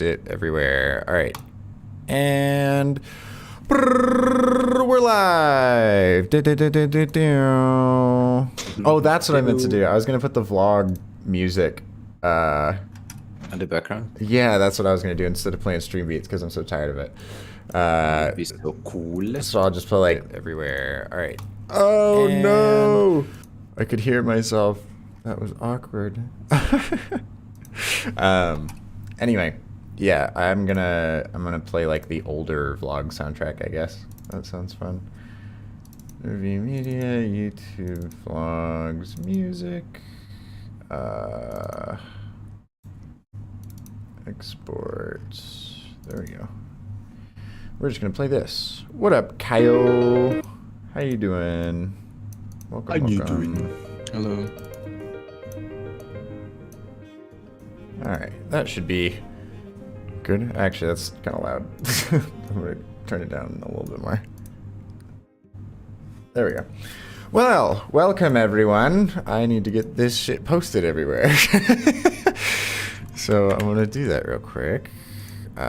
it everywhere. All right. And we're live. Oh, that's what I meant to do. I was going to put the vlog music. On the background? Yeah, that's what I was going to do instead of playing stream beats because I'm so tired of it. That'd be so cool. So I'll just put like everywhere. All right. Oh, no. I could hear myself. That was awkward. Anyway. Yeah, I'm gonna play like the older vlog soundtrack, I guess. That sounds fun. Review media, YouTube vlogs, music, export. There we go. We're just gonna play this. What up, Kyle? How you doing? Welcome. How you doing? Hello. All right, that should be good. Actually, that's kind of loud. I'm gonna turn it down a little bit more. There we go. Well, welcome everyone. I need to get this shit posted everywhere. So I'm gonna do that real quick. All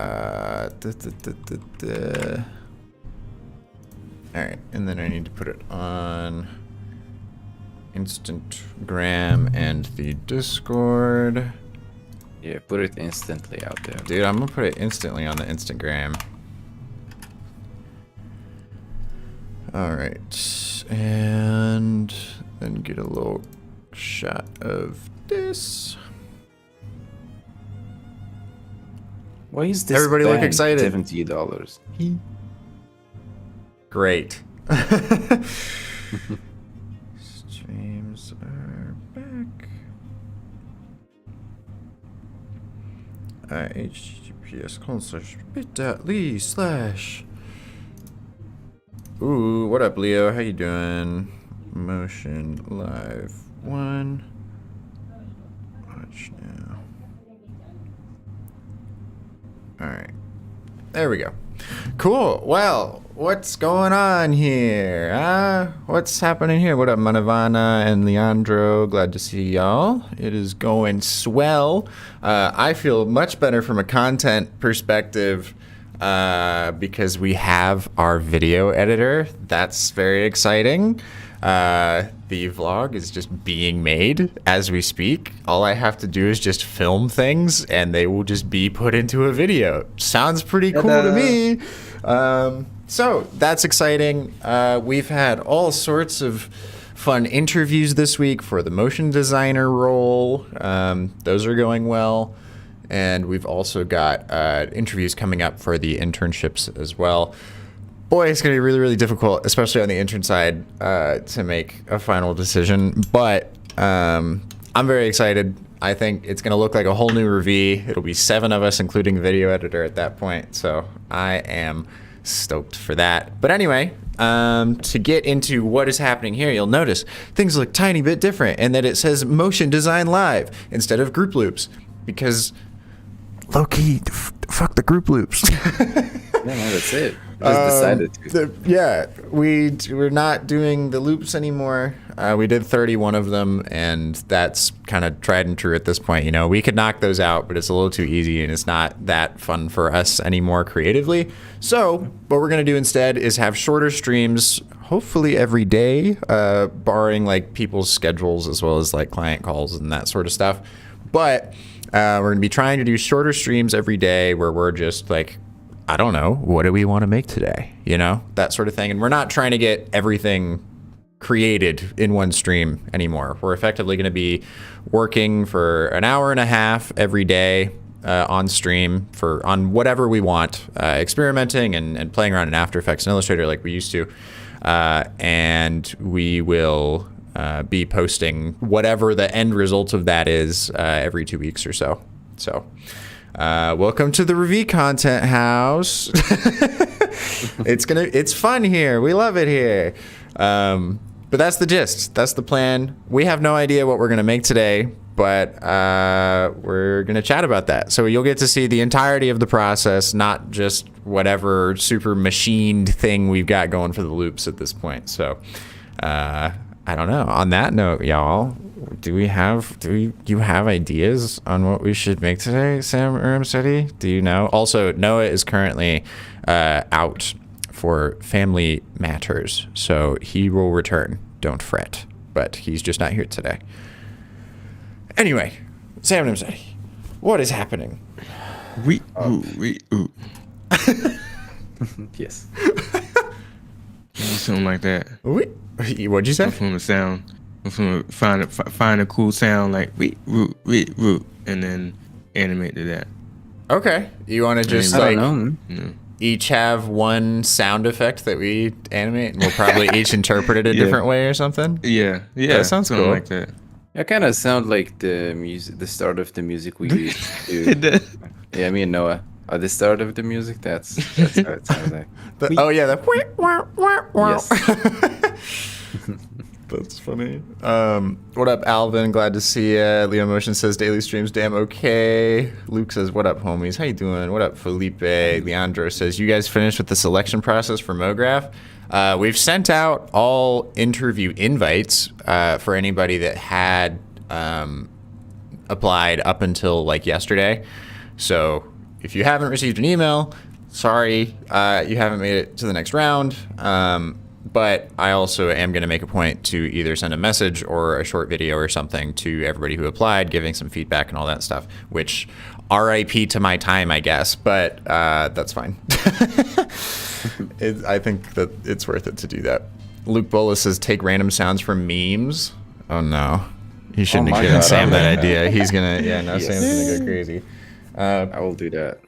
right, and then I need to put it on Instagram and the Discord. Yeah, put it instantly out there. Dude, I'm gonna put it instantly on the Instagram. Alright. And then get a little shot of this. Why is this Everybody look excited. $70? Great. Streams are back. https://bit.ly/ Ooh, what up, Leo? How you doing? Motion live 1. Watch now. Alright. There we go. Cool. Well, what's going on here? What's happening here? What up, Manavana and Leandro? Glad to see y'all. It is going swell. I feel much better from a content perspective because we have our video editor. That's very exciting. The vlog is just being made as we speak. All I have to do is just film things and they will just be put into a video. Sounds pretty cool to me. So that's exciting. We've had all sorts of fun interviews this week for the motion designer role. Those are going well. And we've also got interviews coming up for the internships as well. Boy, it's going to be really, really difficult, especially on the intern side, to make a final decision. But I'm very excited. I think it's going to look like a whole new Revee. It'll be 7 of us, including the video editor at that point. So I am stoked for that. But anyway, to get into what is happening here, you'll notice things look a tiny bit different and that it says Motion Design Live instead of Group Loops. Because low-key, fuck the group loops. No, that's it. Just decided to. We're not doing the loops anymore. We did 31 of them, and that's kind of tried and true at this point. You know, we could knock those out, but it's a little too easy, and it's not that fun for us anymore creatively. So what we're going to do instead is have shorter streams, hopefully every day, barring like people's schedules as well as like client calls and that sort of stuff. But we're going to be trying to do shorter streams every day where we're just like, I don't know, what do we want to make today? You know, that sort of thing. And we're not trying to get everything created in one stream anymore. We're effectively going to be working for an hour and a half every day on stream on whatever we want, experimenting and playing around in After Effects and Illustrator like we used to. And we will be posting whatever the end result of that is every 2 weeks or so. So welcome to the Revee Content House. It's fun here. We love it here. But that's the gist. That's the plan. We have no idea what we're going to make today, but we're going to chat about that. So you'll get to see the entirety of the process, not just whatever super machined thing we've got going for the loops at this point. So I don't know. On that note, y'all, Do you have ideas on what we should make today, Sam or Imsety? Do you know? Also, Noah is currently out for family matters, so he will return. Don't fret. But he's just not here today. Anyway, Sam and Imsety, what is happening? Yes. Something like that. What'd you say? I'm from the sound. I'm from find a cool sound like and then animate to that. Okay. You want to just I like don't know. each have one sound effect that we animate, and we'll probably each interpret it a different way or something? Yeah. That sounds something cool. like that. It kind of sound like the music, the start of the music we used It to. does. Yeah, me and Noah. At the start of the music, that's how it sounds like. Yes. That's funny. What up, Alvin? Glad to see ya. Leo Motion says daily streams damn okay. Luke says, what up, homies? How you doing? What up, Felipe? Leandro says, you guys finished with the selection process for MoGraph? We've sent out all interview invites for anybody that had applied up until like yesterday. So if you haven't received an email, sorry, you haven't made it to the next round. But I also am going to make a point to either send a message or a short video or something to everybody who applied, giving some feedback and all that stuff, which RIP to my time, I guess, but that's fine. I think that it's worth it to do that. Luke Bolas says, take random sounds from memes. Oh, no. You shouldn't have given Sam that idea. He's going to, Sam's going to go crazy. I will do that.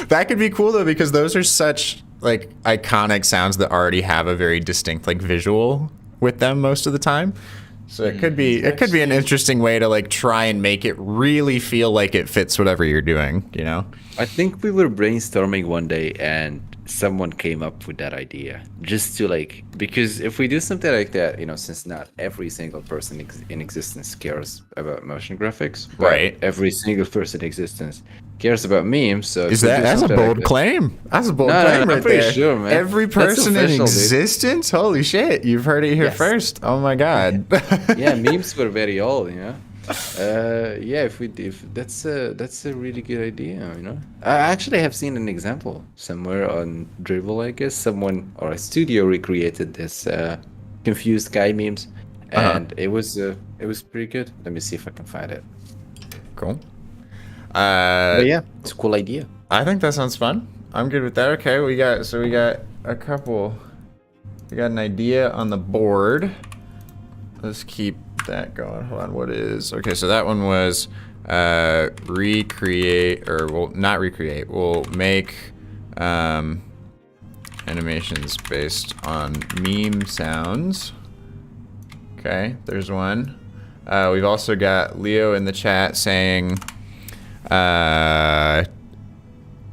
That could be cool though, because those are such like iconic sounds that already have a very distinct like visual with them most of the time. So it could be an interesting way to like try and make it really feel like it fits whatever you're doing, you know? I think we were brainstorming one day and someone came up with that idea just to like, because if we do something like that, you know, since not every single person in existence cares about motion graphics, but right? Every single person in existence cares about memes. So that's a bold claim. That's a bold claim right there. Sure, man. Every person in existence? Dude. Holy shit. You've heard it here first. Oh my God. Yeah, memes were very old, you know? If that's a really good idea, you know. I actually have seen an example somewhere on Dribble, I guess. Someone or a studio recreated this confused guy memes, and it was pretty good. Let me see if I can find it. Cool. But yeah, it's a cool idea. I think that sounds fun. I'm good with that. Okay, we got a couple. We got an idea on the board. Let's keep that going. Hold on. What is okay? So that one was recreate, or well, not recreate. We'll make animations based on meme sounds. Okay, there's one. We've also got Leo in the chat saying,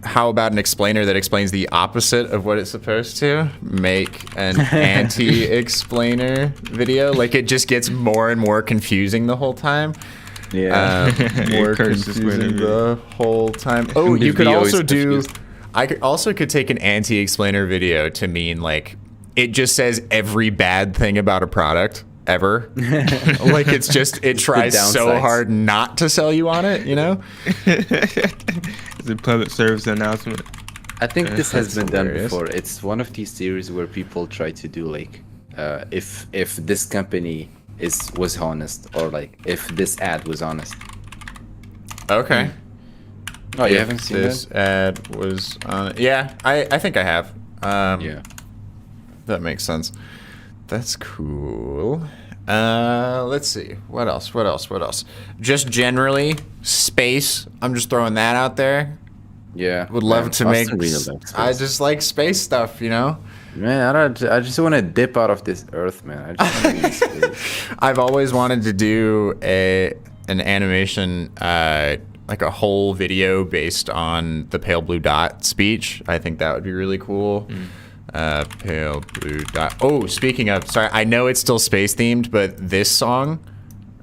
how about an explainer that explains the opposite of what it's supposed to? Make an anti-explainer video. Like it just gets more and more confusing the whole time. Yeah. More confusing the whole time. Oh, you could also do... I could take an anti-explainer video to mean like it just says every bad thing about a product ever. Like it tries so hard not to sell you on it, you know? It's a public service announcement. I think this has been done before. It's one of these series where people try to do like if this company was honest, or like if this ad was honest. Okay. Oh, you haven't seen this ad was on? Yeah, I think I have. Yeah. That makes sense. That's cool. Let's see. What else? Just generally, space. I'm just throwing that out there. Yeah. Would love to make... I just like space stuff, you know? Man, I just want to dip out of this earth, man. I just want to be in space. I've always wanted to do an animation, like a whole video based on the pale blue dot speech. I think that would be really cool. Pale blue dot. Oh, speaking of, sorry, I know it's still space themed, but this song,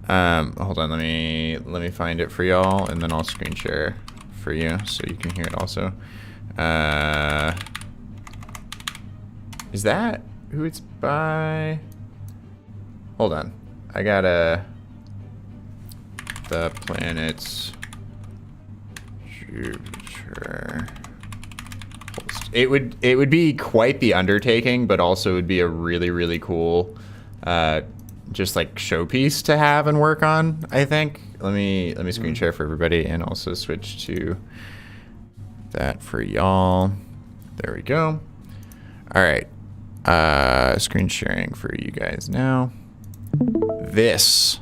hold on, let me find it for y'all, and then I'll screen share for you so you can hear it also. Is that who it's by. Hold on. I gotta... The planets... Jupiter... It would be quite the undertaking, but also would be a really, really cool just like showpiece to have and work on, I think. Let me screen share for everybody and also switch to that for y'all. There we go. All right. Screen sharing for you guys now. This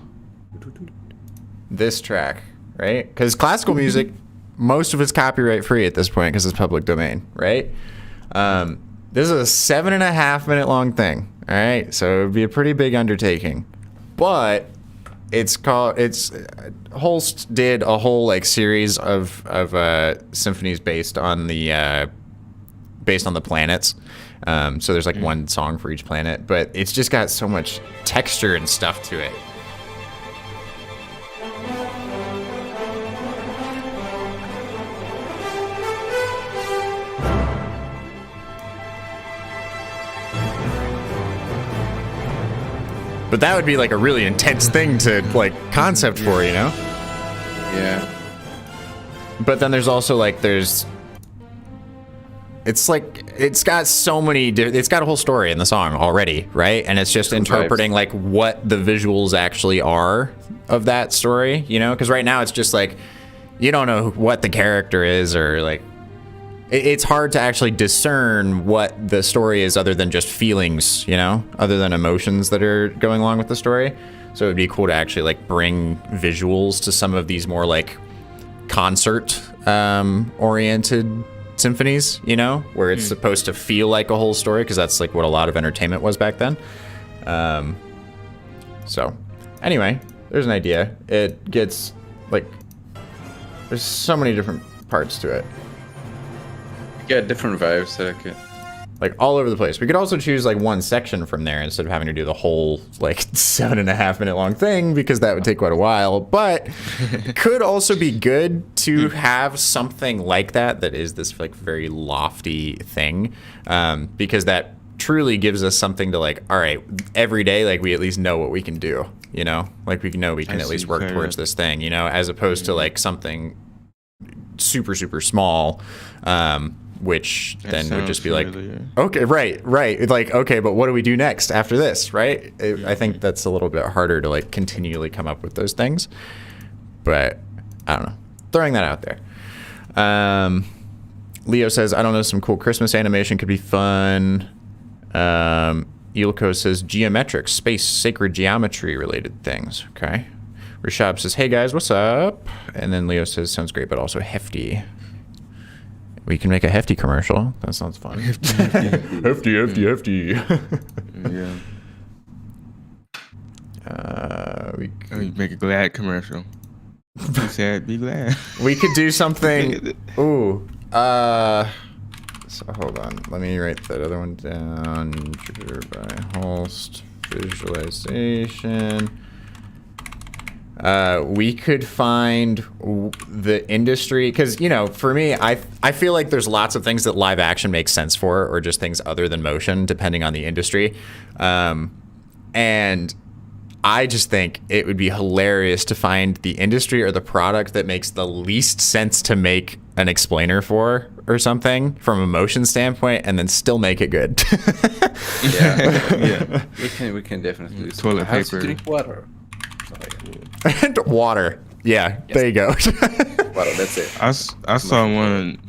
track, right? Because classical music, most of it's copyright free at this point because it's public domain, right? This is a 7.5 minute long thing. All right, so it would be a pretty big undertaking, but Holst did a whole like series of symphonies based on the planets. So there's like one song for each planet, but it's just got so much texture and stuff to it. But that would be like a really intense thing to like concept for, you know? Yeah. But then there's also like it's got so many it's got a whole story in the song already, right? And it's just interpreting like what the visuals actually are of that story, you know? Because right now it's just like you don't know what the character is, or like it's hard to actually discern what the story is other than just feelings, you know, other than emotions that are going along with the story. So it'd be cool to actually like bring visuals to some of these more like concert oriented symphonies, you know, where it's supposed to feel like a whole story, because that's like what a lot of entertainment was back then. So anyway, there's an idea. It gets like, there's so many different parts to it. Yeah, different vibes that I could. Like all over the place. We could also choose like one section from there instead of having to do the whole like 7.5 minute long thing, because that would take quite a while. But could also be good to have something like that is this like very lofty thing, because that truly gives us something to like, all right, every day, like we at least know what we can do, you know, like we know we can at least work towards this thing, you know, as opposed to like something super, super small, which then would just be like, okay, right. Like, okay, but what do we do next after this, right? I think that's a little bit harder to like continually come up with those things, but I don't know. Throwing that out there. Leo says, I don't know, some cool Christmas animation could be fun. Ilko says, geometric, space, sacred geometry related things. Okay. Rashab says, hey guys, what's up? And then Leo says, sounds great, but also hefty. We can make a hefty commercial. That sounds fun. Hefty. Yeah. We make a glad commercial. Be sad, be glad. We could do something. Ooh. So hold on. Let me write that other one down. Jupiter by Holst. Visualization. We could find the industry, because, you know, for me, I feel like there's lots of things that live action makes sense for, or just things other than motion, depending on the industry. And I just think it would be hilarious to find the industry or the product that makes the least sense to make an explainer for or something from a motion standpoint, and then still make it good. Yeah. We can definitely do toilet How to paper. drink water. And water. Yeah, yes. There you go. Water, that's it. I saw one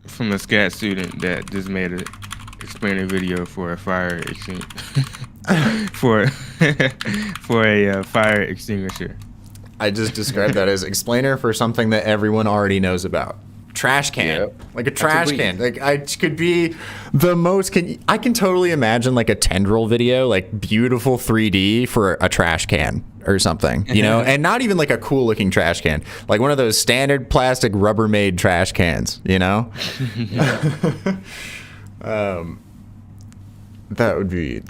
from a SCAT student that just made an explainer video for a fire extinguisher. for a fire extinguisher. I just described that as explainer for something that everyone already knows about. Trash can. Yep. Like a trash can. Like I could be the most I can totally imagine like a tendril video, like beautiful 3D for a trash can or something, you know? And not even like a cool looking trash can. Like one of those standard plastic Rubbermaid trash cans, you know? That would be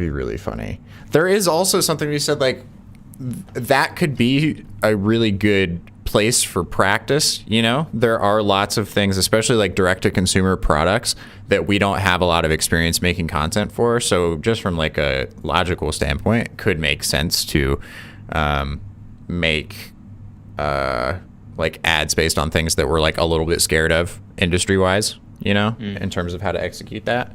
really funny. There is also something we said, like that could be a really good place for practice. You know, there are lots of things, especially like direct to consumer products, that we don't have a lot of experience making content for. So just from like a logical standpoint, it could make sense to make like ads based on things that we're like a little bit scared of industry wise, you know, in terms of how to execute that.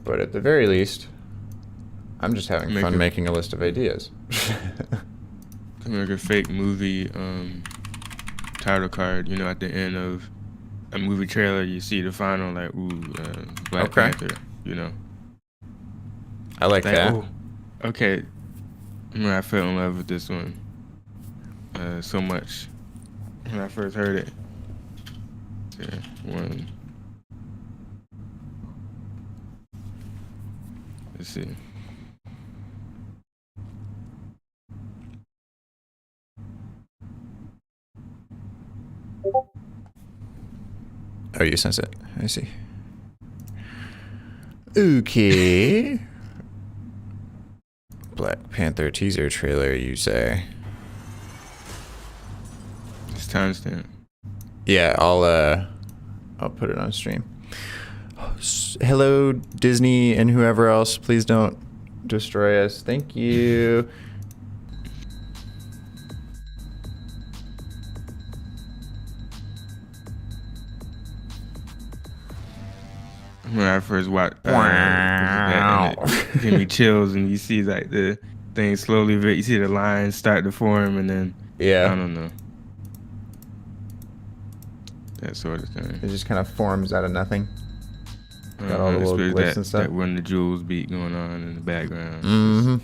But at the very least, I'm just having fun making a list of ideas. Like a fake movie title card, you know, at the end of a movie trailer, you see the final, like, Black Panther, you know. I like that. Oh, okay. I fell in love with this one so much when I first heard it. Yeah, one. Let's see. Oh, you sense it. I see. Okay. Black Panther teaser trailer, you say? It's timestamp. Yeah, I'll put it on stream. Hello, Disney and whoever else. Please don't destroy us. Thank you. When I first watched, it give me chills, and you see like the thing slowly, you see the lines start to form, and then I don't know, that sort of thing. It just kind of forms out of nothing. Got all the little glyphs and stuff. That when the jewels beat going on in the background. Mm-hmm.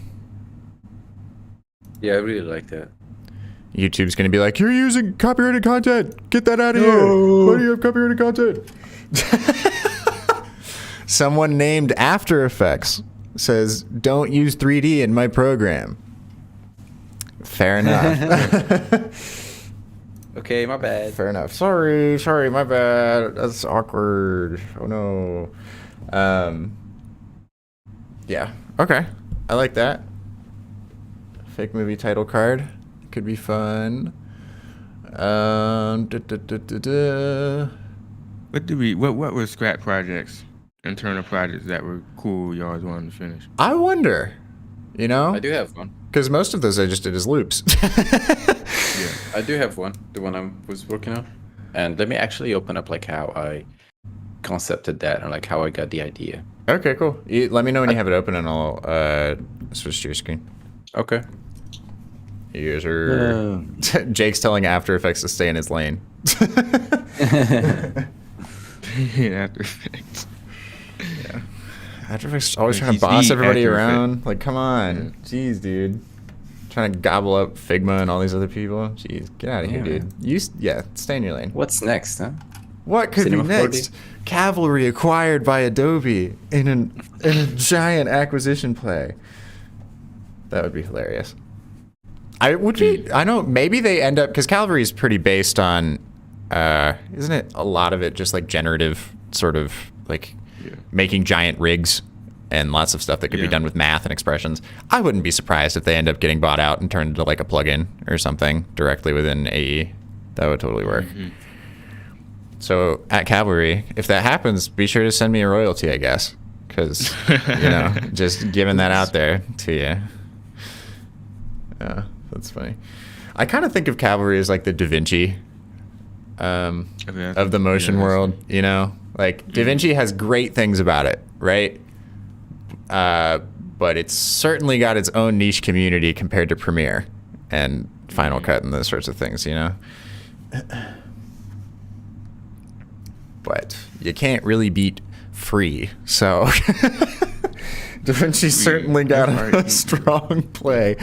Yeah, I really like that. YouTube's gonna be like, "You're using copyrighted content. Get that out of here. Why do you have copyrighted content?" Someone named After Effects says, "Don't use 3D in my program." Fair enough. Okay, my bad. Fair enough. Sorry, my bad. That's awkward. Oh no. Yeah. Okay. I like that. Fake movie title card. Could be fun. What were scrap projects, internal projects that were cool you always wanted to finish? I wonder. You know? I do have one. Because most of those I just did as loops. Yeah, I do have one. The one I was working on. And let me actually open up like how I concepted that and like how I got the idea. Okay, cool. Let me know when you have it open and I'll switch to your screen. Okay. You guys are... Jake's telling After Effects to stay in his lane. After Effects. Yeah. After Effects always trying to boss everybody around. Like, come on. Jeez, dude. Trying to gobble up Figma and all these other people. Jeez, get out of here, dude. Stay in your lane. What's next, huh? What could be next? 4D? Cavalry acquired by Adobe in a giant acquisition play. That would be hilarious. I know maybe they end up, because Cavalry is pretty based on, isn't it a lot of it just like generative sort of like making giant rigs and lots of stuff that could be done with math and expressions. I wouldn't be surprised if they end up getting bought out and turned into like a plugin or something directly within AE. That would totally work. Mm-hmm. So at Cavalry, if that happens, be sure to send me a royalty, I guess, because just giving that out there to you. Yeah, that's funny. I kind of think of Cavalry as like the Da Vinci of the motion world. You know, like Da Vinci has great things about it, right? But it's certainly got its own niche community compared to Premiere and Final Cut and those sorts of things, you know? But you can't really beat Free, so Da Vinci certainly got a strong play.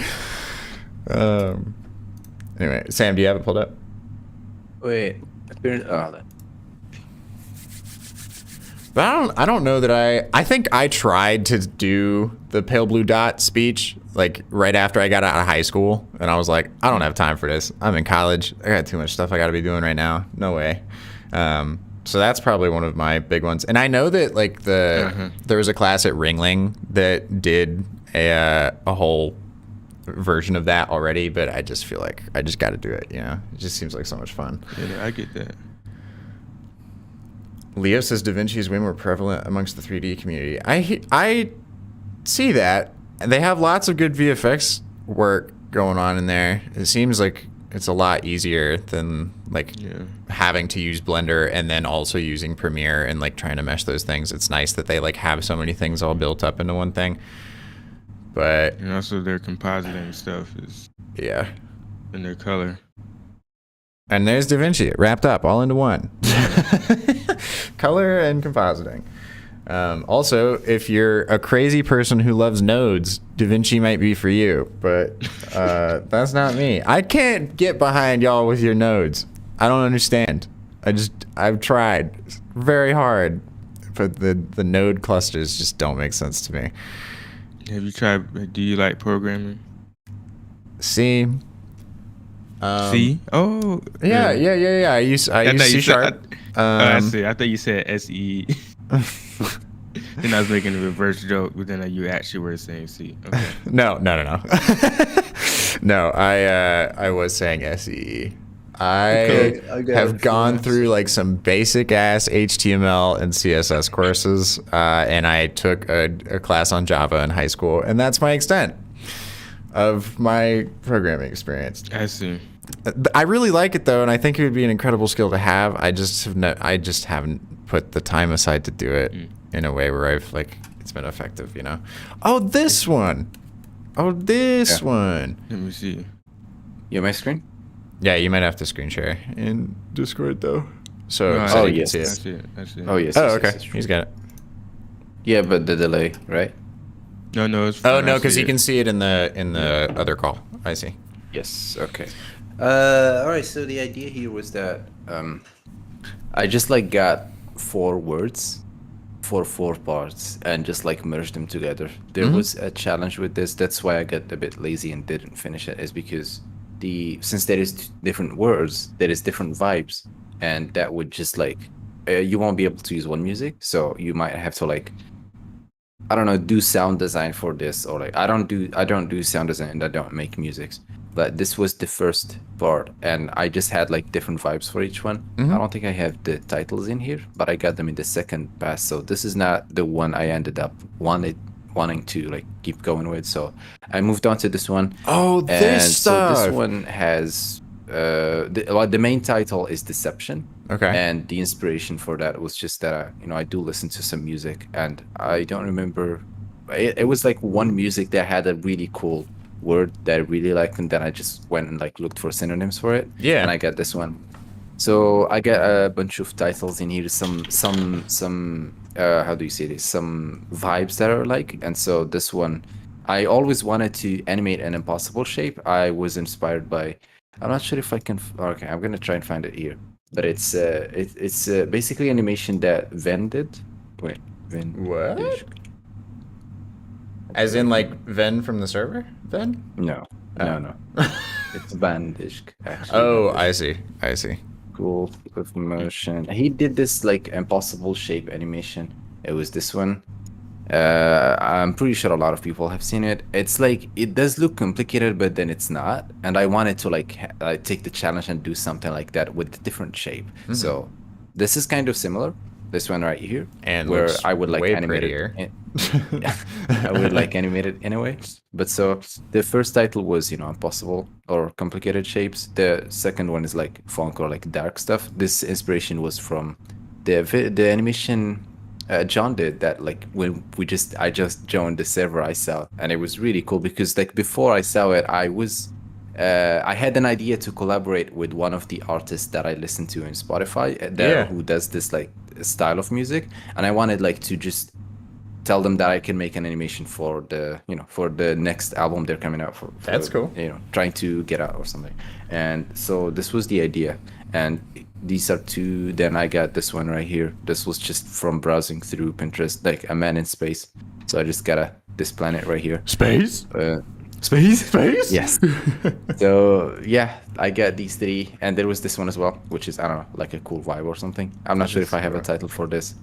Anyway, Sam, do you have it pulled up? Wait. But I don't know that I think I tried to do the pale blue dot speech like right after I got out of high school, and I was like, I don't have time for this. I'm in college. I got too much stuff I got to be doing right now. No way. So that's probably one of my big ones. And I know that like there was a class at Ringling that did a whole version of that already, but I just feel like I just got to do it. You know, it just seems like so much fun. Yeah, I get that. Leo says DaVinci is way more prevalent amongst the 3D community. I see that. They have lots of good VFX work going on in there. It seems like it's a lot easier than like having to use Blender and then also using Premiere and like trying to mesh those things. It's nice that they like have so many things all built up into one thing. But and also their compositing stuff is in their color. And there's DaVinci wrapped up all into one. Color and compositing. Also, if you're a crazy person who loves nodes, DaVinci might be for you, but that's not me. I can't get behind y'all with your nodes. I don't understand. I've tried very hard, but the node clusters just don't make sense to me. Have you tried? Do you like programming? C. C? Oh. Yeah. I use C Sharp. I see. I thought you said SE. Then I was making a reverse joke, but then you actually were saying C. Okay. No. No, I was saying SE. I have gone through like some basic ass HTML and CSS courses, and I took a class on Java in high school, and that's my extent of my programming experience. I see. I really like it though, and I think it would be an incredible skill to have. I just haven't put the time aside to do it in a way where I've like it's been effective, you know. Oh, this one. Let me see. You have my screen? Yeah, you might have to screen share in Discord though. So, No, so you yes. can I see it. see it. Oh, yes. Oh, yes, okay. yes, yes, He's got it. Yeah, but the delay, right? No, it's Oh fine. no, I because see you it. can see it in the other call. I see. Yes. Okay. All right. So the idea here was that I just like got 4 words for 4 parts and just like merged them together. There was a challenge with this. That's why I got a bit lazy and didn't finish it. Is because since there is different words, there is different vibes, and that would just like you won't be able to use one music. So you might have to like I don't know, do sound design for this, or like I don't do sound design and I don't make musics. But this was the first part, and I just had like different vibes for each one. I don't think I have the titles in here, but I got them in the second pass. So this is not the one I ended up wanting to like keep going with. So I moved on to this one. Oh, this and stuff. So this one has the main title is Deception. Okay. And the inspiration for that was just that I do listen to some music, and I don't remember. It was like one music that had a really cool word that I really liked, and then I just went and like looked for synonyms for it. Yeah. And I got this one. So I got a bunch of titles in here, some how do you say this? Some vibes that are like, and so this one, I always wanted to animate an impossible shape. I was inspired by, I'm not sure if I can. Okay, I'm gonna try and find it here. But it's basically animation that Ven did. Wait, Ven. What? As in like Ven from the server? Ven? No. It's Vandisk, actually. Oh, I see. Cool with motion. He did this like impossible shape animation. It was this one. I'm pretty sure a lot of people have seen it. It's like it does look complicated, but then it's not. And I wanted to like take the challenge and do something like that with a different shape. So this is kind of similar. This one right here, And where looks I would like way animate prettier. it. I would like animate it anyway. But so the first title was impossible or complicated shapes. The second one is like funk or like dark stuff. This inspiration was from the animation John did that like when I just joined the server I saw, and it was really cool because like before I saw it, I had an idea to collaborate with one of the artists that I listen to in Spotify who does this like style of music, and I wanted like to just tell them that I can make an animation for the next album they're coming out for. That's cool. Trying to get out or something. And so this was the idea, and these are 2. Then I got this one right here. This was just from browsing through Pinterest, like a man in space. So I just got this planet right here. Space? Space? Yes. So yeah, I get these 3, and there was this one as well, which is, I don't know, like a cool vibe or something. I'm not sure if I have a title for this.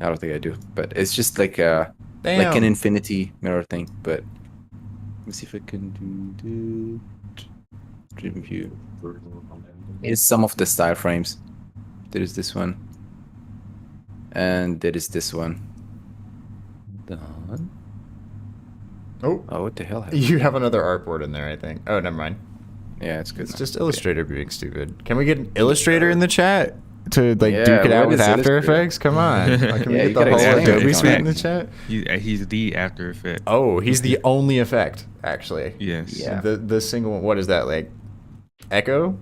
I don't think I do, but it's just like a like an Damn. infinity mirror thing. But let me see if I can do the dream view. It's some of the style frames. There is this one, and there is this one. Done. Oh, What the hell happened? you have another artboard in there, I think. Oh, never mind. Yeah, it's good. It's just Illustrator being stupid. Can we get an Illustrator in the chat to like Yeah, duke it out what with is After Illustrator? Effects? Come on. Like, can we Yeah, get you the gotta whole explain Adobe it. suite in the chat? He's the After Effect. Oh, he's the only effect, actually. Yes. Yeah. The single one. What is that, like? Echo?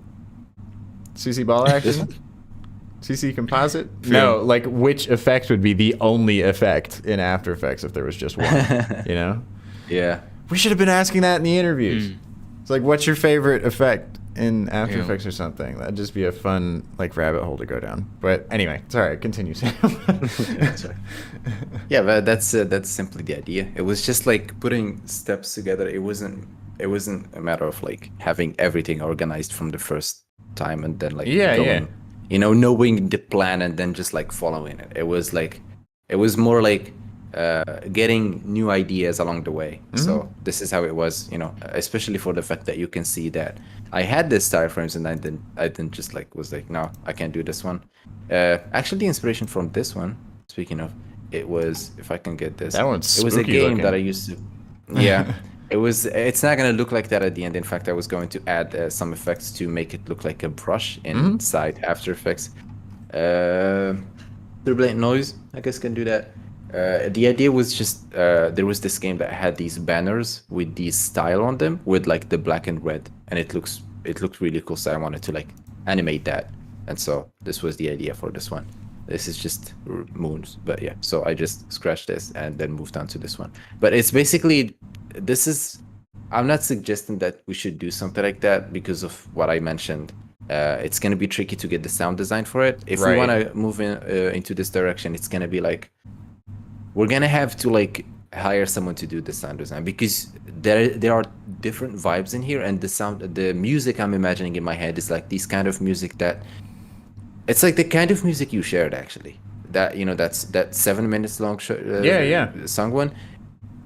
CC ball action? CC composite? No, like which effect would be the only effect in After Effects if there was just one? You know? Yeah. We should have been asking that in the interviews. It's like, what's your favorite effect in After Yeah. Effects or something? That'd just be a fun like rabbit hole to go down. But anyway, sorry, continue, Sam. Sorry. Yeah, but that's simply the idea. It was just like putting steps together. It wasn't a matter of like having everything organized from the first time and then like Yeah. you know, knowing the plan and then just like following it. It was more like getting new ideas along the way. So this is how it was, you know, especially for the fact that you can see that I had this style frames and I didn't just like was like, no, I can't do this one. Actually, the inspiration from this one, speaking of, it was, if I can get this, That one's it was a spooky game looking. that I used to, yeah. It's not gonna look like that at the end. In fact, I was going to add some effects to make it look like a brush inside After Effects. Turbulent noise, I guess, can do that. The idea was just there was this game that had these banners with these style on them with like the black and red, and it looked really cool. So I wanted to like animate that, and so this was the idea for this one. This is just moons, but yeah. So I just scratched this and then moved on to this one. But it's basically, this is, I'm not suggesting that we should do something like that because of what I mentioned. It's gonna be tricky to get the sound design for it. If we Right. want to move into this direction, it's gonna be like, we're gonna have to like hire someone to do the sound design because there are different vibes in here, and the music I'm imagining in my head is like these kind of music that, it's like the kind of music you shared actually. That, you know, that 7 minutes long song one.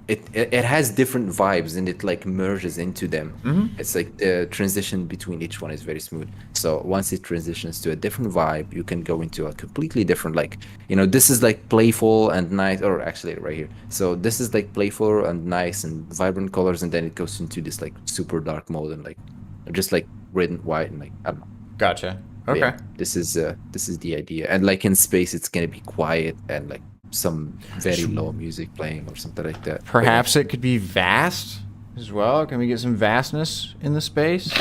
It has different vibes and it like merges into them. It's like the transition between each one is very smooth. So once it transitions to a different vibe, you can go into a completely different, like, you know, this is like playful and nice, or actually right here. So this is like playful and nice and vibrant colors, and then it goes into this like super dark mode and like just like red and white and like, I don't know. Gotcha. But Okay. yeah, this is the idea. And like in space, it's gonna be quiet and like some very low music playing or something like that. Perhaps it could be vast as well. Can we get some vastness in the space?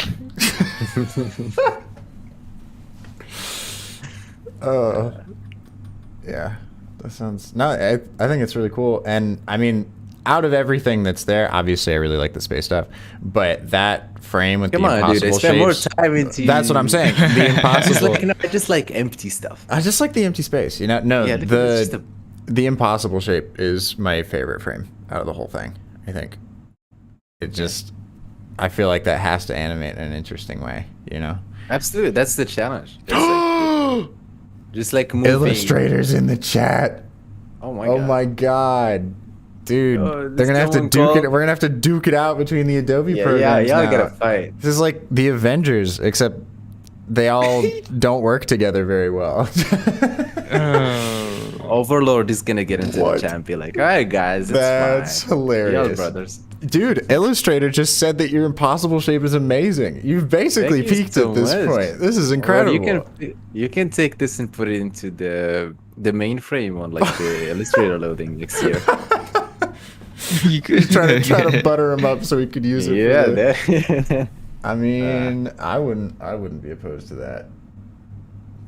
Yeah, that sounds. No, I think it's really cool. And I mean, out of everything that's there, obviously I really like the space stuff. But that frame with Come the on, impossible dude. I spent more shapes. time into. That's what I'm saying. The It's impossible. like, you know, I just like empty stuff. I just like the empty space. You know, no, Yeah, it's just the impossible shape is my favorite frame out of the whole thing. I think it just. I feel like that has to animate in an interesting way. You know. Absolutely, that's the challenge. It's like, just like moving. Illustrators in the chat. Oh my Oh god. my god. Dude, Oh, they're this gonna have to someone duke it. called- We're gonna have to duke it out between the Adobe Yeah, programs y'all now. gotta fight. This is like the Avengers, except they all don't work together very well. Overlord is gonna get into What? the chat and be like, "All right, guys, it's That's fine. hilarious. Y'all brothers." Dude, Illustrator just said that your impossible shape is amazing. You've basically Thank you peaked so at this much. point. This is Well, incredible. you can take this and put it into the mainframe on like the Illustrator loading next year. You could try to butter him up so he could use it. Yeah, for the, that- I mean, I wouldn't be opposed to that.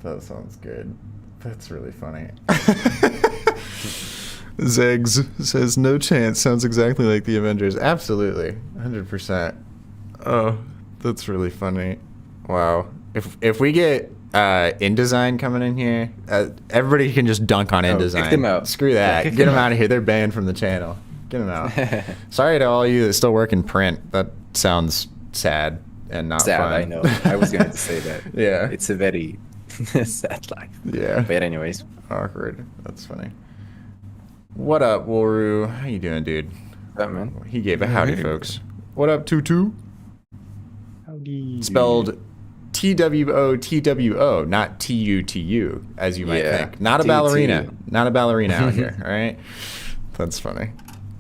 That sounds good. That's really funny. Zegs says no chance. Sounds exactly like the Avengers. Absolutely, 100%. Oh, that's really funny. Wow. If we get InDesign coming in here, everybody can just dunk on InDesign. kick them out. Screw that. Yeah, kick Get them them out. out of here. They're banned from the channel. Get them out. Sorry to all you that still work in print. That sounds sad and not Sad, fun. I know. I was going to say that. Yeah. It's a very sad life. Yeah. But anyways. Awkward. That's funny. What up, Woru? How you doing, dude? What's up, man? He gave a howdy, folks. What up, Tutu? Howdy. Spelled Twotwo, not Tutu, as you might think. Not a T-T. ballerina. Not a ballerina out here, all right? That's funny.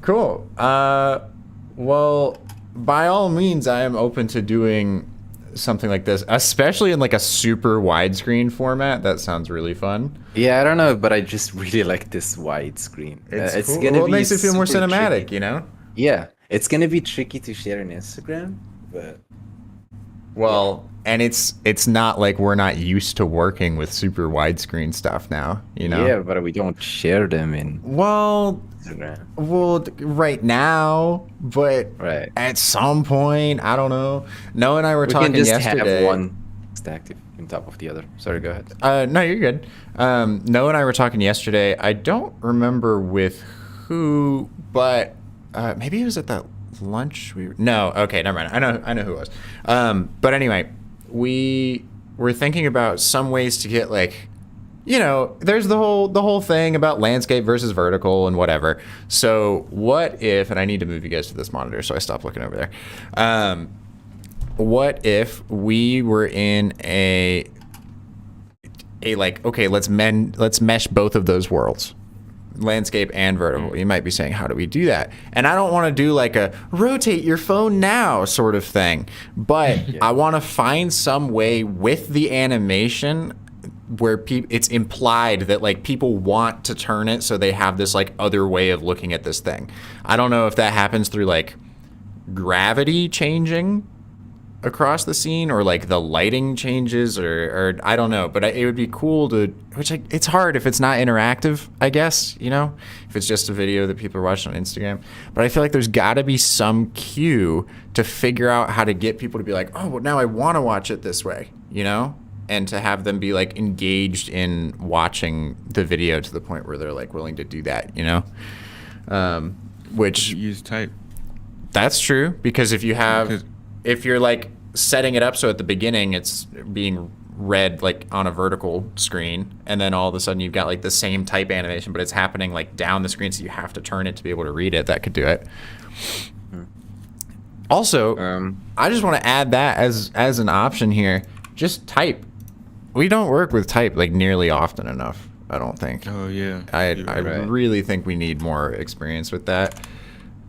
Cool. Well, by all means, I am open to doing something like this, especially in like a super widescreen format. That sounds really fun. Yeah, I don't know, but I just really like this widescreen. It's cool. Gonna Well, it be makes it feel more super cinematic, tricky. you know? Yeah, it's gonna be tricky to share on Instagram, but Well, and it's not like we're not used to working with super widescreen stuff now, you know? yeah, but we don't share them in Well, Instagram. right now, but Right. at some point, I don't know. Noah and I were We talking can just yesterday. have one stacked on top of the other. Sorry, go ahead. No, you're good. Noah and I were talking yesterday. I don't remember with who, but maybe it was at that lunch. No, okay, never mind. I know who it was. But anyway, we were thinking about some ways to get like, you know, there's the whole thing about landscape versus vertical and whatever. So what if, and I need to move you guys to this monitor so I stop looking over there. What if we were in a like, okay, let's mesh both of those worlds, landscape and vertical. You might be saying, how do we do that? And I don't want to do like a rotate your phone now sort of thing, but I want to find some way with the animation where it's implied that like people want to turn it so they have this like other way of looking at this thing. I don't know if that happens through like gravity changing across the scene or like the lighting changes or I don't know, but it would be cool to, it's hard if it's not interactive, I guess, you know, if it's just a video that people are watching on Instagram. But I feel like there's got to be some cue to figure out how to get people to be like, oh, well, now I want to watch it this way, you know, and to have them be like engaged in watching the video to the point where they're like willing to do that, you know, which use type. That's true, because if you're like setting it up so at the beginning it's being read like on a vertical screen, and then all of a sudden you've got like the same type animation, but it's happening like down the screen, so you have to turn it to be able to read it. That could do it. Also, I just want to add that as an option here. Just type. We don't work with type like nearly often enough, I don't think. Oh yeah. I right. really think we need more experience with that.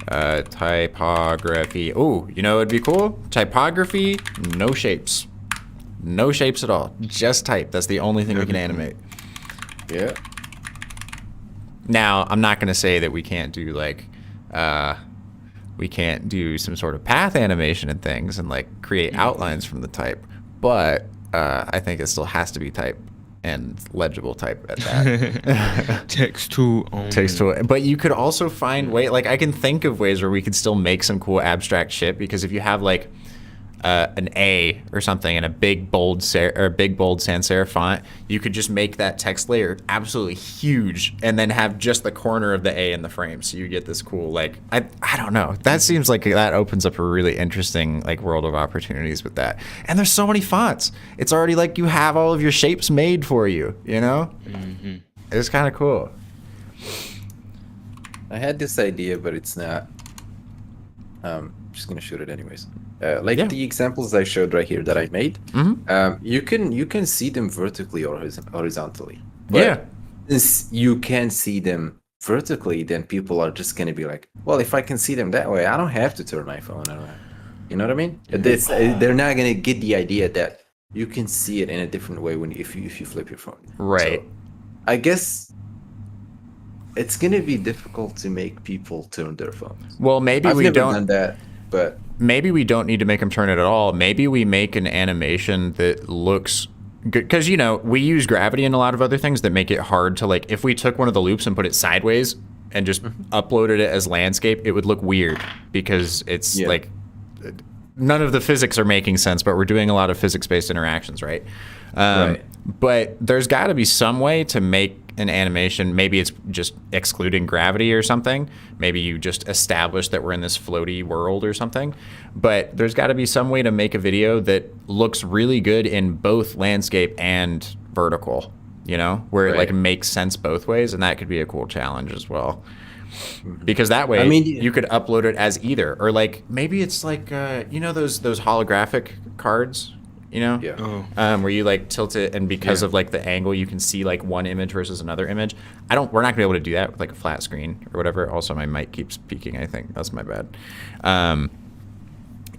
Typography. Oh, you know, it'd be cool. Typography, no shapes. No shapes at all. Just type. That's the only thing we can animate. Yeah. Now, I'm not going to say that we can't do like, we can't do some sort of path animation and things and like create outlines from the type, but I think it still has to be type and legible type at that. Text tool only. Text tool. But you could also find like I can think of ways where we could still make some cool abstract shit, because if you have like an A or something and a big bold sans serif font, you could just make that text layer absolutely huge and then have just the corner of the A in the frame, so you get this cool like I don't know. That seems like that opens up a really interesting like world of opportunities with that. And there's so many fonts. It's already like you have all of your shapes made for you, you know? Mm-hmm. It's kind of cool. I had this idea, but it's not. Just gonna shoot it anyways. The examples I showed right here that I made. Mm-hmm. You can see them vertically or horizontally. But since you can see them vertically, then people are just gonna be like, well, if I can see them that way, I don't have to turn my phone. You know what I mean? They're not gonna get the idea that you can see it in a different way if you flip your phone. Right. So, I guess it's gonna be difficult to make people turn their phones. Well, maybe I've we never don't. done that, but Maybe we don't need to make them turn it at all. Maybe we make an animation that looks good, because, you know, we use gravity and a lot of other things that make it hard to, like, if we took one of the loops and put it sideways and just uploaded it as landscape, it would look weird, because it's like none of the physics are making sense, but we're doing a lot of physics-based interactions, right? Right. But there's got to be some way to make an animation, maybe it's just excluding gravity or something. Maybe you just establish that we're in this floaty world or something. But there's got to be some way to make a video that looks really good in both landscape and vertical, you know, where it like makes sense both ways, and that could be a cool challenge as well. Because that way, you could upload it as either, or like maybe it's like you know those holographic cards, you know, where you like tilt it, and because of like the angle, you can see like one image versus another image. We're not gonna be able to do that with like a flat screen or whatever. Also, my mic keeps peaking. I think that's my bad.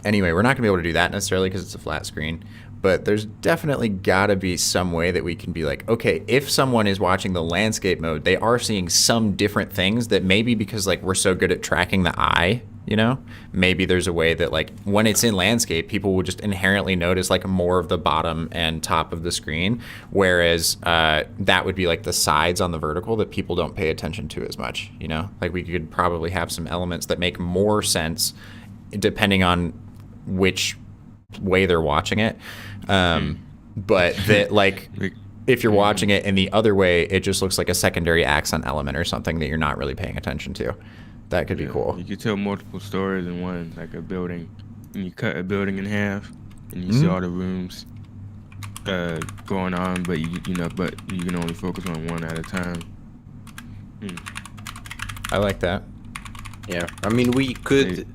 Anyway, we're not gonna be able to do that necessarily because it's a flat screen. But there's definitely got to be some way that we can be like, okay, if someone is watching the landscape mode, they are seeing some different things that maybe because like we're so good at tracking the eye, you know, maybe there's a way that like when it's in landscape, people will just inherently notice like more of the bottom and top of the screen, whereas that would be like the sides on the vertical that people don't pay attention to as much, you know, like we could probably have some elements that make more sense depending on which way they're watching it. But that like if you're watching it in the other way, it just looks like a secondary accent element or something that you're not really paying attention to. That could be cool. You could tell multiple stories in one, like a building, and you cut a building in half and you see all the rooms going on, but you know, but you can only focus on one at a time. I like that. Yeah, I mean, we could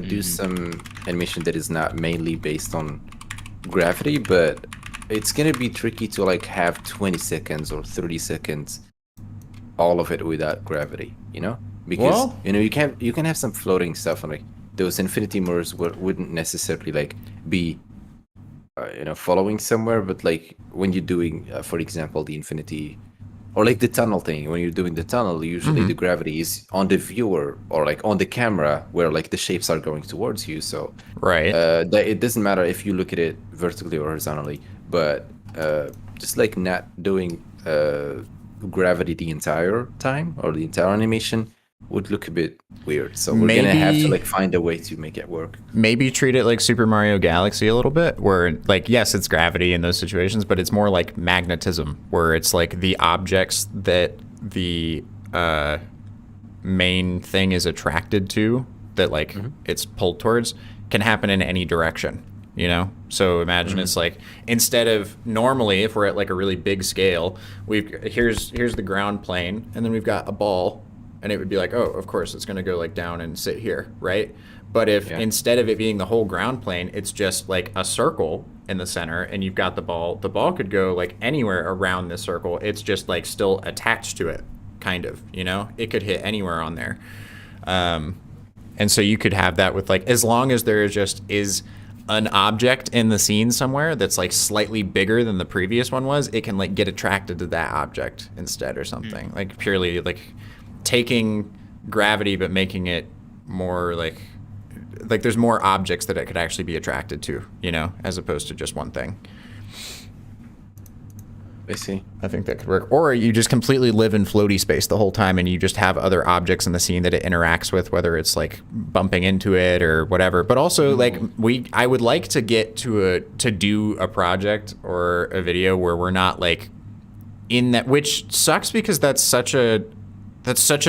do some animation that is not mainly based on gravity, but it's gonna be tricky to like have 20 seconds or 30 seconds, all of it without gravity, you know? Because you know you can have some floating stuff, and like those infinity mirrors wouldn't necessarily like be you know, following somewhere, but like when you're doing, for example, the infinity. Or like the tunnel thing, when you're doing the tunnel, usually the gravity is on the viewer or like on the camera where like the shapes are going towards you. So it doesn't matter if you look at it vertically or horizontally, but just like not doing gravity the entire time or the entire animation would look a bit weird. So we're gonna have to like find a way to make it work. Maybe treat it like Super Mario Galaxy a little bit, where like yes, it's gravity in those situations, but it's more like magnetism, where it's like the objects that the main thing is attracted to, that like it's pulled towards, can happen in any direction. You know, so imagine it's like, instead of normally if we're at like a really big scale, here's the ground plane, and then we've got a ball. And it would be like, oh, of course, it's going to go like down and sit here, right? But if instead of it being the whole ground plane, it's just like a circle in the center, and you've got the ball could go like anywhere around this circle. It's just like still attached to it, kind of, you know? It could hit anywhere on there. And so you could have that with like, as long as there is an object in the scene somewhere that's like slightly bigger than the previous one was, it can like get attracted to that object instead or something. Like purely like taking gravity but making it more like there's more objects that it could actually be attracted to, you know, as opposed to just one thing. I see. I think that could work. Or you just completely live in floaty space the whole time, and you just have other objects in the scene that it interacts with, whether it's like bumping into it or whatever. But also like I would like to get to do a project or a video where we're not like in that, which sucks because that's such a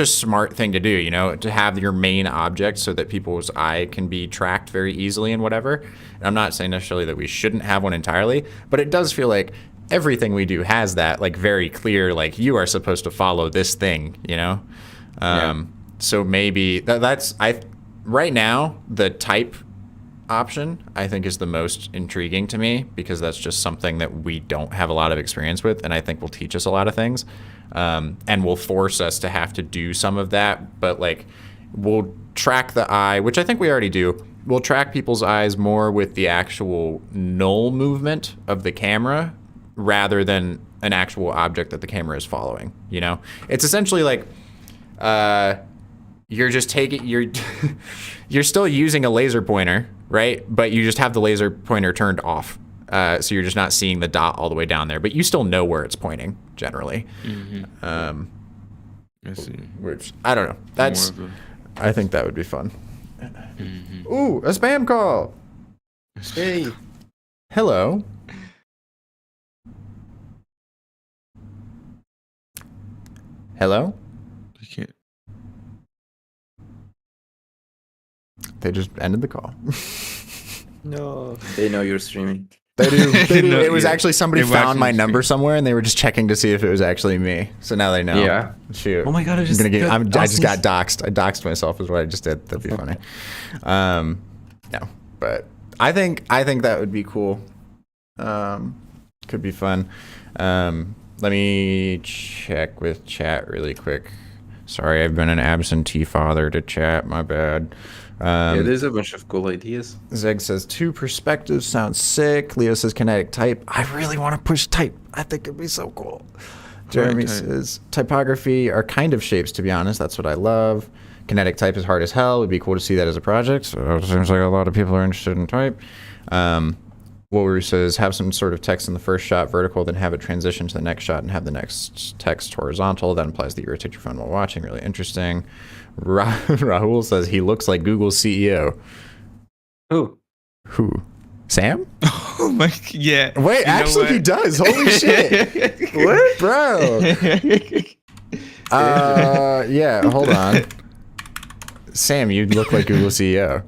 smart thing to do, you know, to have your main object so that people's eye can be tracked very easily and whatever. And I'm not saying necessarily that we shouldn't have one entirely, but it does feel like everything we do has that like very clear, like you are supposed to follow this thing, you know? So maybe that's right now, the type option I think is the most intriguing to me, because that's just something that we don't have a lot of experience with, and I think will teach us a lot of things. And will force us to have to do some of that, but like we'll track the eye, which I think we already do. We'll track people's eyes more with the actual null movement of the camera rather than an actual object that the camera is following, you know? It's essentially like you're just taking you're still using a laser pointer, right? But you just have the laser pointer turned off. So you're just not seeing the dot all the way down there, but you still know where it's pointing generally. I see. Which I don't know. I think that would be fun. Ooh, a spam call. Hey. Hello. Hello? You can't. They just ended the call. No. They know you're streaming. They do. They do. No, It was yeah. actually somebody They're found watching my the number stream. somewhere, and they were just checking to see if it was actually me. So now they know. Yeah. Shoot. Oh my God, I I just just got doxxed. I doxed myself is what I just did. That'd be funny. No, but I think that would be cool. Could be fun. Let me check with chat really quick. Sorry, I've been an absentee father to chat. My bad. Yeah, there's a bunch of cool ideas. Zeg says 2 perspectives sounds sick. Leo says kinetic type. I really want to push type. I think it'd be so cool. Jeremy type. says typography are kind of shapes, to be honest. That's what I love. Kinetic type is hard as hell. It would be cool to see that as a project. So it seems like a lot of people are interested in type. Wolverine says have some sort of text in the first shot vertical, then have it transition to the next shot and have the next text horizontal. That implies that you rotate your phone while watching. Really interesting. Rahul says he looks like Google's CEO. Who? Who? Sam? Oh my, yeah. Wait, You know actually he what? does. Holy shit. What? Bro. Yeah, hold on. Sam, you look like Google CEO.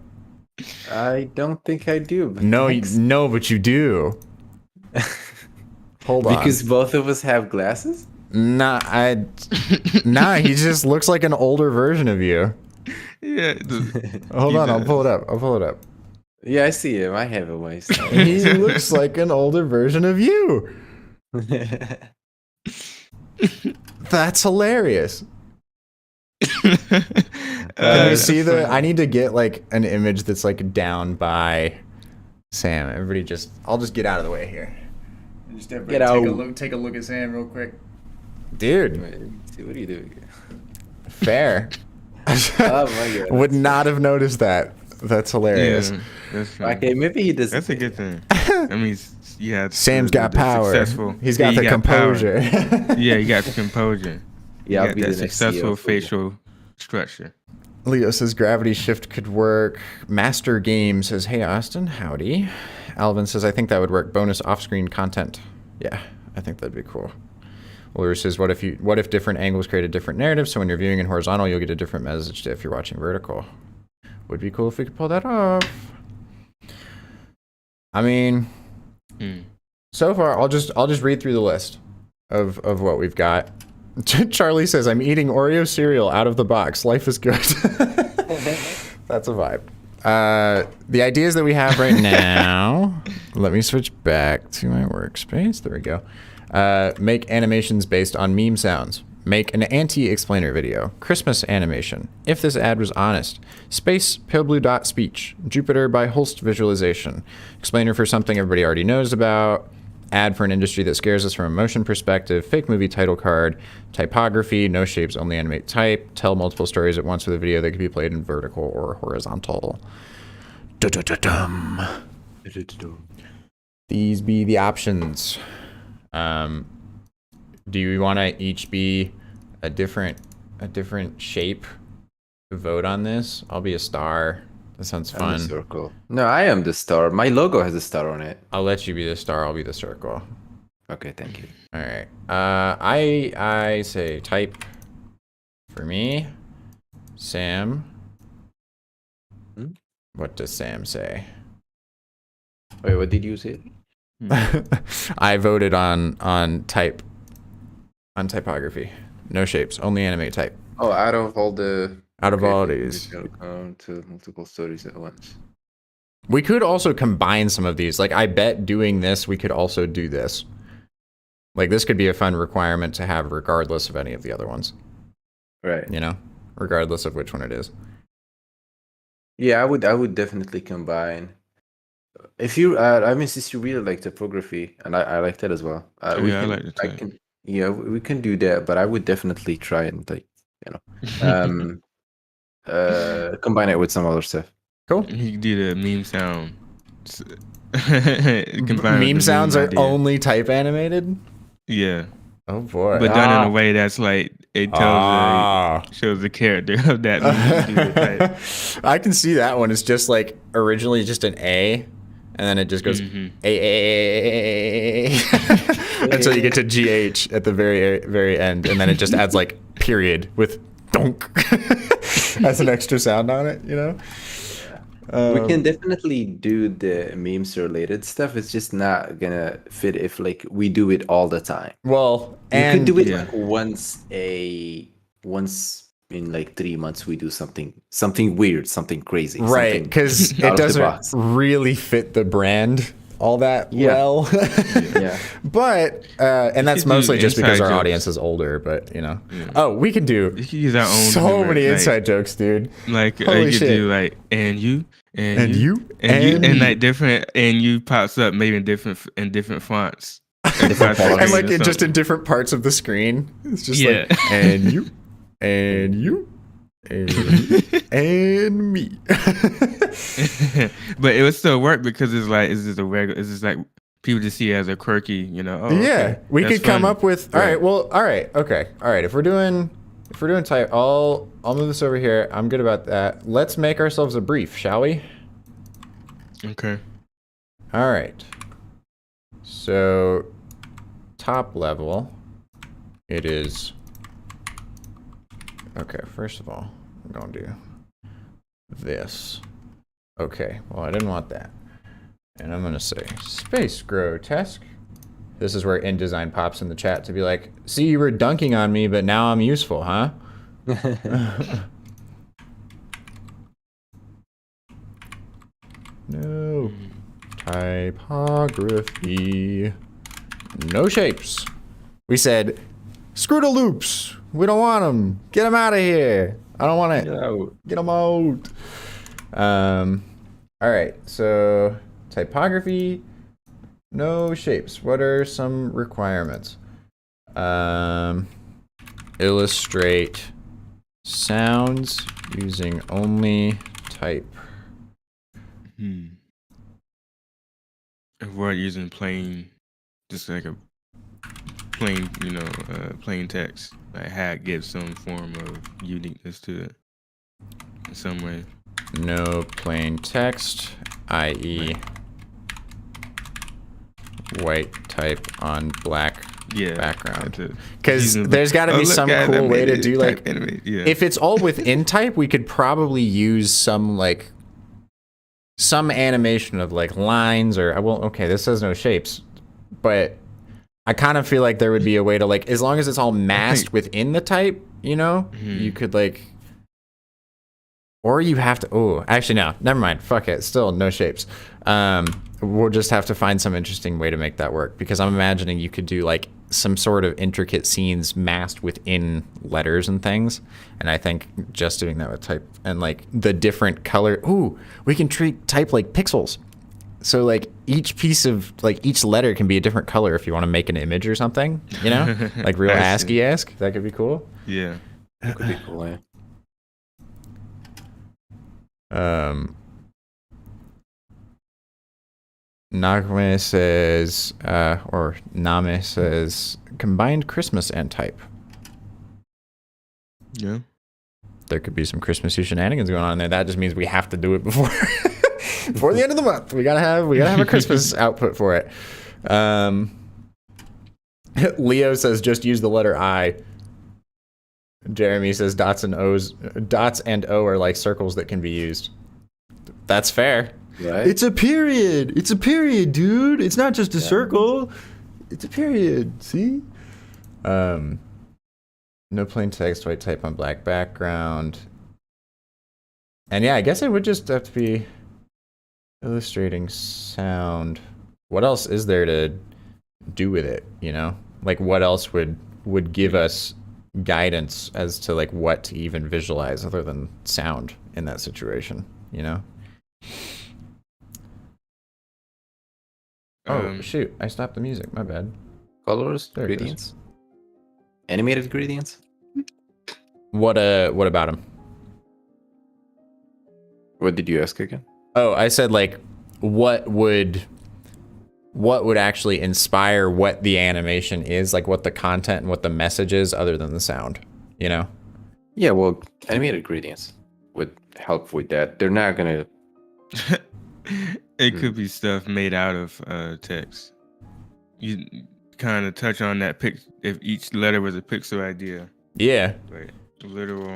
I don't think I do. But No, thanks. no, but you do. Hold on. Because both of us have glasses? Nah, he just looks like an older version of you. Yeah. Hold on, I'll pull it up. Yeah, I see him. I have a waist. He looks like an older version of you. That's hilarious. Can you see the? I need to get like an image that's like down by Sam. Everybody, I'll just get out of the way here. Just Get out. Take a look at Sam real quick, dude. Wait, see, what are you doing? Fair. Oh my God. Would not have noticed that. That's hilarious. Yeah, that's fine. Okay, maybe he doesn't. That's a good thing. I mean, yeah. Sam's got power. Successful. He's got Yeah, the you got power. composure. Yeah, you got the composure. Yeah, You I'll got be that the next successful CEO for you. facial structure. Leo says gravity shift could work. Master Game says, hey, Austin, howdy. Alvin says, I think that would work. Bonus off-screen content. Yeah, I think that'd be cool. Ulrich says, what if different angles create a different narrative? So when you're viewing in horizontal, you'll get a different message if you're watching vertical. Would be cool if we could pull that off. I mean, so far, I'll just read through the list of what we've got. Charlie says, I'm eating Oreo cereal out of the box. Life is good. That's a vibe. The ideas that we have right now, let me switch back to my workspace. There we go. Make animations based on meme sounds. Make an anti-explainer video. Christmas animation. If this ad was honest. Space pale blue dot speech. Jupiter by Holst visualization. Explainer for something everybody already knows about. Ad for an industry that scares us from a motion perspective. Fake movie title card. Typography. No shapes, only animate type. Tell multiple stories at once with a video that could be played in vertical or horizontal. Da-da-da-dum. These be the options. Do you want to each be a different shape to vote on this? I'll be a star. That sounds I'm fun. a circle. No, I am the star. My logo has a star on it. I'll let you be the star. I'll be the circle. Okay, thank you. All right. I say type for me. Sam. Hmm? What does Sam say? Wait, what did you say? I voted on type. On typography. No shapes, only animate type. Oh, out of all the... Out of all okay, these. to multiple stories at once. We could also combine some of these. Like, I bet doing this, we could also do this. Like, this could be a fun requirement to have regardless of any of the other ones. Right. You know? Regardless of which one it is. Yeah, I would definitely combine. If you, I mean, since you really like typography, and I like that as well. I like the type. Yeah, we can do that, but I would definitely try and like, combine it with some other stuff. Cool. You can do the meme sound. Meme sounds are only type animated? Yeah. Oh boy. But done in a way that's like, it shows the character of that meme. You do the type. I can see that one. It's just like originally just an A, and then it just goes A until you get to GH at the very end, and then it just adds like period with donk as an extra sound on it, you know? We can definitely do the memes related stuff. It's just not gonna fit if like we do it all the time. Well, You could and do it Yeah. like once in like 3 months we do something weird, something crazy. right, something because out it of the doesn't box. really fit the brand all that Yeah. well. Yeah. But and that's could do mostly just because inside our jokes. audience is older, but you know. Oh, we can do You could use our own so humor, many like- inside jokes, dude. Like Holy you could shit. do like and you And you, and you and and me. like different and you pops up maybe in different fonts. Different Across the fonts. And screen like or just in something. different parts of the screen. It's just Yeah. like and you, and you, and you, and me. But it would still work because it's just like people just see it as a quirky, you know. Oh, Yeah, okay, we that's could come funny. up with. All right. Well, all right. Okay. All right. If we're doing type, I'll move this over here. I'm good about that. Let's make ourselves a brief, shall we? Okay. All right. So, top level, it is. Okay. First of all, I'm gonna do this. Okay. Well, I didn't want that, and I'm gonna say space grotesque. This is where InDesign pops in the chat to be like, see, you were dunking on me, but now I'm useful, huh? No. Typography. No shapes. We said, screw the loops. We don't want them. Get them out of here. I don't want it. Get them out. All right. So typography. No shapes. What are some requirements? Illustrate sounds using only type. If we're using plain, just like a plain, plain text, like how it gives some form of uniqueness to it in some way. No plain text, i.e. white type on black Yeah, background. that's it. Because Using- there's got to Oh, be look, some guys, I cool way made to it. do Type like, animate, yeah. if it's all within type, we could probably use some like some animation of like lines or well, okay, this says no shapes, but I kind of feel like there would be a way to like, as long as it's all masked within the type, you know, you could like, or you have to, oh, actually no, never mind, fuck it, still no shapes. We'll just have to find some interesting way to make that work, because I'm imagining you could do like some sort of intricate scenes masked within letters and things, and I think just doing that with type and like the different color, ooh, we can treat type like pixels. So like each piece of like each letter can be a different color if you want to make an image or something, you know, like real I see. ASCII-esque. That could be cool. Yeah. That could be cool, yeah. Nagme says, or Name says, combined Christmas and type. Yeah. There could be some Christmassy shenanigans going on there. That just means we have to do it before before the end of the month. We gotta have a Christmas output for it. Leo says just use the letter I. Jeremy says dots and O are like circles that can be used. That's fair. Right? It's a period. It's a period, dude. It's not just a circle. It's a period. See? No plain text, white type on black background. And yeah, I guess it would just have to be illustrating sound. What else is there to do with it, you know? Like what else would give us guidance as to like what to even visualize other than sound in that situation, you know? Oh shoot, I stopped the music, my bad. Colors, There it goes. gradients, animated gradients. What about him? What did you ask again? Oh, I said like what would actually inspire what the animation is, like what the content and what the message is other than the sound, you know? Yeah, well, animated gradients would help with that. They're not gonna. It could be stuff made out of text. You kind of touch on that if each letter was a pixel idea. Yeah. Like literal.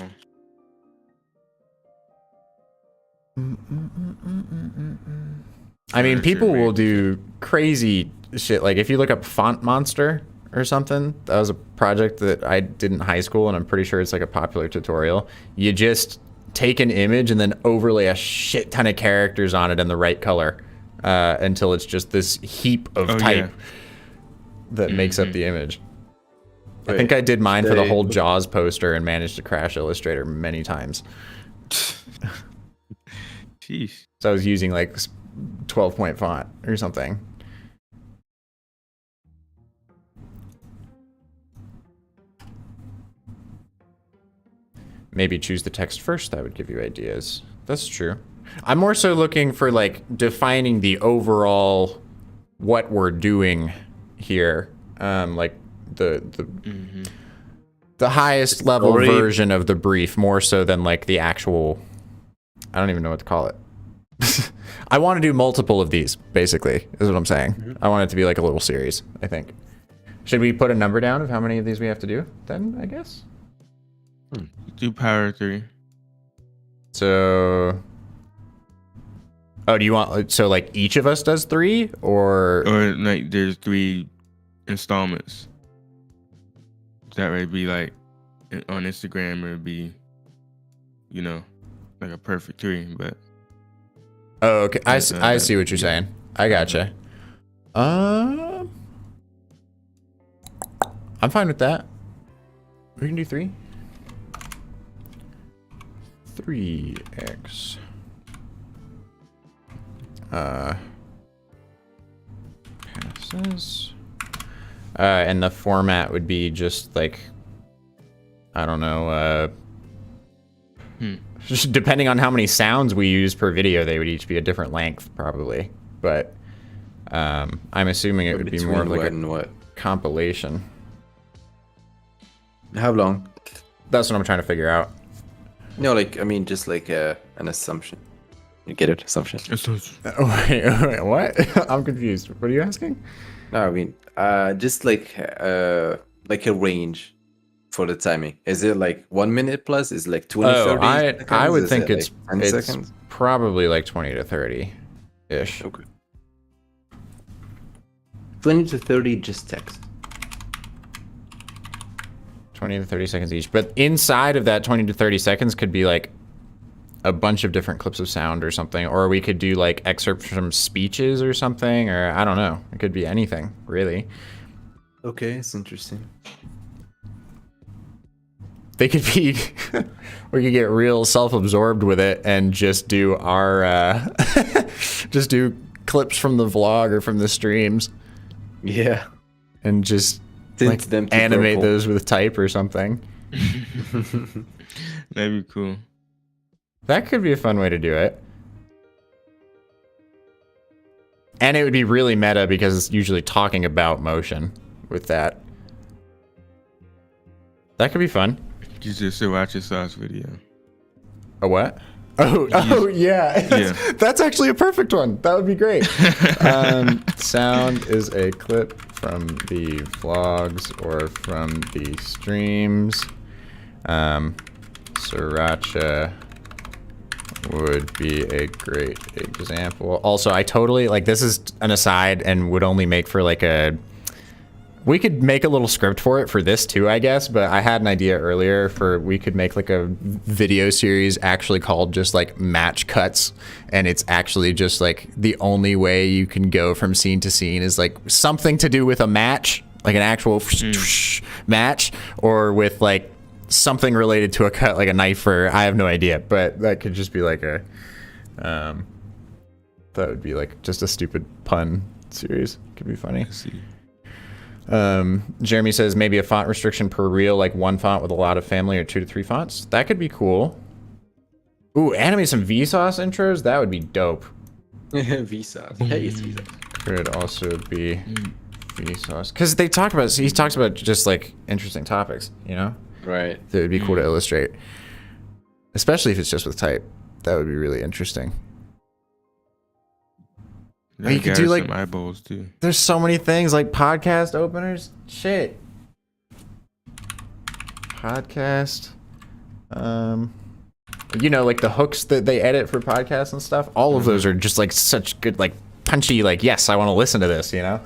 I mean, Furniture people will made do crazy shit. Like if you look up Font Monster or something, that was a project that I did in high school, and I'm pretty sure it's like a popular tutorial. You just take an image and then overlay a shit ton of characters on it in the right color until it's just this heap of type that makes up the image. I think I did mine for the whole Jaws poster and managed to crash Illustrator many times. Jeez. So I was using like 12-point font or something. Maybe choose the text first. That would give you ideas. That's true. I'm more so looking for like defining the overall what we're doing here. Like the highest level version of the brief, more so than like the actual, I don't even know what to call it. I want to do multiple of these, basically, is what I'm saying. I want it to be like a little series, I think. Should we put a number down of how many of these we have to do then, I guess? Do power 3. So, oh, do you want, so like each of us does 3 or like there's 3 installments. That would be like on Instagram, it would be, you know, like a perfect 3, but. Oh, okay. I see what you're saying. I gotcha. I'm fine with that. We can do 3. 3x. Passes. And the format would be just like, I don't know, just depending on how many sounds we use per video, they would each be a different length, probably. But I'm assuming it would be more of like a compilation. How long? That's what I'm trying to figure out. No, like, I mean, just like an assumption. You get it? Assumption. Wait, what? I'm confused. What are you asking? No, I mean, just like a range for the timing. Is it like 1 minute plus? Is it like 20, 30 seconds? I would think it it's, like 10 it's seconds? probably like 20 to 30-ish. Okay. 20 to 30 just text. 20 to 30 seconds each. But inside of that 20 to 30 seconds could be like a bunch of different clips of sound or something. Or we could do like excerpts from speeches or something. Or I don't know. It could be anything, really. Okay, it's interesting. They could be, we could get real self-absorbed with it and just do our, just do clips from the vlog or from the streams. Yeah. And just Tint like them to animate purple. those with type or something. That'd be cool. That could be a fun way to do it. And it would be really meta because it's usually talking about motion with that. That could be fun. You just watch a sauce video. A what? Oh yeah. That's actually a perfect one. That would be great. Sound is a clip from the vlogs or from the streams. Sriracha would be a great example. Also, I totally, like, this is an aside and would only make for like a, we could make a little script for it for this too, I guess, but I had an idea earlier for, we could make like a video series actually called just like match cuts. And it's actually just like the only way you can go from scene to scene is like something to do with a match, like an actual match, or with like something related to a cut, like a knife, or I have no idea, but that could just be like a, that would be like just a stupid pun series. Could be funny. I see. Jeremy says maybe a font restriction per reel, like 1 font with a lot of family or 2 to 3 fonts. That could be cool. Ooh, animate some Vsauce intros. That would be dope. Vsauce. Hey, it's Vsauce. Could also be Vsauce, because they talk about. He talks about just like interesting topics, you know. Right. That would be cool to illustrate, especially if it's just with type. That would be really interesting. Yeah, you could do like some eyeballs too. There's so many things like podcast openers. Shit. podcast. You know, like the hooks that they edit for podcasts and stuff. All of those are just like such good, like punchy, like, yes, I want to listen to this, you know?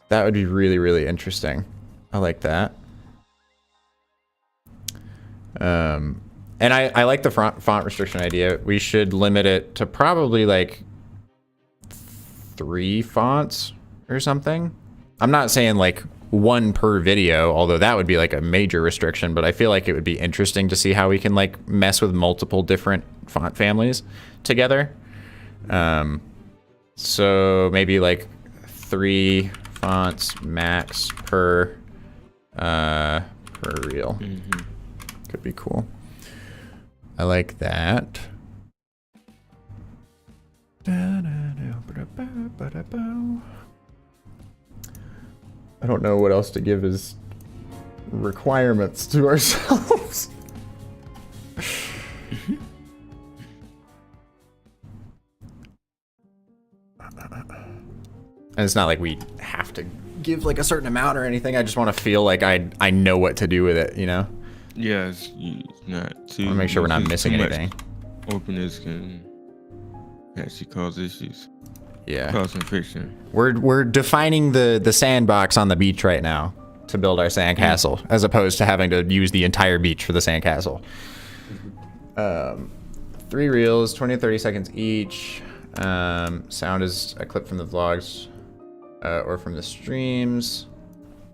That would be really, really interesting. I like that. And I like the font restriction idea. We should limit it to probably like 3 fonts or something. I'm not saying like 1 per video, although that would be like a major restriction, but I feel like it would be interesting to see how we can like mess with multiple different font families together. So maybe like 3 fonts max per reel. Could be cool. I like that. I don't know what else to give as requirements to ourselves. And it's not like we have to give like a certain amount or anything. I just want to feel like I know what to do with it, you know? Yeah, it's not too. I want to make sure we're not missing anything. Openness can actually cause issues. Yeah. Causing friction. We're defining the sandbox on the beach right now to build our sandcastle, as opposed to having to use the entire beach for the sandcastle. 3 reels, 20 to 30 seconds each. Sound is a clip from the vlogs or from the streams.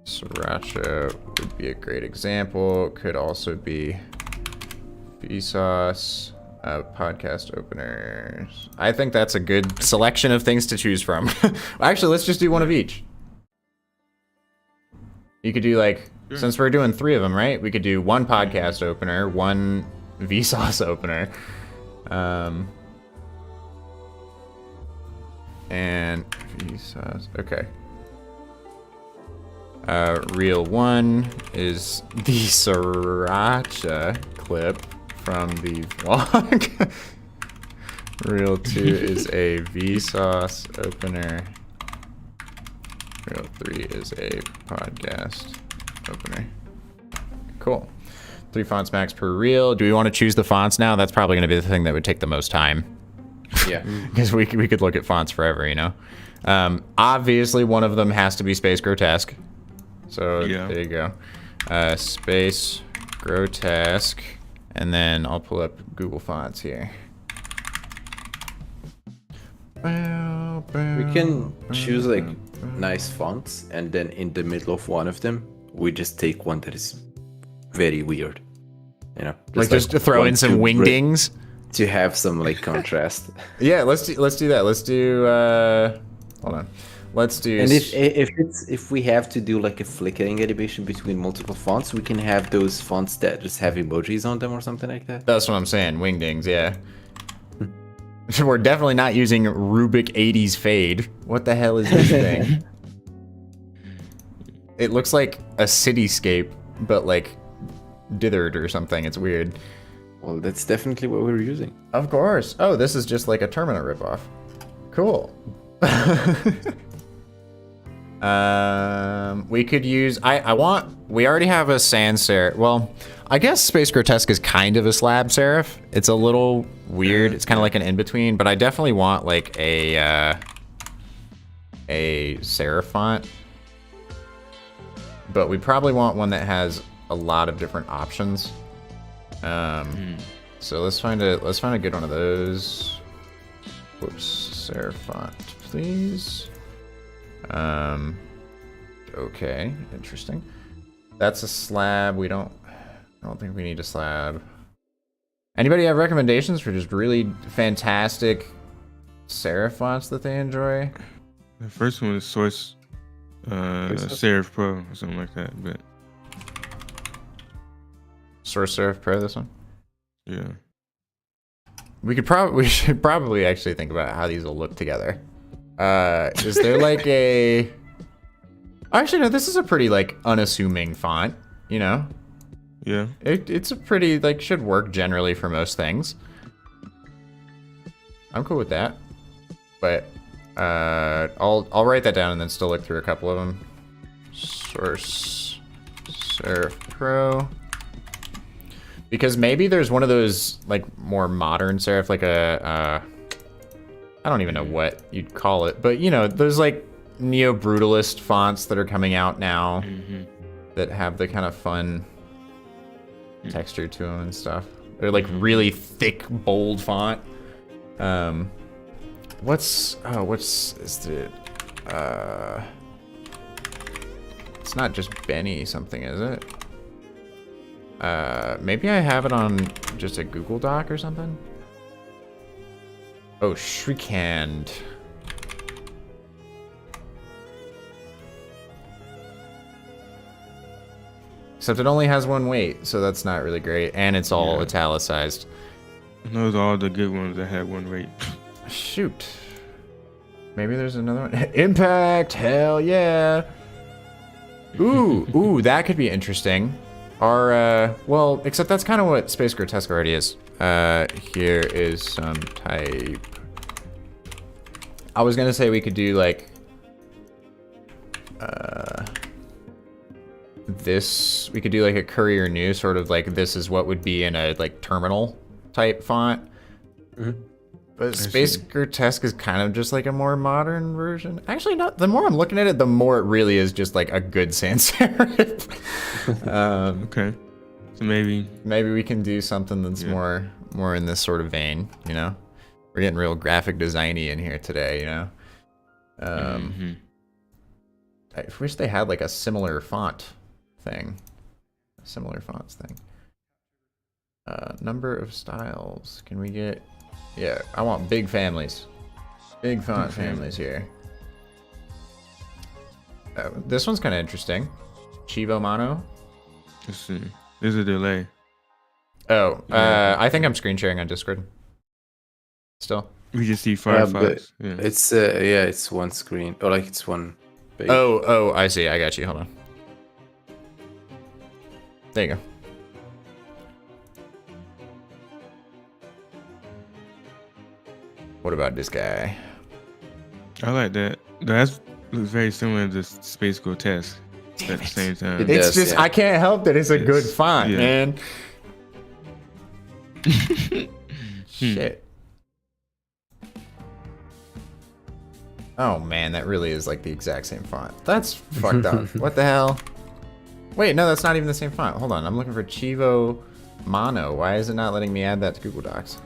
Sriracha would be a great example. Could also be Vsauce. Podcast openers. I think that's a good selection of things to choose from. Actually, let's just do one of each. You could do like, since we're doing 3 of them, right? We could do 1 podcast opener, 1 Vsauce opener. And Vsauce, okay. Reel 1 is the Sriracha clip from the vlog. Reel 2 is a Vsauce opener. Reel 3 is a podcast opener. Cool. 3 fonts max per reel. Do we want to choose the fonts now? That's probably going to be the thing that would take the most time. Yeah. Because we could look at fonts forever, you know? Obviously, one of them has to be Space Grotesque. So yeah. There you go. Space Grotesque. And then I'll pull up Google Fonts here. We can choose like nice fonts, and then in the middle of one of them, we just take one that is very weird. You know, Just to throw in some wingdings to have some like contrast. Yeah, let's do that. Let's do. Hold on. Let's do. And if we have to do like a flickering animation between multiple fonts, we can have those fonts that just have emojis on them or something like that. That's what I'm saying. Wingdings, yeah. We're definitely not using Rubik 80s fade. What the hell is this thing? It looks like a cityscape, but like dithered or something. It's weird. Well, that's definitely what we're using. Of course. Oh, this is just like a Terminal ripoff. Cool. We could use, we already have a sans serif. Well, I guess Space Grotesque is kind of a slab serif. It's a little weird. It's kind of like an in-between, but I definitely want like a serif font. But we probably want one that has a lot of different options. So let's find a good one of those. Whoops, serif font, please. Okay, interesting. That's a slab. I don't think we need a slab. Anybody have recommendations for just really fantastic serif fonts that they enjoy? The first one is Source Serif Pro or something like that, but Source Serif Pro, this one? yeah. We should probably actually think about how these will look together. Is there like a... Actually, no, this is a pretty like unassuming font, you know? Yeah. It's a pretty, like, should work generally for most things. I'm cool with that. But I'll write that down and then still look through a couple of them. Source Serif Pro. Because maybe there's one of those like more modern serif, like a I don't even know what you'd call it, but you know, there's like neo-brutalist fonts that are coming out now that have the kind of fun texture to them and stuff. They're like really thick, bold font. What's is it? It's not just Benny something, is it? Maybe I have it on just a Google Doc or something. Oh, Shriekhand. Except it only has one weight, so that's not really great, and it's all italicized. Those are all the good ones that had one weight. Shoot. Maybe there's another one. Impact, hell yeah. Ooh, that could be interesting. Our, well, except that's kind of what Space Grotesque already is. Here is some type. I was gonna say we could do like, this, we could do like a Courier New, sort of like this is what would be in a like terminal type font. But Space Grotesque is kind of just like a more modern version. Actually, no, the more I'm looking at it, the more it really is just like a good sans serif. Okay. So maybe we can do something that's more in this sort of vein, you know? We're getting real graphic designy in here today, you know? I wish they had like a similar font thing. A similar fonts thing. Number of styles. Can we get... Yeah, I want big families. Big font families here. This one's kind of interesting. Chivo Mono. let's see. There's a delay. Oh, I think I'm screen sharing on Discord. Still. We just see Firefox. Yeah. It's it's one screen, or like it's one page. Oh, I see. I got you. Hold on. There you go. What about this guy? I like that. That looks very similar to Space Grotesque at the same time. It It's does, just, yeah. I can't help that it's a good font, Yeah. man. Shit. Oh man, that really is like the exact same font. That's fucked up. What the hell? Wait, no, that's not even the same font. Hold on, I'm looking for Chivo Mono. Why is it not letting me add that to Google Docs?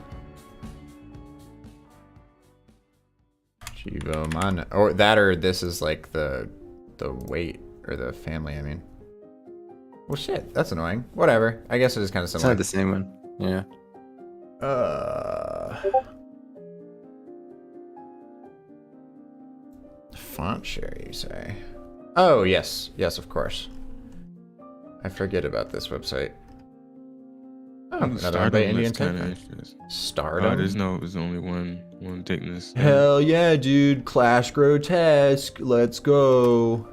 Chivo Mono. Or that, or this is like the weight or the family, I mean. Well shit, that's annoying. Whatever. I guess it is kind of It's similar. not the same one. Yeah. Font share, you say? Oh, yes. Yes, of course. I forget about this website. Oh, another one by Indian Type. Stardom? There's only one thickness. Hell yeah, dude. Clash Grotesque. Let's go.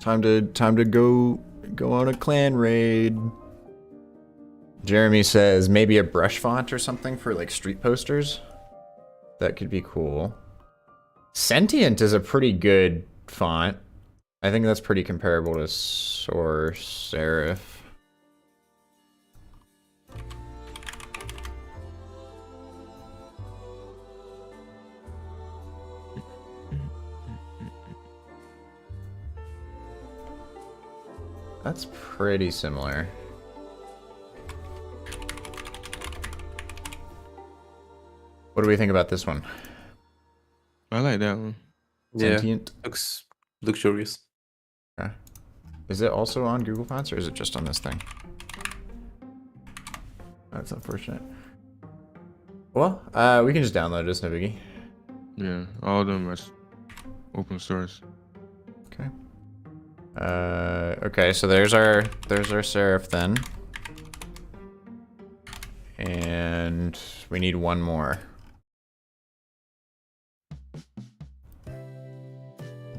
Time to go on a clan raid. Jeremy says maybe a brush font or something for like street posters. That could be cool. Sentient is a pretty good font. I think that's pretty comparable to Source Serif. That's pretty similar. What do we think about this one? I like that one. Sentient? Yeah. Looks luxurious. Okay. Is it also on Google Fonts or is it just on this thing? That's unfortunate. Well, we can just download it, it's no biggie. Yeah, all of them are open source. Okay. Okay, so there's our serif then. And we need one more.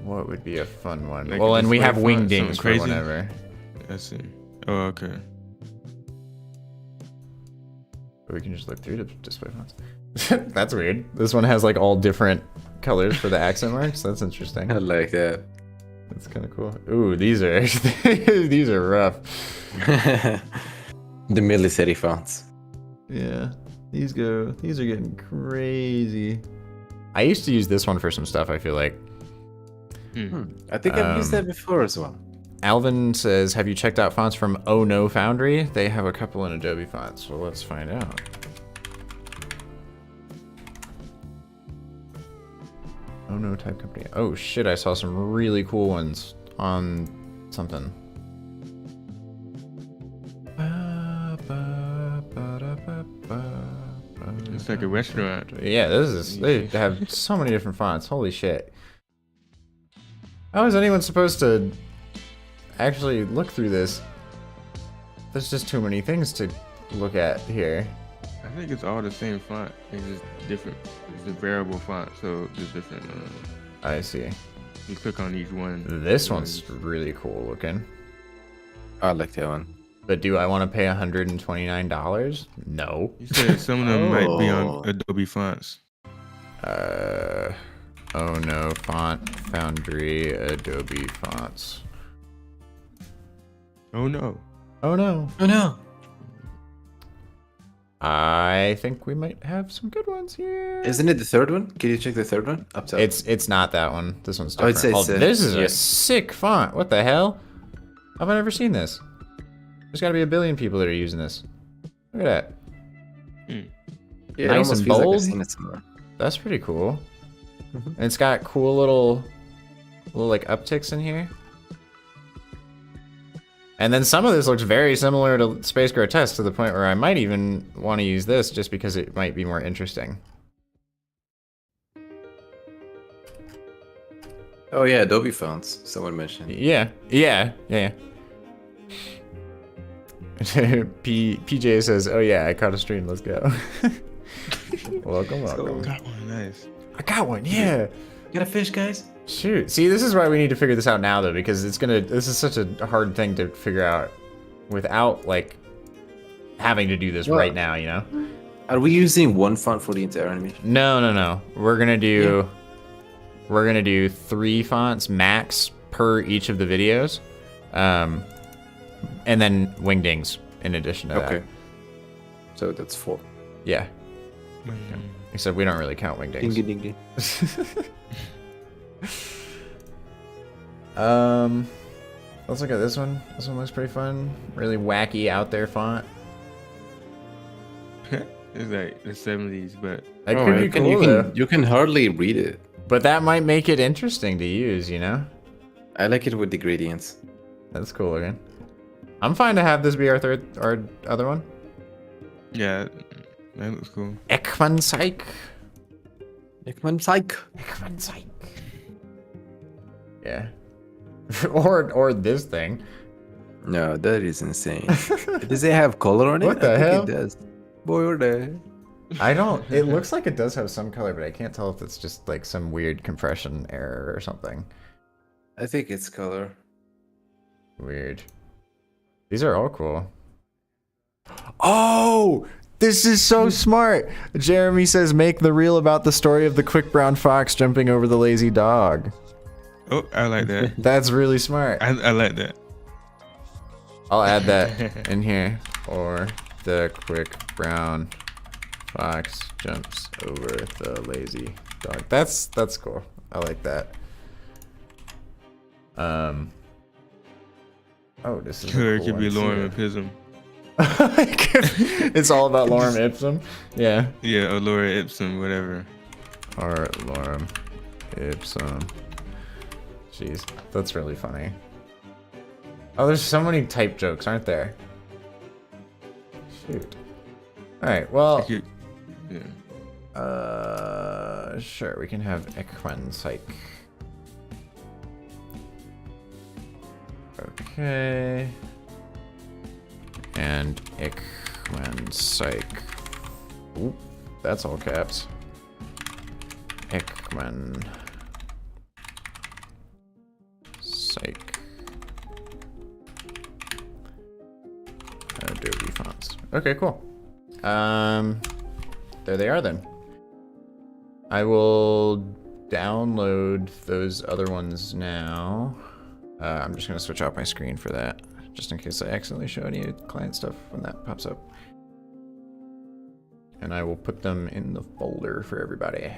What would be a fun one? Like Well, a and we display have font, wingdings something for crazy? whatever. I see. Oh, okay. But we can just look through the display fonts. That's weird. This one has like all different colors for the accent marks. That's interesting. I like that. That's kind of cool. Ooh, these are actually these are rough. The military fonts. Yeah, these are getting crazy. I used to use this one for some stuff, I feel like. I think I've used that before as well. Alvin says, have you checked out fonts from Oh No Foundry? They have a couple in Adobe Fonts, so let's find out. Oh No Type Company. Oh shit, I saw some really cool ones on something. It's like a restaurant. Yeah, they have so many different fonts. Holy shit. How is anyone supposed to actually look through this? There's just too many things to look at here. I think it's all the same font. It's just different. It's a variable font, so there's different. I see. You click on each one. This one's really cool looking. I like that one. But do I want to pay $129? No. You said some of them might be on Adobe Fonts. Oh no, Font Foundry, Adobe Fonts. Oh no. Oh no. Oh no. I think we might have some good ones here. Isn't it the third one? Can you check the third one? Up top. It's not that one. This one's Oh, different. it's this is yeah. a sick font. What the hell? How have I never seen this? There's got to be a billion people that are using this. Look at that. Yeah, Nice it almost and feels like bold. I've seen it somewhere. That's pretty cool. And it's got cool little like upticks in here. And then some of this looks very similar to Space Grotesque to the point where I might even want to use this just because it might be more interesting. Oh yeah, Adobe Fonts. Someone mentioned. Yeah. PJ says, "Oh yeah, I caught a stream. Let's go." welcome. Got one, nice. I got one. Yeah. Got a fish, guys? Shoot. See, this is why we need to figure this out now, though, because this is such a hard thing to figure out without like having to do this right now. You know. Are we using one font for the entire animation? No. We're gonna do 3 fonts max per each of the videos, and then wingdings in addition to that. Okay. So that's 4. Yeah. Except we don't really count wingdings. Ding ding ding. Let's look at this one. This one looks pretty fun. Really wacky out there font. It's like the 70s, but That could be cool though. You can hardly read it. But that might make it interesting to use, you know? I like it with the gradients. That's cool again. I'm fine to have this be our other one. yeah, that looks cool. Ekman Psych. Ekman Psych. Ekman Psych. Yeah. or this thing. No, that is insane. Does it have color on it? What the I think hell? It does. Boy, or there. I don't. It looks like it does have some color, but I can't tell if it's just like some weird compression error or something. I think it's color. Weird. These are all cool. Oh, this is so smart. Jeremy says, make the reel about the story of the quick brown fox jumping over the lazy dog. Oh, I like that. That's really smart. I like that. I'll add that in here. Or the quick brown fox jumps over the lazy dog. That's cool. I like that. Oh, this is. Or it could be Lorem Ipsum. It's all about Lorem Ipsum. Yeah. Yeah, or Lorem Ipsum, whatever. Or Lorem Ipsum. Jeez, that's really funny. Oh, there's so many type jokes, aren't there? Shoot. All right. Well. Yeah. Sure. We can have Ekman Psych. Okay. And Ekman Psych. Oop, that's all caps. Ekman Psych. Adobe Fonts. Okay, cool. There they are then. I will download those other ones now. I'm just gonna switch out my screen for that, just in case I accidentally show any client stuff when that pops up. And I will put them in the folder for everybody.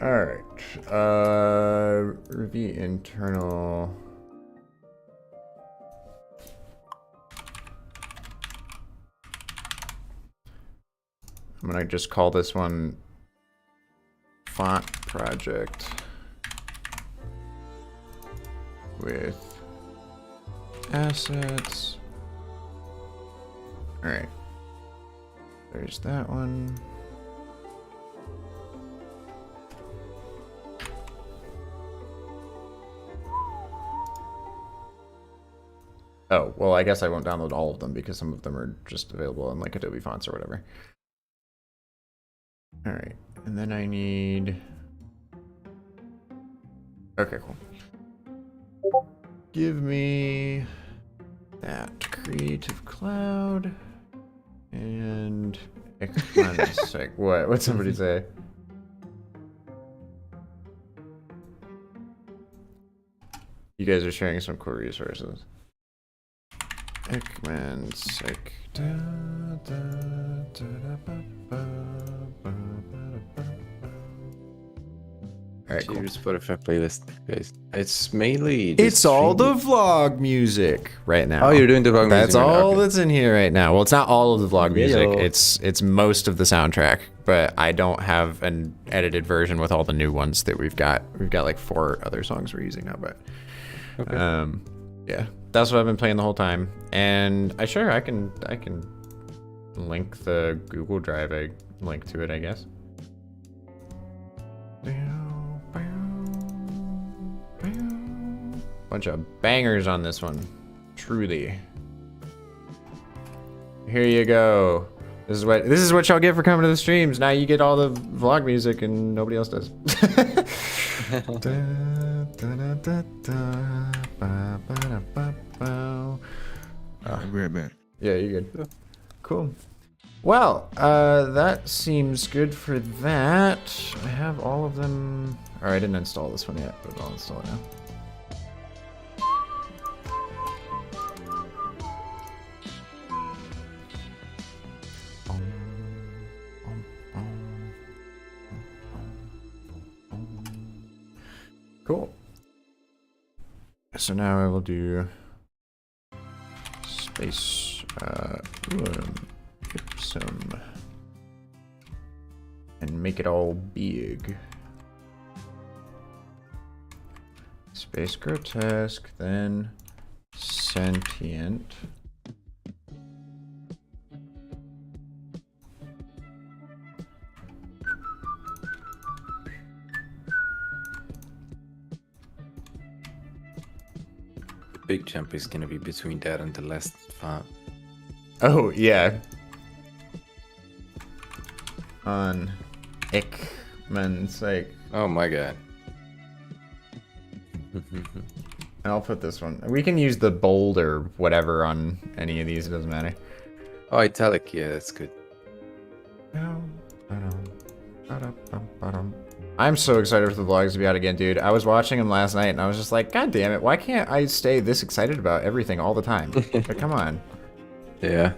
All right. Review internal. I'm gonna just call this one font project with assets. All right. There's that one. Oh, well, I guess I won't download all of them because some of them are just available in like Adobe Fonts or whatever. All right, and then I need... Okay, cool. Give me that Creative Cloud and Ekman's what? What'd somebody say? You guys are sharing some cool resources. Ekman sec. Alright, cool. Cheers Spotify playlist, guys. It's mainly. It's all the vlog music right now. Oh, you're doing the vlog music. That's right now, all okay. that's in here right now. Well, it's not all of the vlog music. Yeah. It's most of the soundtrack, but I don't have an edited version with all the new ones that we've got. We've got like 4 other songs we're using now, but Okay. yeah, that's what I've been playing the whole time. And I can link the Google Drive link to it, I guess. Bunch of bangers on this one, truly. Here you go. This is what y'all get for coming to the streams. Now you get all the vlog music and nobody else does. I'll be right back. Yeah, you're good. Cool. Well, that seems good for that. I have all of them. Or I didn't install this one yet, but I'll install it now. Cool. So now I will do space Ipsum and make it all big. Space grotesque, then sentient. Big jump is gonna be between that and the last font. Oh, yeah. On Ekman's sake. Oh my god. And I'll put this one. We can use the bold or whatever on any of these, it doesn't matter. Oh, italic, yeah, that's good. I'm so excited for the vlogs to be out again, dude. I was watching them last night and I was just like, God damn it, why can't I stay this excited about everything all the time? But come on. Yeah.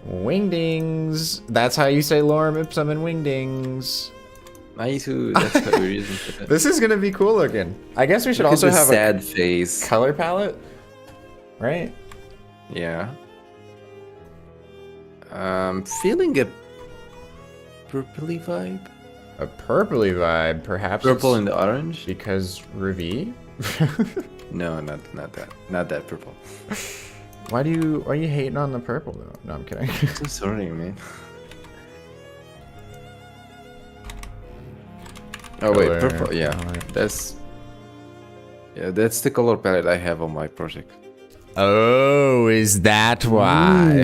Wingdings. That's how you say lorem ipsum and wingdings. Nice. That's the reason for that. This is gonna be cool looking. I guess we should Look also at the have sad a face. color palette, right? Yeah. Feeling a purpley vibe. A purpley vibe, perhaps. Purple it's and orange. because Ravi. No, not that. Not that purple. Why are you hating on the purple though? No, I'm kidding. So sorry, man. Oh wait, Color purple. Yeah, palette. that's that's the color palette I have on my project. Oh, is that why?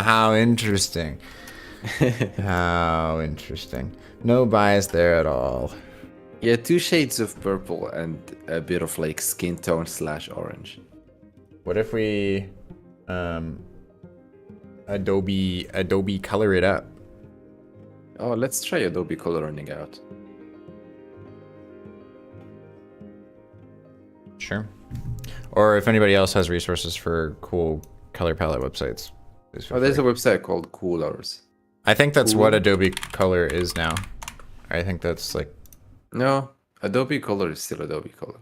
How interesting. How interesting. No bias there at all. Yeah, 2 shades of purple and a bit of like skin tone / orange. What if we Adobe Color It Up. Oh, let's try Adobe coloring out. Sure. Or if anybody else has resources for cool color palette websites. please feel Oh, there's a free. website called Coolors. I think that's Cool. what Adobe Color is now. I think that's like. No, Adobe Color is still Adobe Color.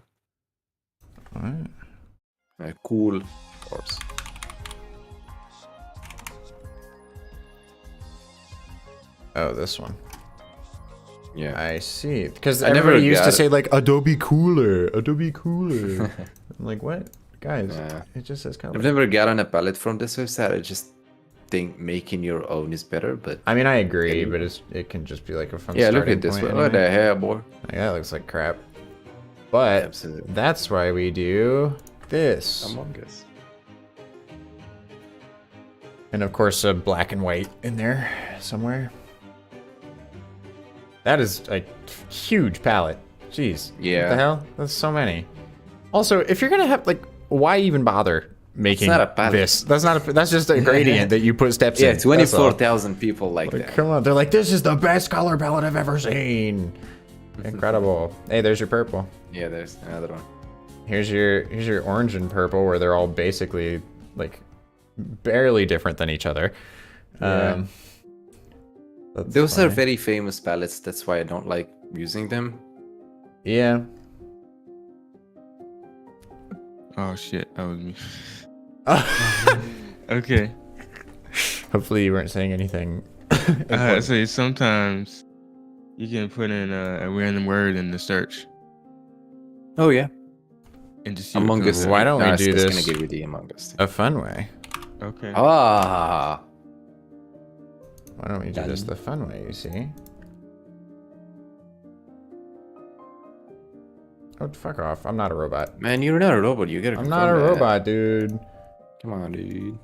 What? Cool Colors. Oh, this one. Yeah. I see. Because I never everybody used to got it. say like Adobe Cooler, Adobe Cooler. I'm like, what, guys? Yeah. It just says color. I've never gotten a palette from this website. I just think making your own is better, but I mean, I agree, Anyway. but it can just be like a fun. yeah, look starting at this point one. What anyway. the hell, boy? Like, that looks like crap. But Absolutely. that's why we do this. Among Us. And of course, a black and white in there somewhere. That is a huge palette. Jeez. Yeah. What the hell? That's so many. Also, if you're gonna have like, why even bother making not a palette. this? That's not a. That's just a gradient that you put steps Yeah, in. That's all. 24,000 people like Like, that. come on, they're like, this is the best color palette I've ever seen. Incredible. Hey, there's your purple. Yeah, there's another one. Here's your orange and purple, where they're all basically like barely different than each other. Yeah. That's Those are funny. very famous palettes. That's why I don't like using them. Yeah. Oh shit, that was me. Okay. Hopefully you weren't saying anything. So sometimes you can put in a random word in the search Oh yeah. and just see what Among comes Us. up. Why don't we it's do just this gonna give you the Among Us. a fun way? Okay. Ah. Why don't we do this Done. the fun way, you see? Oh, fuck off. I'm not a robot. Man, you're not a robot. You gotta. I'm not a confirm that. robot, dude. Come on, dude.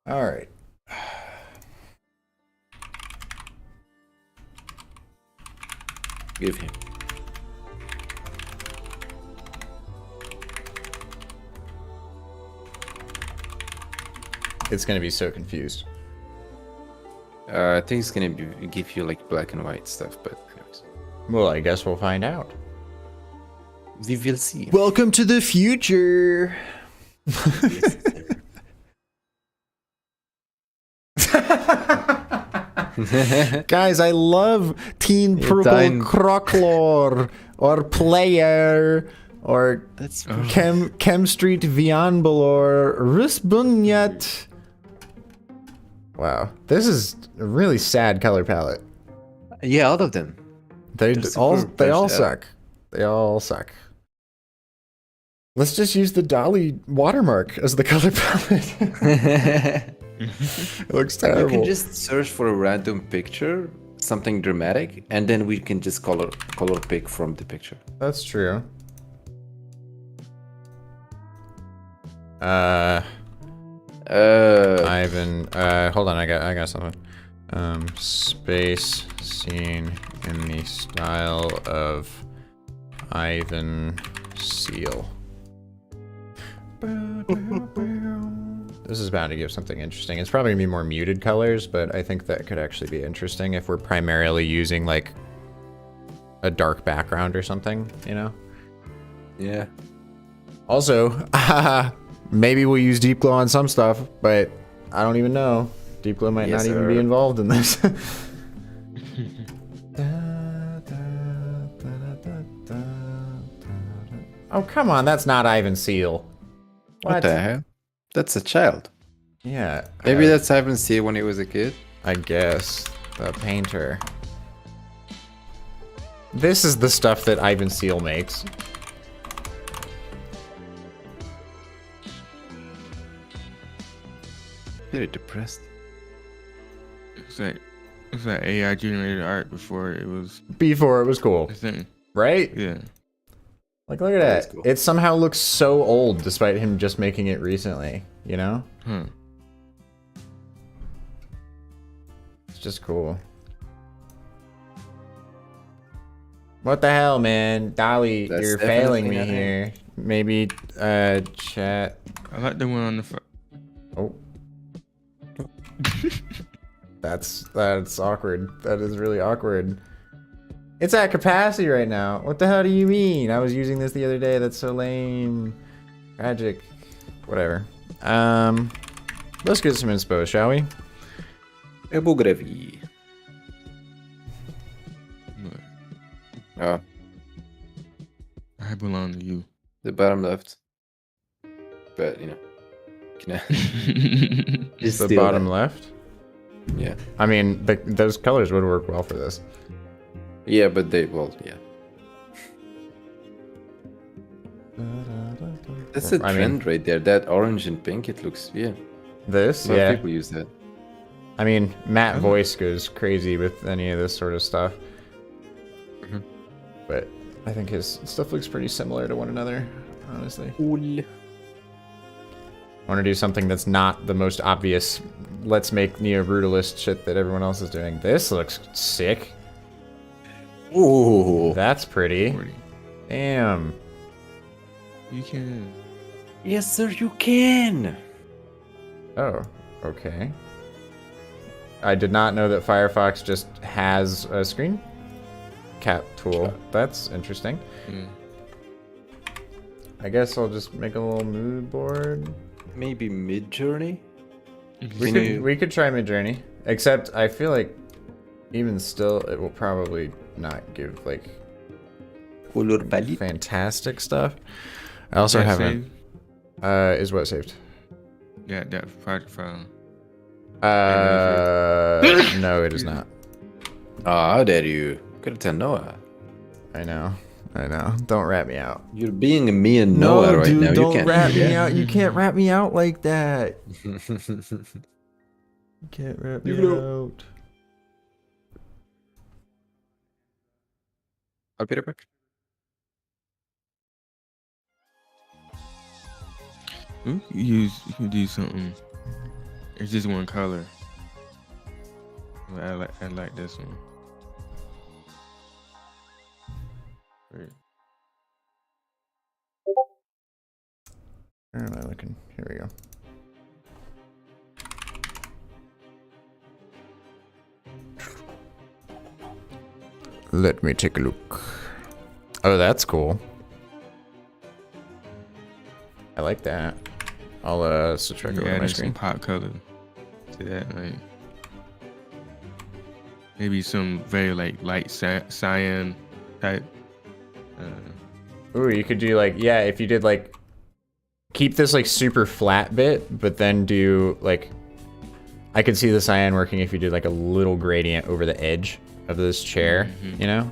All right. Give him. It's going to be so confused. I think it's gonna give you like black and white stuff, but anyways. Well, I guess we'll find out. We will see. Welcome to the future. Guys, I love Teen You're Purple dying. Crocklore or Player or That's Chem Street Vianbalor Rusbunyat. Wow, this is a really sad color palette. yeah, all of them. They They're all super pushed out. suck. They all suck. Let's just use the Dolly watermark as the color palette. It looks You terrible. can just search for a random picture, something dramatic, and then we can just color pick from the picture. That's true. Ivan, hold on, I got something. Space scene in the style of Ivan Seal. This is bound to give something interesting. It's probably gonna be more muted colors, but I think that could actually be interesting if we're primarily using like a dark background or something, you know? Yeah. Also, maybe we'll use deep glow on some stuff, but I don't even know. Deep glow might Yes, not even be sir. involved in this. Oh, come on, that's not Ivan Seal. What the hell? That's a child. Yeah. Maybe that's Ivan C when he was a kid. I guess. The painter. This is the stuff that Ivan Seal makes. Very depressed. It's like AI generated art before it was Before it was cool, a thing. right? Yeah. Like, look at That is that. cool. It somehow looks so old despite him just making it recently, you know? Huh. It's just cool. What the hell, man? Dolly, That's you're definitely failing me not him. here. maybe chat. I like the one on the. Oh. That's awkward. That is really awkward. It's at capacity right now. What the hell do you mean? I was using this the other day. That's so lame. Tragic. Whatever. Let's get some inspo, shall we? Ebogravi. Oh, I belong to you. the bottom left. But you know, can just The steal bottom that. left? Yeah. I mean, those colors would work well for this. Yeah, but yeah. That's a I mean, trend right there. That orange and pink, it looks, yeah. this, A lot of yeah. people use that. I mean, Matt Voice goes crazy with any of this sort of stuff. Mhm. But I think his stuff looks pretty similar to one another, honestly. Cool. Want to do something that's not the most obvious, let's make neo-brutalist shit that everyone else is doing. This looks sick. Ooh. That's pretty. 40. Damn. You can. Yes, sir, you can. Oh, okay. I did not know that Firefox just has a screen cap tool. That's interesting. Mm. I guess I'll just make a little mood board. Maybe Mid-Journey? We could try Midjourney, except I feel like even still it will probably not give like Color palette. fantastic stuff. I also That haven't. saved? Is what saved? Yeah, that project file. No, it is not. Ah, how dare you? Gotta tell Noah. I know. Don't rat me out. You're being a me and Noah right now. Don't You can't rat do me that. out. You can't rat me out like that. You can't rat me out. I'll be right back. You could do something. It's just one color. I like this one. Wait. Where am I looking? Here we go. Let me take a look. Oh, that's cool. I like that. I'll switch back over to my Adding screen. some pop color to that, like maybe some very like light cyan type. Ooh, you could do like, yeah, if you did like, keep this like super flat bit, but then do like, I could see the cyan working if you did like a little gradient over the edge of this chair, you know?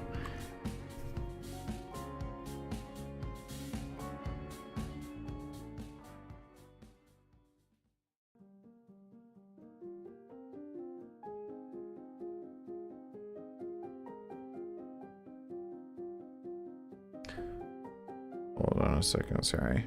Hold on a second, sorry.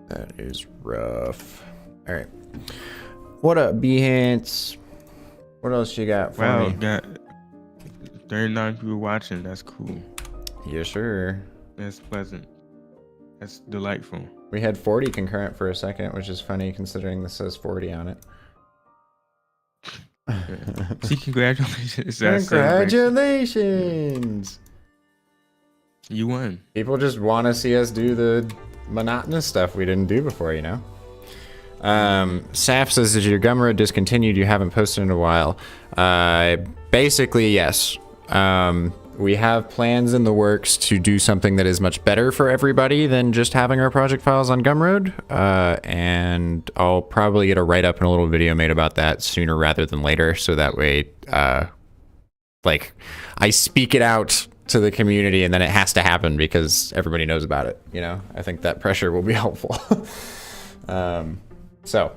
That is rough. All right. What up, Behance? What else you got for Wow, me? got 39 people watching. That's cool. Yeah, sure. That's pleasant. That's delightful. We had 40 concurrent for a second, which is funny considering this says 40 on it. See, congratulations. That's celebration. Congratulations! You won. People just want to see us do the monotonous stuff we didn't do before, you know? Saf says, is your Gumroad discontinued? You haven't posted in a while. Basically, yes. We have plans in the works to do something that is much better for everybody than just having our project files on Gumroad. And I'll probably get a write-up and a little video made about that sooner rather than later. So that way, like, I speak it out to the community and then it has to happen because everybody knows about it. You know, I think that pressure will be helpful. So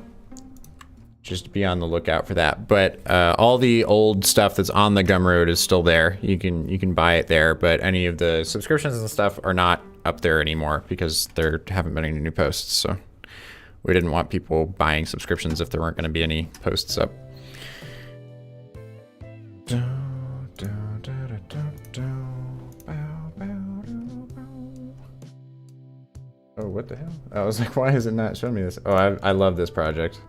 just be on the lookout for that. But all the old stuff that's on the Gumroad is still there. You can buy it there, but any of the subscriptions and stuff are not up there anymore because there haven't been any new posts. So we didn't want people buying subscriptions if there weren't going to be any posts up. Oh, what the hell? I was like, why is it not showing me this? Oh, I love this project.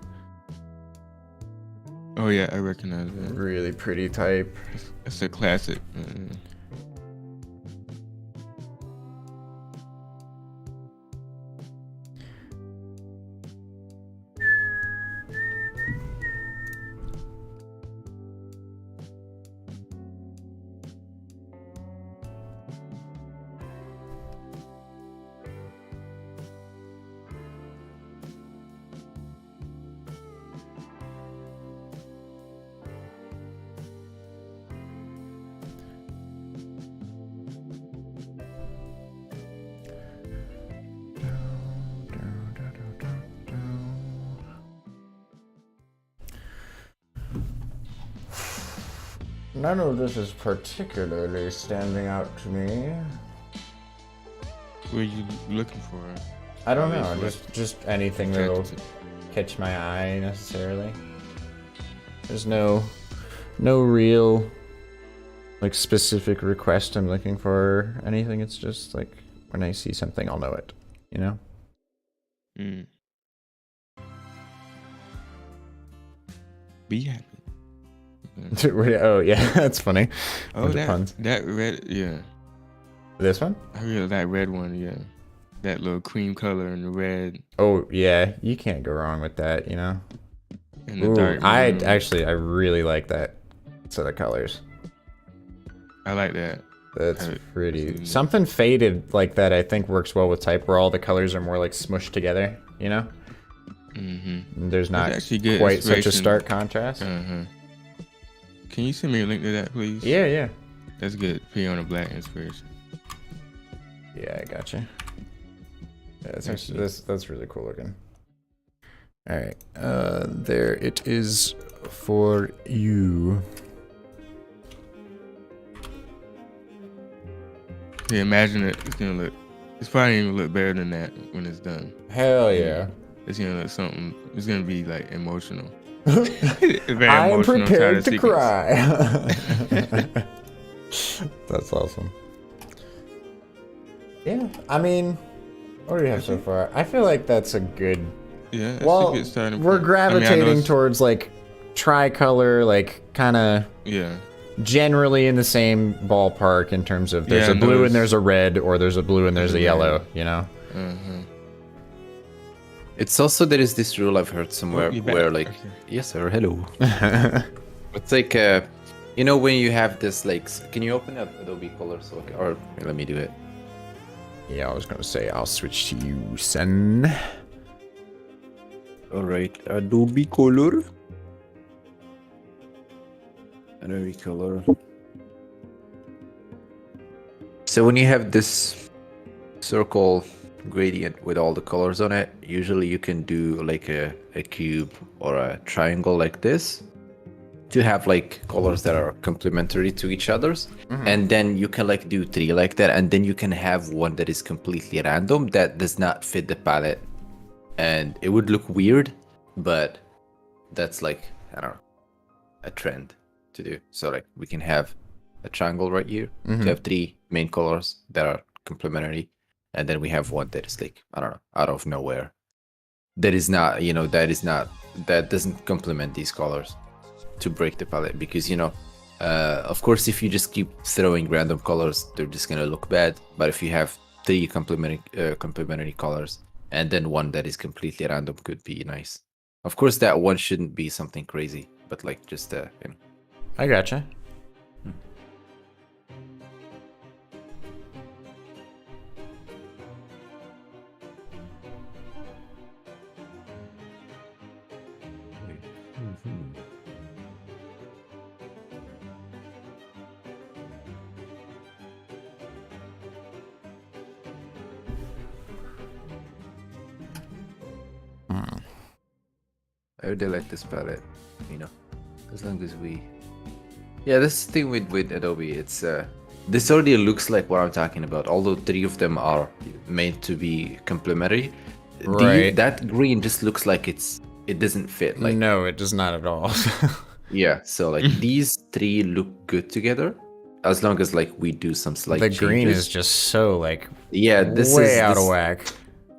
Oh yeah, I recognize that. Really pretty type. It's a classic. None of this is particularly standing out to me. What are you looking for? I don't know, just anything that'll catch my eye necessarily. There's no real like specific request I'm looking for or anything. It's just like when I see something, I'll know it, you know? Be happy. Oh yeah, that's funny. Oh, that red, yeah. This one? I really like that red one, yeah. That little cream color and the red. Oh yeah, you can't go wrong with that, you know. And the dark. I really like that set of colors. I like that. That's pretty. Something faded like that I think works well with type, where all the colors are more like smushed together, you know. There's not quite such a stark contrast. Can you send me a link to that, please? Yeah. That's good. Put on a black inspiration. Yeah, I gotcha. Yeah, that's really cool looking. All right, there it is for you. Yeah, imagine it. It's gonna look. It's probably gonna look better than that when it's done. Hell yeah. It's gonna look something. It's gonna be like emotional. I am prepared to cry. That's awesome. Yeah, I mean, what do we have so far? I feel like that's a good. Yeah. That's well, a good starting we're point. gravitating towards like tricolor, like kind of. Yeah. Generally in the same ballpark in terms of there's a blue and there's a red, or there's a blue and there's a yellow, you know? It's also, there is this rule I've heard somewhere where like, yes sir, hello. It's like, you know, when you have this like, can you open up Adobe Color so or let me do it. Yeah, I was gonna say, I'll switch to you, son. Alright, Adobe Color. Adobe Color. So when you have this circle gradient with all the colors on it, usually you can do like a cube or a triangle like this to have like colors that are complementary to each other's. And then you can like do 3 like that, and then you can have one that is completely random that does not fit the palette, and it would look weird, but that's like, I don't know, a trend to do. So like we can have a triangle right here to have 3 main colors that are complementary, and then we have one that is like, I don't know, out of nowhere, that is not, you know, that doesn't complement these colors, to break the palette. Because, you know, of course if you just keep throwing random colors, they're just gonna look bad. But if you have 3 complementary colors and then one that is completely random, could be nice. Of course that one shouldn't be something crazy, but like just you know. I gotcha. I really like this palette, you know, as long as we... Yeah, this thing with Adobe, it's this already looks like what I'm talking about. Although 3 of them are made to be complementary, Right. that green just looks like it doesn't fit. Like No, it does not at all. yeah, so like these 3 look good together, as long as like we do some slight The changes. green is just so like yeah, this way is out this, of whack.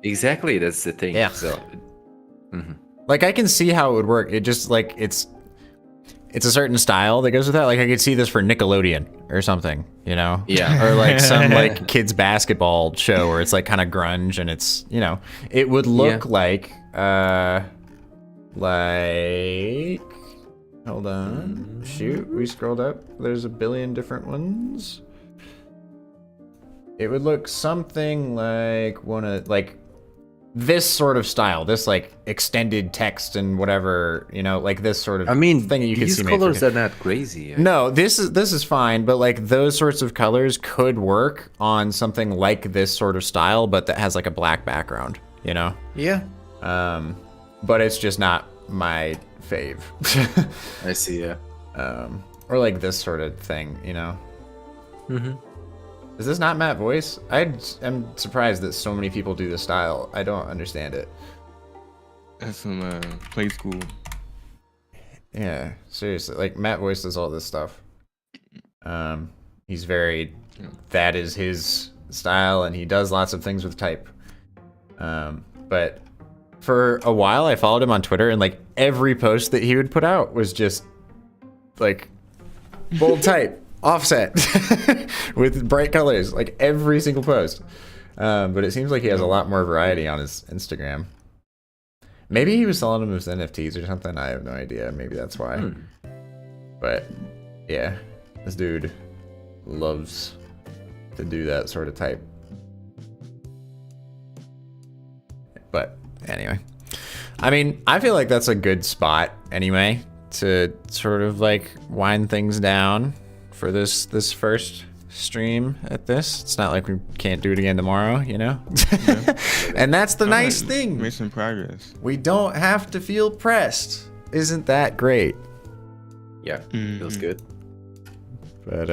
Exactly, that's the thing. Yeah. So Like I can see how it would work. It just like it's a certain style that goes with that. Like I could see this for Nickelodeon or something, you know? Yeah. Or like some like kids basketball show where it's like kind of grunge and it's, you know, it would look like hold on. Shoot, we scrolled up. There's a billion different ones. It would look something like this sort of style, this like extended text and whatever, you know, like this sort of thing that you can these see made for colors kids. are not crazy. No, this is fine, but like those sorts of colors could work on something like this sort of style, but that has like a black background, you know? Yeah. But it's just not my fave. I see, yeah. Or like this sort of thing, you know? Mm-hmm. Is this not Matt Voice? I am surprised that so many people do this style. I don't understand it. That's some play school. Yeah, seriously. Like Matt Voice does all this stuff. He's very, that is his style, and he does lots of things with type. But for a while, I followed him on Twitter, and like every post that he would put out was just like bold type. Offset with bright colors, like every single post. But it seems like he has a lot more variety on his Instagram. Maybe he was selling them as NFTs or something. I have no idea. Maybe that's why. But yeah, this dude loves to do that sort of type. But anyway, I mean, I feel like that's a good spot anyway to sort of like wind things down for this first stream at this. It's not like we can't do it again tomorrow, you know? Yeah. And that's the nice thing. Make some progress. We don't have to feel pressed. Isn't that great? Yeah, feels good. But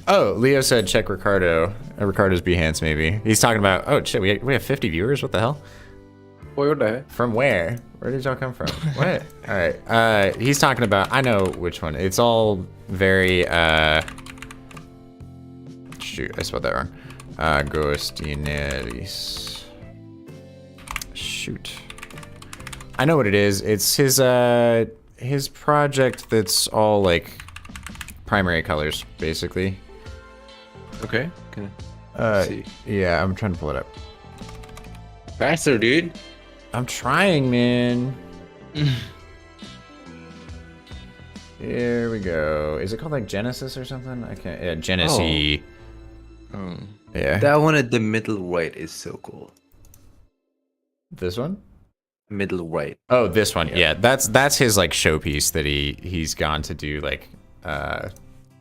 oh, Leo said check Ricardo. Ricardo's Behance maybe. He's talking about, oh shit, we have 50 viewers. What the hell? What the heck? From where? Where did y'all come from? What? All right. He's talking about, I know which one. It's all very shoot, I spelled that wrong. Agostineris. Shoot. I know what it is. It's his project that's all like primary colors, basically. Okay. Can I see? Yeah, I'm trying to pull it up. Faster, dude. I'm trying, man. Here we go. Is it called like Genesis or something? I can't. Yeah, Genesee. Oh. Yeah. That one at the middle right is so cool. This one? Middle right. Oh, this one. Yeah, that's his like showpiece that he's gone to do. Like,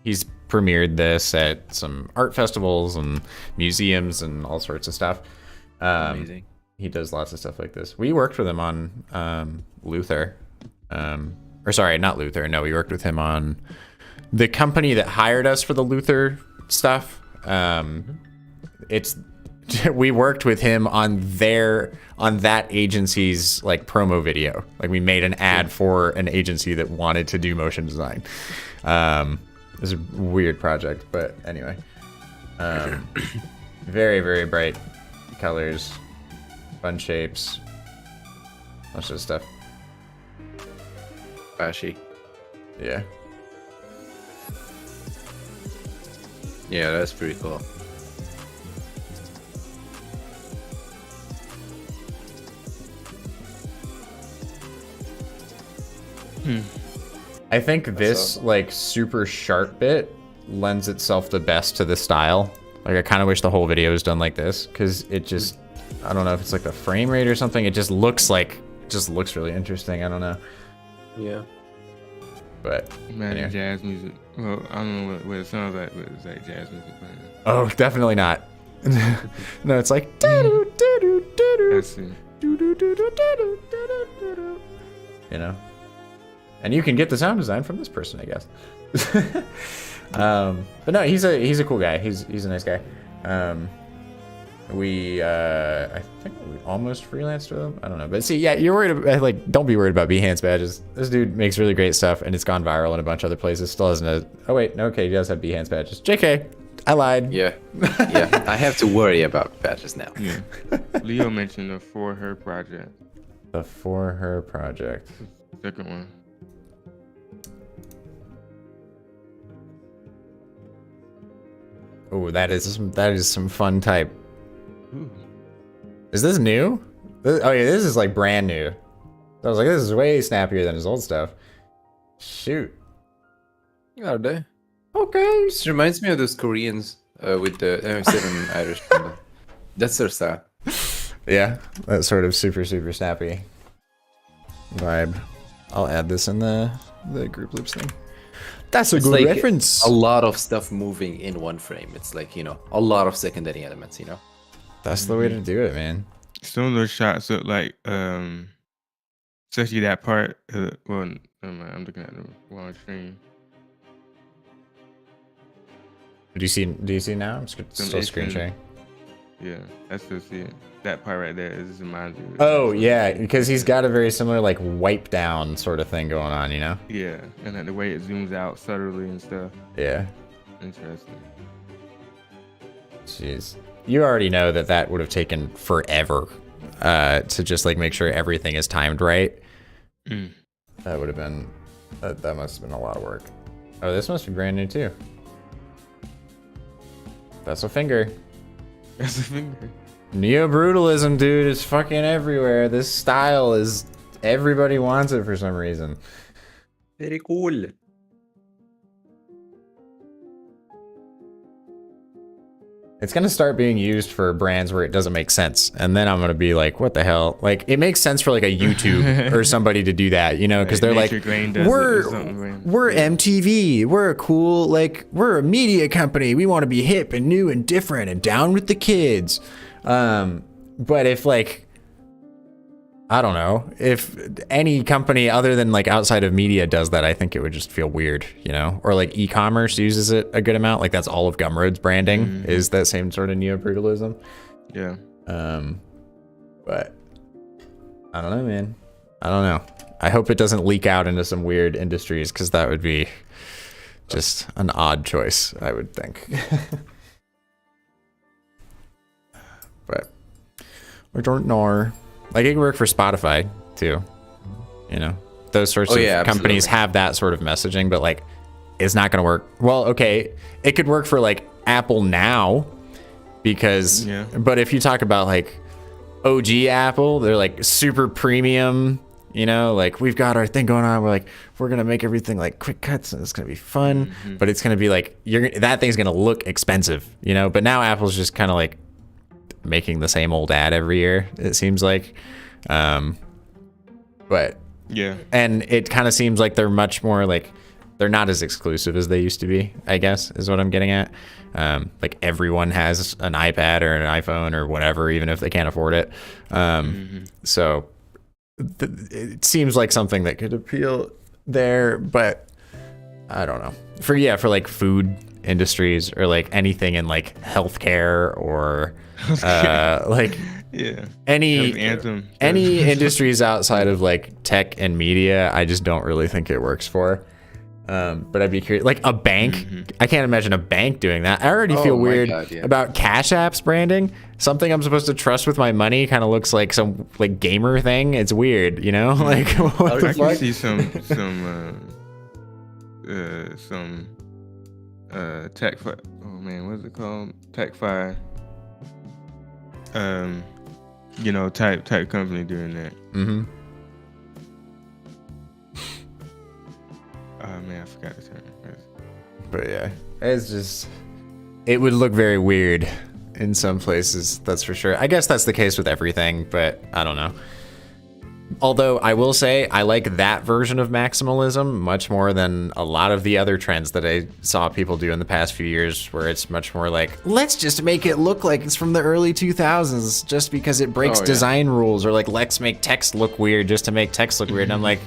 he's premiered this at some art festivals and museums and all sorts of stuff. Amazing. He does lots of stuff like this. We worked with him on Luther. Or sorry, not Luther. No, we worked with him on the company that hired us for the Luther stuff. We worked with him on that agency's like promo video. Like we made an ad for an agency that wanted to do motion design. It was a weird project, but anyway. Very, very bright colors. Fun shapes. Bunch of stuff. Bashy. Yeah. Yeah, that's pretty cool. I think this like super sharp bit lends itself the best to the style. Like I kind of wish the whole video was done like this because it just, I don't know if it's like the frame rate or something. It just looks really interesting. I don't know. Yeah. But Imagine anyway. jazz music. Well, I don't know what it sounds like, but it's like jazz music. But Oh, definitely not. No, it's like doo-doo, doo-doo, doo-doo, let's see. doo-doo, doo-doo, doo-doo, doo-doo, doo-doo. You know? And you can get the sound design from this person, I guess. But no, he's a cool guy. He's a nice guy. I think we almost freelanced with him. I don't know, but see, yeah, you're worried about, like, don't be worried about Behance badges. This dude makes really great stuff, and it's gone viral in a bunch of other places. Still hasn't. Oh wait, no, okay, he does have Behance badges. JK, I lied. Yeah, yeah. I have to worry about badges now. Yeah. Leo mentioned the For Her project. The For Her project. Second one. Oh, that is some fun type. Ooh. Is this new? Oh yeah, this is like brand new. I was like, this is way snappier than his old stuff. Shoot. Are they? Okay. This reminds me of those Koreans with the 7 Irish. That's their style. Yeah, that sort of super snappy vibe. I'll add this in the group loops thing. That's a good like reference. A lot of stuff moving in one frame. It's like, you know, a lot of secondary elements, you know. That's the way to do it, man. Some of those shots look like, especially that part. Well, I'm looking at the wrong screen. Do you see now? I'm still screen sharing. Yeah, I still see it. That part right there is reminds me. Oh yeah, because he's got a very similar like wipe down sort of thing going on, you know? Yeah, and like the way it zooms out subtly and stuff. Yeah. Interesting. Jeez. You already know that would have taken forever to just like make sure everything is timed right. Mm. That would have been that must have been a lot of work. Oh, this must be brand new too. That's a finger. That's a finger. Neo-brutalism, dude, is fucking everywhere. This style is... Everybody wants it for some reason. Very cool. It's gonna start being used for brands where it doesn't make sense. And then I'm gonna be like, what the hell? Like, it makes sense for like a YouTube or somebody to do that, you know? Because they're like, we're MTV. We're a cool, like, we're a media company. We want to be hip and new and different and down with the kids. But if like, I don't know, if any company other than like outside of media does that, I think it would just feel weird, you know? Or like e-commerce uses it a good amount. Like that's all of Gumroad's branding is that same sort of neo-brutalism. Yeah. But I don't know, man. I don't know. I hope it doesn't leak out into some weird industries because that would be just an odd choice, I would think. But I don't know. Like it can work for Spotify too. You know, those sorts of companies have that sort of messaging, but like it's not going to work. Well, okay, it could work for like Apple now because, but if you talk about like OG Apple, they're like super premium, you know, like we've got our thing going on. We're going to make everything like quick cuts and it's going to be fun, but it's going to be like, that thing's going to look expensive, you know, but now Apple's just kind of like making the same old ad every year, it seems like. But yeah, and it kind of seems like they're much more like, they're not as exclusive as they used to be, I guess, is what I'm getting at. Like everyone has an iPad or an iPhone or whatever, even if they can't afford it. So it seems like something that could appeal there, but I don't know. For like food industries or like anything in like healthcare or like any industries outside of like tech and media, I just don't really think it works for. But I'd be curious, like a bank. I can't imagine a bank doing that. I already feel weird about Cash App's branding. Something I'm supposed to trust with my money kind of looks like some like gamer thing. It's weird, you know? Like what the fuck? I can see some tech. Oh man, what's it called? TechFi. You know, type company doing that. Oh man, I forgot the term. But yeah, it's just, it would look very weird in some places, that's for sure. I guess that's the case with everything, but I don't know. Although I will say I like that version of maximalism much more than a lot of the other trends that I saw people do in the past few years, where it's much more like, let's just make it look like it's from the early 2000s just because it breaks design rules, or like let's make text look weird just to make text look weird. And I'm like,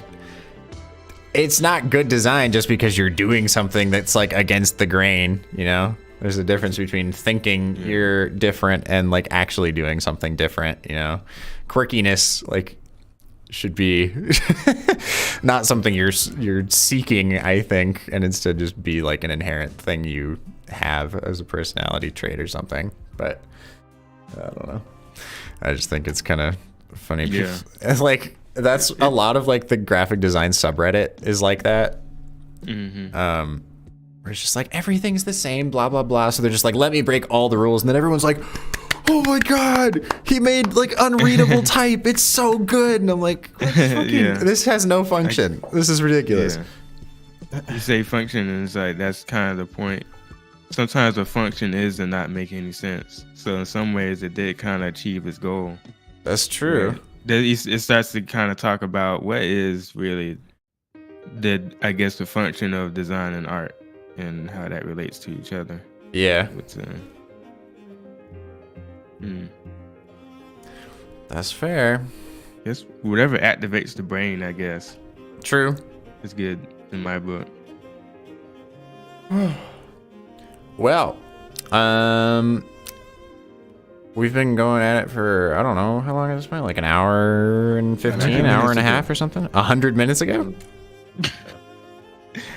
it's not good design just because you're doing something that's like against the grain, you know? There's a difference between thinking you're different and like actually doing something different, you know? Quirkiness like should be not something you're seeking, I think, and instead just be like an inherent thing you have as a personality trait or something. But I don't know. I just think it's kind of funny. Yeah. It's like that's a lot of like the graphic design subreddit is like that. Mm-hmm. Where it's just like everything's the same, blah blah blah. So they're just like, let me break all the rules, and then everyone's like, oh my god, he made like unreadable type. It's so good, and I'm like, this has no function. This is ridiculous. Yeah. You say function, and it's like that's kind of the point. Sometimes a function is to not make any sense. So in some ways, it did kind of achieve its goal. That's true. It starts to kind of talk about what is really the function of design and art and how that relates to each other. Yeah. That's fair. Yes, whatever activates the brain, I guess. True. It's good in my book. Well, we've been going at it for, I don't know, how long has it been? Like an hour and 15, hour and a half or something? 100 minutes ago?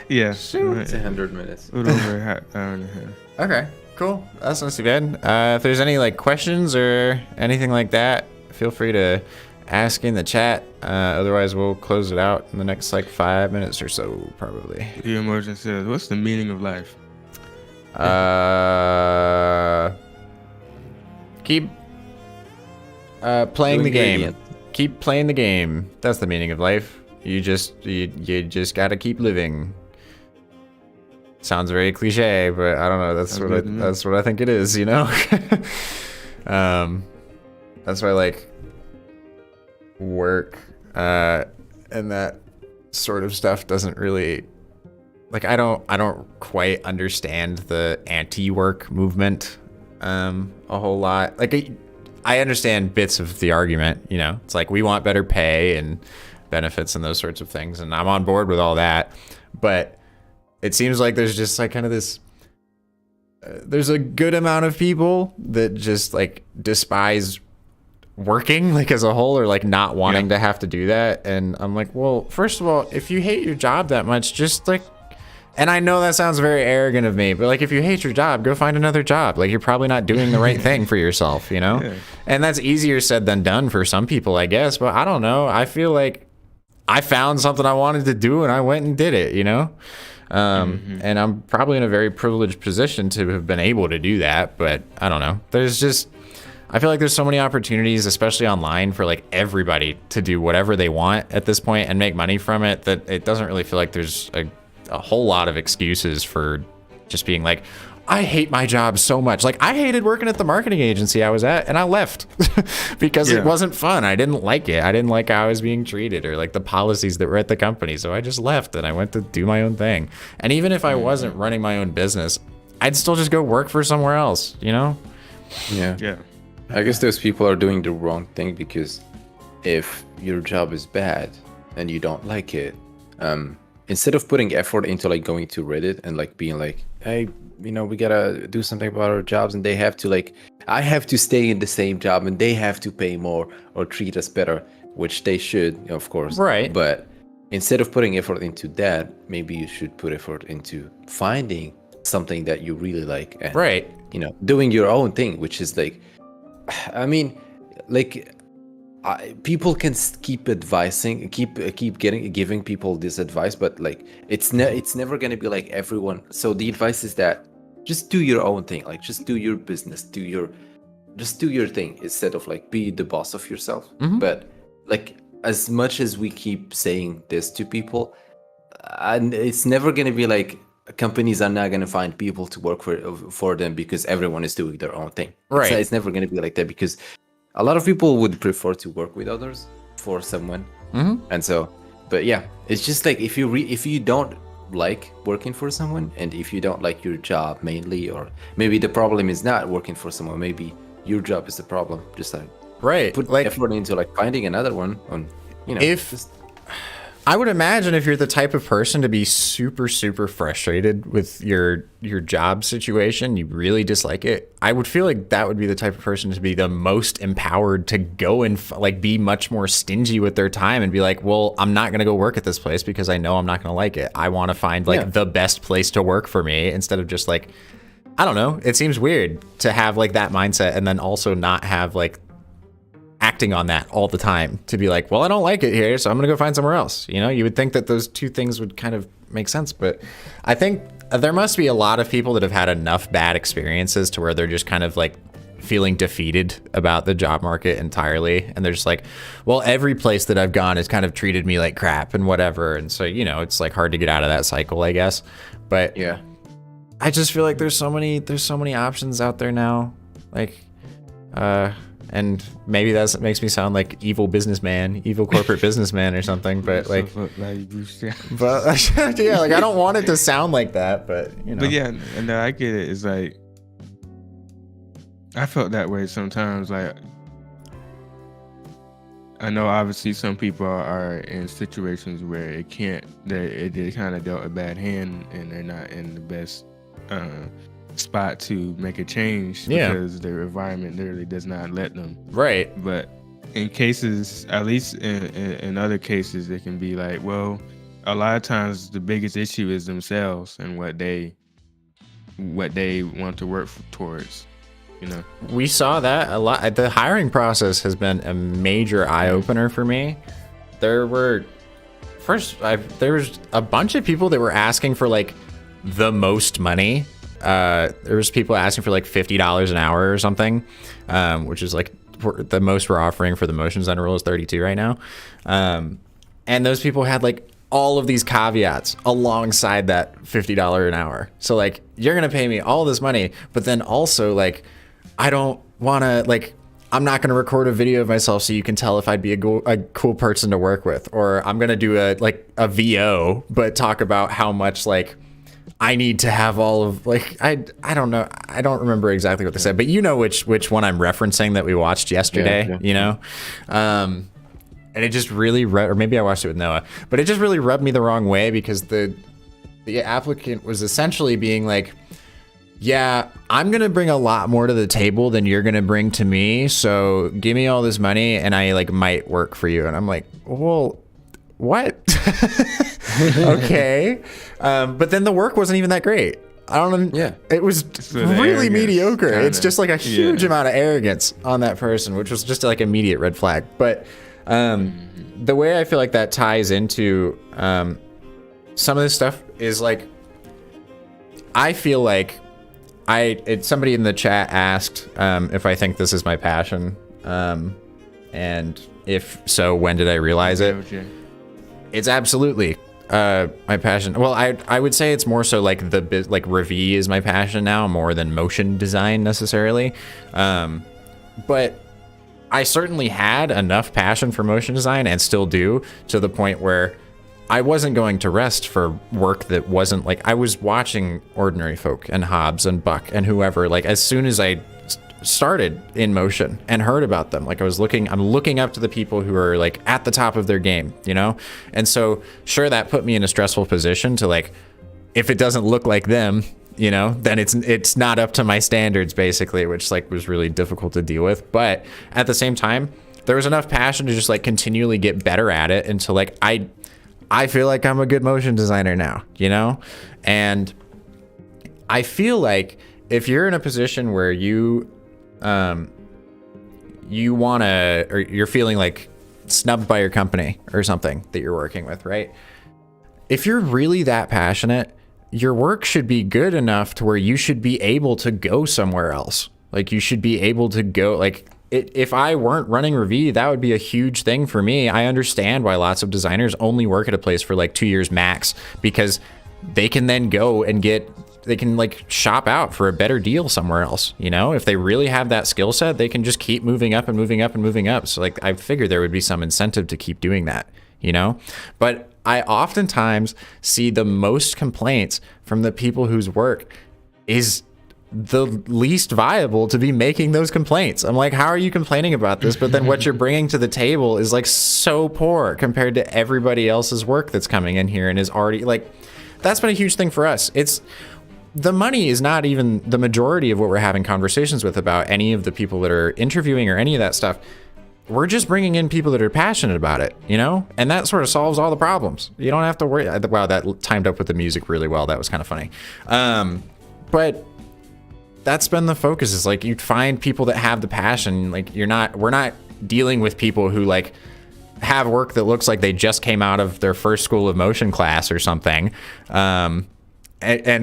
Yeah. Shoot. It's 100 minutes. A little over an hour and a half. Okay, cool. That's not too bad. If there's any like questions or anything like that, feel free to ask in the chat. Otherwise, we'll close it out in the next like 5 minutes or so, probably. The emotion says, what's the meaning of life? Keep playing the game. Gradient. Keep playing the game. That's the meaning of life. You just gotta keep living. Sounds very cliche, but I don't know. That's what I think it is. You know. That's why like work and that sort of stuff doesn't really. Like I don't quite understand the anti-work movement a whole lot. Like I understand bits of the argument, you know. It's like we want better pay and benefits and those sorts of things, and I'm on board with all that. But it seems like there's just like kind of this there's a good amount of people that just like despise working like as a whole, or like not wanting to have to do that. And I'm like, well, first of all, if you hate your job that much, just like, and I know that sounds very arrogant of me, but like if you hate your job, go find another job. Like you're probably not doing the right thing for yourself, you know? And that's easier said than done for some people, I guess. But I don't know. I feel like I found something I wanted to do and I went and did it, you know? And I'm probably in a very privileged position to have been able to do that. But I don't know. I feel like there's so many opportunities, especially online, for like everybody to do whatever they want at this point and make money from it, that it doesn't really feel like there's a whole lot of excuses for just being like, I hate my job so much. Like I hated working at the marketing agency I was at, and I left because it wasn't fun. I didn't like it. I didn't like how I was being treated or like the policies that were at the company. So I just left and I went to do my own thing. And even if I wasn't running my own business, I'd still just go work for somewhere else, you know? Yeah. I guess those people are doing the wrong thing, because if your job is bad and you don't like it, instead of putting effort into like going to Reddit and like being like, hey, you know, we gotta do something about our jobs, and they have to like, I have to stay in the same job and they have to pay more or treat us better, which they should, of course. Right. But instead of putting effort into that, maybe you should put effort into finding something that you really like and, you know, doing your own thing, which is like, I mean, like, people can keep advising, keep giving people this advice, but like it's never gonna be like everyone. So the advice is that just do your own thing, like just do your business, just do your thing instead of like be the boss of yourself. But like as much as we keep saying this to people, and it's never gonna be like companies are not gonna find people to work for them because everyone is doing their own thing. Right. It's never gonna be like that, because a lot of people would prefer to work with others for someone. And so, but yeah, it's just like if you don't like working for someone, and if you don't like your job mainly, or maybe the problem is not working for someone, maybe your job is the problem. Just like put effort into like finding another one on, you know. I would imagine if you're the type of person to be super, super frustrated with your job situation, you really dislike it, I would feel like that would be the type of person to be the most empowered to go and like be much more stingy with their time and be like, well, I'm not going to go work at this place because I know I'm not going to like it. I want to find like the best place to work for me instead of just like, I don't know. It seems weird to have like that mindset and then also not have like acting on that all the time to be like, well, I don't like it here, so I'm gonna go find somewhere else. You know, you would think that those two things would kind of make sense, but I think there must be a lot of people that have had enough bad experiences to where they're just kind of like feeling defeated about the job market entirely, and they're just like, well, every place that I've gone has kind of treated me like crap and whatever, and so, you know, it's like hard to get out of that cycle, I guess. But Yeah. I just feel like there's so many options out there now, like and maybe that makes me sound like evil corporate businessman or something, but like, but yeah, like I don't want it to sound like that, but you know. But yeah, and I get it. It's like I felt that way sometimes. Like I know obviously some people are in situations where they kind of dealt a bad hand and they're not in the best spot to make a change because their environment literally does not let them. Right. But in cases, at least in other cases, it can be like, well, a lot of times the biggest issue is themselves and what they want to work towards. You know, we saw that a lot. The hiring process has been a major eye opener for me. There was a bunch of people that were asking for like the most money. There was people asking for like $50 an hour or something, which is like the most we're offering for the motion designer role is 32 right now. And those people had like all of these caveats alongside that $50 an hour. So like, you're going to pay me all this money, but then also like, I don't want to like, I'm not going to record a video of myself so you can tell if I'd be a cool person to work with, or I'm going to do a VO, but talk about how much like I need to have all of like, I don't know. I don't remember exactly what they said, but you know which one I'm referencing that we watched yesterday, you know? And it just really, or maybe I watched it with Noah, but it just really rubbed me the wrong way because the applicant was essentially being like, yeah, I'm going to bring a lot more to the table than you're going to bring to me. So give me all this money and I like might work for you. And I'm like, well, what? Okay. But then the work wasn't even that great. I don't know. Yeah. It was really mediocre. Kinda. It's just like a huge amount of arrogance on that person, which was just like immediate red flag. But the way I feel like that ties into some of this stuff is like, I feel like somebody in the chat asked if I think this is my passion, and if so, when did I realize it? It's absolutely my passion. Well, I would say it's more so like Revie is my passion now more than motion design necessarily, but I certainly had enough passion for motion design and still do, to the point where I wasn't going to rest for work that wasn't like, I was watching Ordinary Folk and Hobbs and Buck and whoever, like as soon as I started in motion and heard about them, like I'm looking up to the people who are like at the top of their game, you know? And so sure, that put me in a stressful position to like, if it doesn't look like them, you know, then it's not up to my standards basically, which like was really difficult to deal with. But at the same time, there was enough passion to just like continually get better at it until like I feel like I'm a good motion designer now, you know? And I feel like if you're in a position where you want to, or you're feeling like snubbed by your company or something that you're working with, right? If you're really that passionate, your work should be good enough to where you should be able to go somewhere else. Like you should be able to go, like, if I weren't running Revie, that would be a huge thing for me. I understand why lots of designers only work at a place for like 2 years max, because they can then go and they can like shop out for a better deal somewhere else. You know, if they really have that skill set, they can just keep moving up and moving up and moving up. So like, I figured there would be some incentive to keep doing that, you know, but I oftentimes see the most complaints from the people whose work is the least viable to be making those complaints. I'm like, how are you complaining about this? But then what you're bringing to the table is like so poor compared to everybody else's work that's coming in here and is already like, that's been a huge thing for us. It's the money is not even the majority of what we're having conversations with about any of the people that are interviewing or any of that stuff. We're just bringing in people that are passionate about it, you know? And that sort of solves all the problems. You don't have to worry. Wow, that timed up with the music really well. That was kind of funny. But that's been the focus, is like you find people that have the passion. Like we're not dealing with people who like have work that looks like they just came out of their first School of Motion class or something. And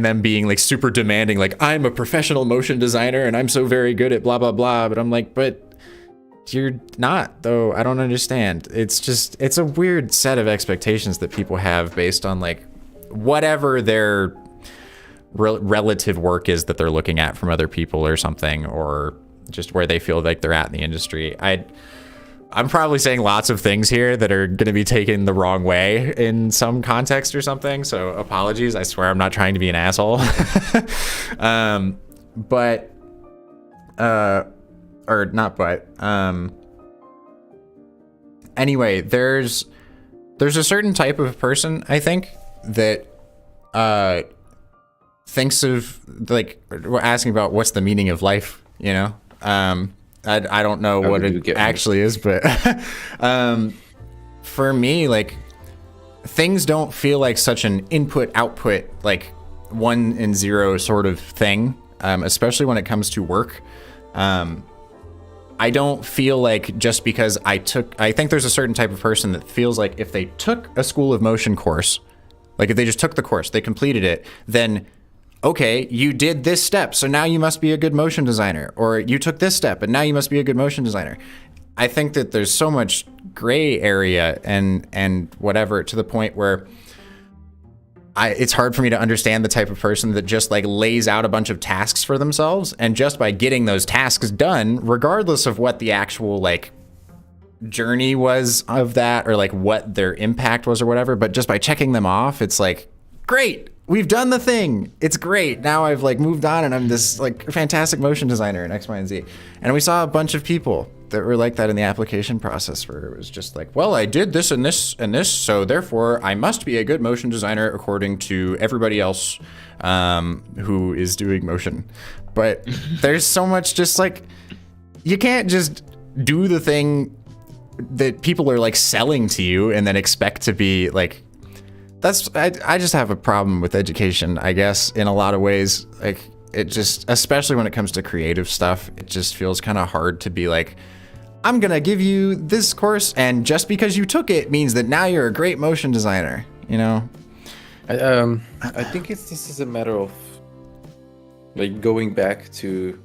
then being like super demanding, like I'm a professional motion designer and I'm so very good at blah, blah, blah. But I'm like, but you're not, though. I don't understand. It's a weird set of expectations that people have based on like whatever their relative work is that they're looking at from other people or something, or just where they feel like they're at in the industry. I'm probably saying lots of things here that are going to be taken the wrong way in some context or something. So apologies. I swear I'm not trying to be an asshole. Anyway, there's a certain type of person, I think, that thinks of like, we're asking about what's the meaning of life, you know? I don't know what it actually is, but for me, like, things don't feel like such an input-output, like 1 and 0 sort of thing, especially when it comes to work. I don't feel like just because I think there's a certain type of person that feels like if they took a School of Motion course, like if they just took the course, they completed it, then okay, you did this step, so now you must be a good motion designer. Or you took this step, and now you must be a good motion designer. I think that there's so much gray area and whatever, to the point where it's hard for me to understand the type of person that just like lays out a bunch of tasks for themselves, and just by getting those tasks done, regardless of what the actual like journey was of that, or like what their impact was or whatever, but just by checking them off, it's like, great, we've done the thing. It's great. Now I've like moved on and I'm this like fantastic motion designer in X, Y, and Z. And we saw a bunch of people that were like that in the application process, where it was just like, well, I did this and this and this, so therefore I must be a good motion designer according to everybody else who is doing motion. But there's so much just like, you can't just do the thing that people are like selling to you and then expect to be like, I just have a problem with education, I guess, in a lot of ways. Like, it just, especially when it comes to creative stuff, it just feels kind of hard to be like, I'm gonna give you this course, and just because you took it means that now you're a great motion designer, you know? I think this is a matter of like going back to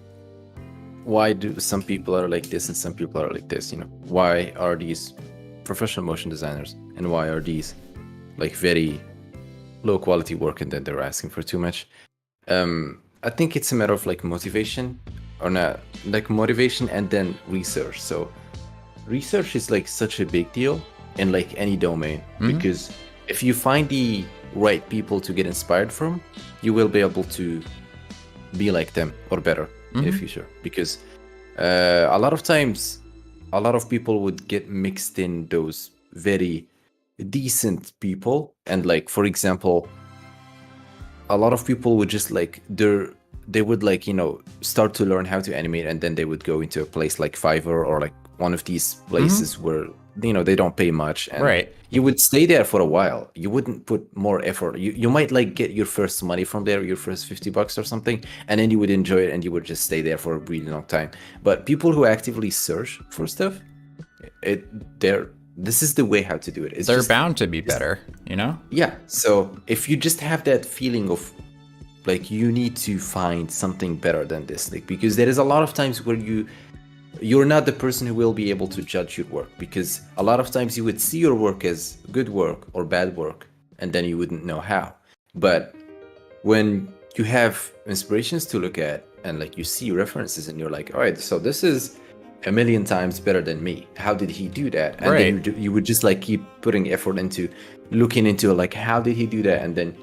why do some people are like this and some people are like this, you know? Why are these professional motion designers and why are these like very low quality work and then they're asking for too much? I think it's a matter of like motivation, or not, like motivation and then research. So research is like such a big deal in like any domain, because if you find the right people to get inspired from, you will be able to be like them or better in the future. Because a lot of times, a lot of people would get mixed in those very decent people, and like, for example, a lot of people would just like they would like, you know, start to learn how to animate, and then they would go into a place like Fiverr or like one of these places where, you know, they don't pay much, and right, you would stay there for a while. You wouldn't put more effort. You might like get your first money from there, your first $50 or something, and then you would enjoy it and you would just stay there for a really long time. But people who actively search for stuff, this is the way how to do it. They're bound to be better, you know? Yeah. So if you just have that feeling of like, you need to find something better than this, like, because there is a lot of times where you're not the person who will be able to judge your work, because a lot of times you would see your work as good work or bad work, and then you wouldn't know how. But when you have inspirations to look at, and like you see references and you're like, all right, so this is a million times better than me. How did he do that? And right, then you would just like keep putting effort into looking into like, how did he do that? And then,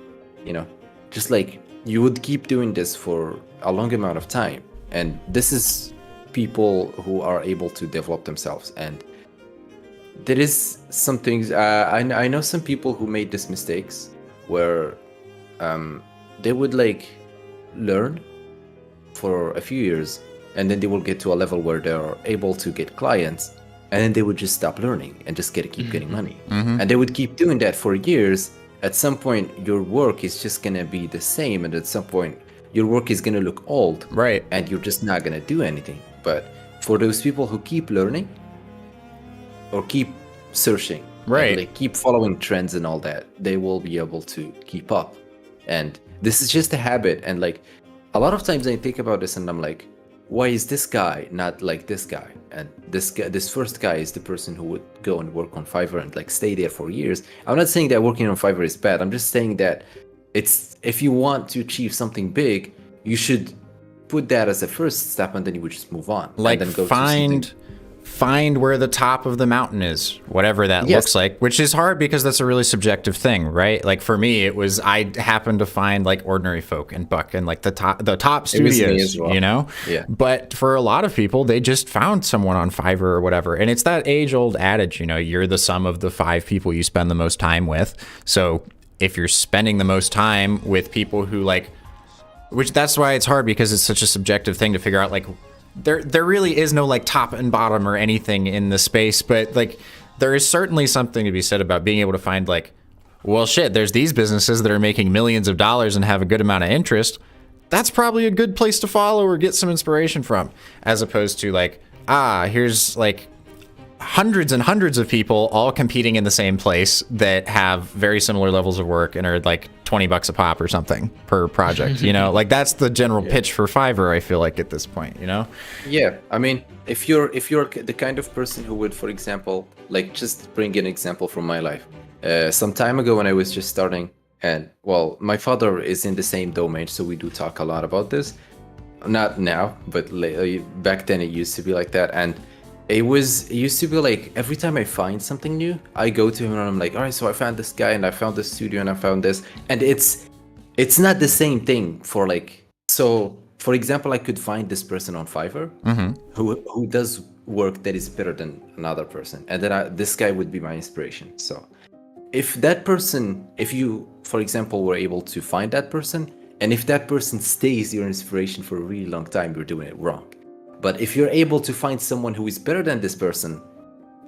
you know, just like you would keep doing this for a long amount of time, and this is people who are able to develop themselves. And there is some things, I know some people who made these mistakes where they would like learn for a few years, and then they will get to a level where they're able to get clients, and then they would just stop learning and just keep getting money. And they would keep doing that for years. At some point, your work is just gonna be the same, and at some point, your work is gonna look old, Right. and you're just not gonna do anything. But for those people who keep learning or keep searching, Right. and they keep following trends and all that, they will be able to keep up. And this is just a habit. And like a lot of times I think about this and I'm like, why is this guy not like this guy? And this first guy is the person who would go and work on Fiverr and like stay there for years. I'm not saying that working on Fiverr is bad. I'm just saying that it's, if you want to achieve something big, you should put that as a first step, and then you would just move on. Like and then go find where the top of the mountain is, whatever that Yes. looks like, which is hard because that's a really subjective thing, right? Like for me, it was, I happened to find like Ordinary Folk and Buck and like the top It was me studios, as well. you know? Yeah. But for a lot of people, they just found someone on Fiverr or whatever. And it's that age old adage, you know, you're the sum of the 5 people you spend the most time with. So if you're spending the most time with people who like, which that's why it's hard, because it's such a subjective thing to figure out. Like there really is no like top and bottom or anything in the space, but like there is certainly something to be said about being able to find like, well, shit, there's these businesses that are making millions of dollars and have a good amount of interest. That's probably a good place to follow or get some inspiration from, as opposed to like, here's like hundreds and hundreds of people all competing in the same place that have very similar levels of work and are like $20 a pop or something per project, you know? Like that's the general pitch for Fiverr, I feel like, at this point, you know? Yeah, I mean, if you're the kind of person who would, for example, like just bring an example from my life. Some time ago when I was just starting, and well, my father is in the same domain, so we do talk a lot about this. Not now, but back then it used to be like that. And it used to be like every time I find something new, I go to him and I'm like, all right, so I found this guy and I found this studio and I found this. And it's not the same thing for like, so for example, I could find this person on Fiverr who does work that is better than another person. And then this guy would be my inspiration. So if that person, if you, for example, were able to find that person, and if that person stays your inspiration for a really long time, you're doing it wrong. But if you're able to find someone who is better than this person,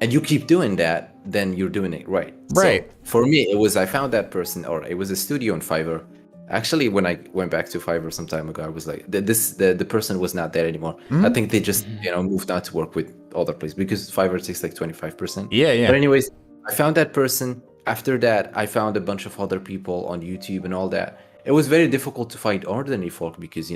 and you keep doing that, then you're doing it right. Right. So for me, it was I found that person, or it was a studio on Fiverr. Actually, when I went back to Fiverr some time ago, I was like, the person was not there anymore. I think they just moved on to work with other places, because Fiverr takes like 25%. Yeah. But anyways, I found that person. After that, I found a bunch of other people on YouTube and all that. It was very difficult to find Ordinary Folk because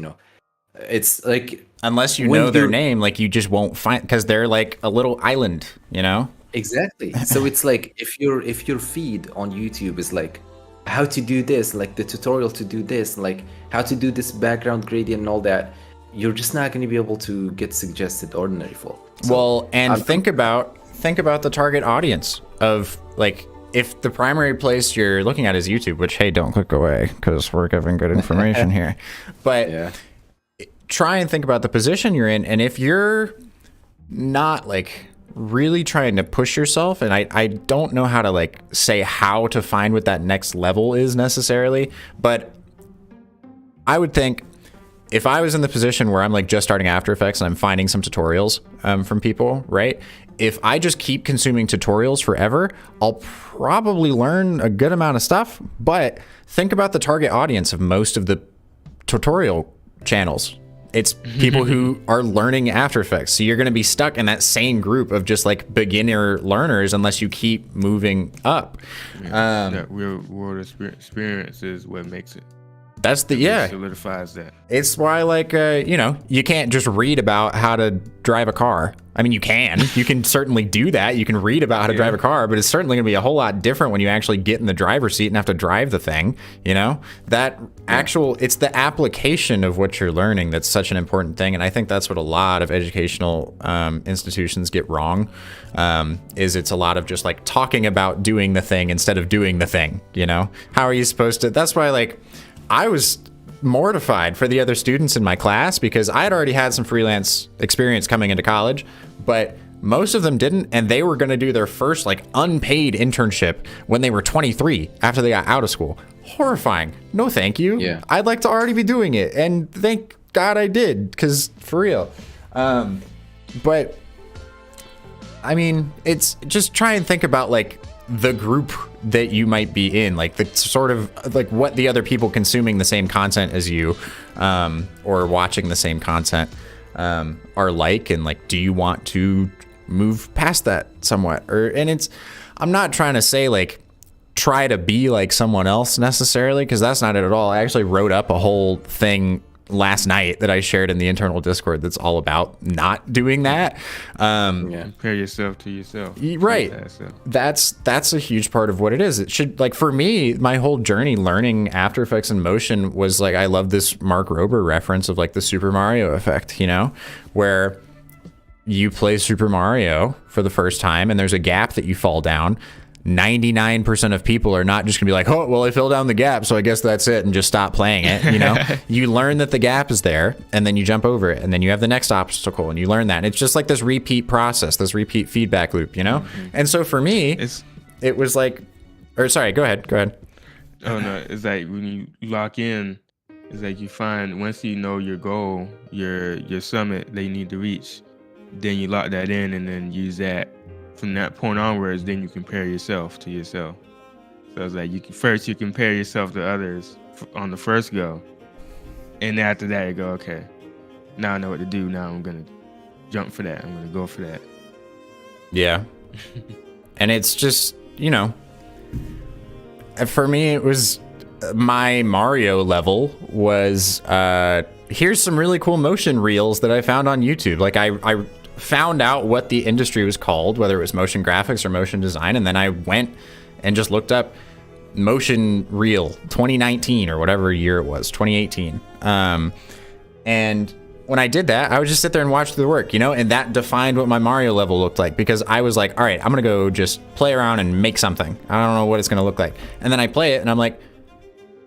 it's like, Unless you when know their you're- name, like you just won't find, because they're like a little island, you know? exactly. So it's like if your feed on YouTube is like how to do this, like the tutorial to do this, like how to do this background gradient and all that, you're just not going to be able to get suggested Ordinary Folk. So Well, and think about the target audience of like, if the primary place you're looking at is YouTube, which, hey, don't click away because we're giving good information here. But yeah. try and think about the position you're in. And if you're not like really trying to push yourself, and I don't know how to like say how to find what that next level is necessarily, but I would think if I was in the position where I'm like just starting After Effects and I'm finding some tutorials from people, right? If I just keep consuming tutorials forever, I'll probably learn a good amount of stuff. But think about the target audience of most of the tutorial channels. It's people who are learning After Effects. So you're going to be stuck in that same group of just like beginner learners unless you keep moving up. That real world experience is what makes it. That's the, It solidifies that. It's why, like, you can't just read about how to drive a car. I mean, you can certainly do that. You can read about how to drive a car, but it's certainly going to be a whole lot different when you actually get in the driver's seat and have to drive the thing, it's the application of what you're learning that's such an important thing. And I think that's what a lot of educational institutions get wrong, is it's a lot of just like talking about doing the thing instead of doing the thing, How are you supposed to, that's why like, I was mortified for the other students in my class because I had already had some freelance experience coming into college, but most of them didn't, and they were going to do their first like unpaid internship when they were 23 after they got out of school. Horrifying. No, thank you. Yeah. I'd like to already be doing it, and thank God I did, because for real. But I mean, it's just try and think about like the group that you might be in, like the sort of like what the other people consuming the same content as you, or watching the same content, are like, and like, do you want to move past that somewhat? I'm not trying to say like try to be like someone else necessarily, because that's not it at all. I actually wrote up a whole thing last night that I shared in the internal Discord that's all about not doing that. Compare yourself to yourself. Right. That's a huge part of what it is. It should, like, for me, my whole journey learning After Effects and motion was like, I love this Mark Rober reference of like the Super Mario effect, you know, where you play Super Mario for the first time and there's a gap that you fall down. 99% of people are not just gonna be like, oh, well, I fell down the gap, so I guess that's it, and just stop playing it, you know? You learn that the gap is there, and then you jump over it, and then you have the next obstacle, and you learn that. And it's just like this repeat process, this repeat feedback loop, you know? Mm-hmm. And so for me, it was like, or sorry, go ahead. Oh, no, it's like when you lock in, it's like you find, once you know your goal, your summit that you need to reach, then you lock that in and then use that. From that point onwards, then you compare yourself to yourself. So it's like you compare yourself to others on the first go, and after that you go, okay, now I know what to do. Now I'm gonna jump for that. I'm gonna go for that. Yeah. And it's just, you know, for me, it was my Mario level was here's some really cool motion reels that I found on YouTube. Like I found out what the industry was called, whether it was motion graphics or motion design, and then I went and just looked up motion reel 2019 or whatever year it was, 2018. And when I did that, I would just sit there and watch the work, you know, and that defined what my Mario level looked like, because I was like, all right, I'm gonna go just play around and make something. I don't know what it's gonna look like. And then I play it and I'm like,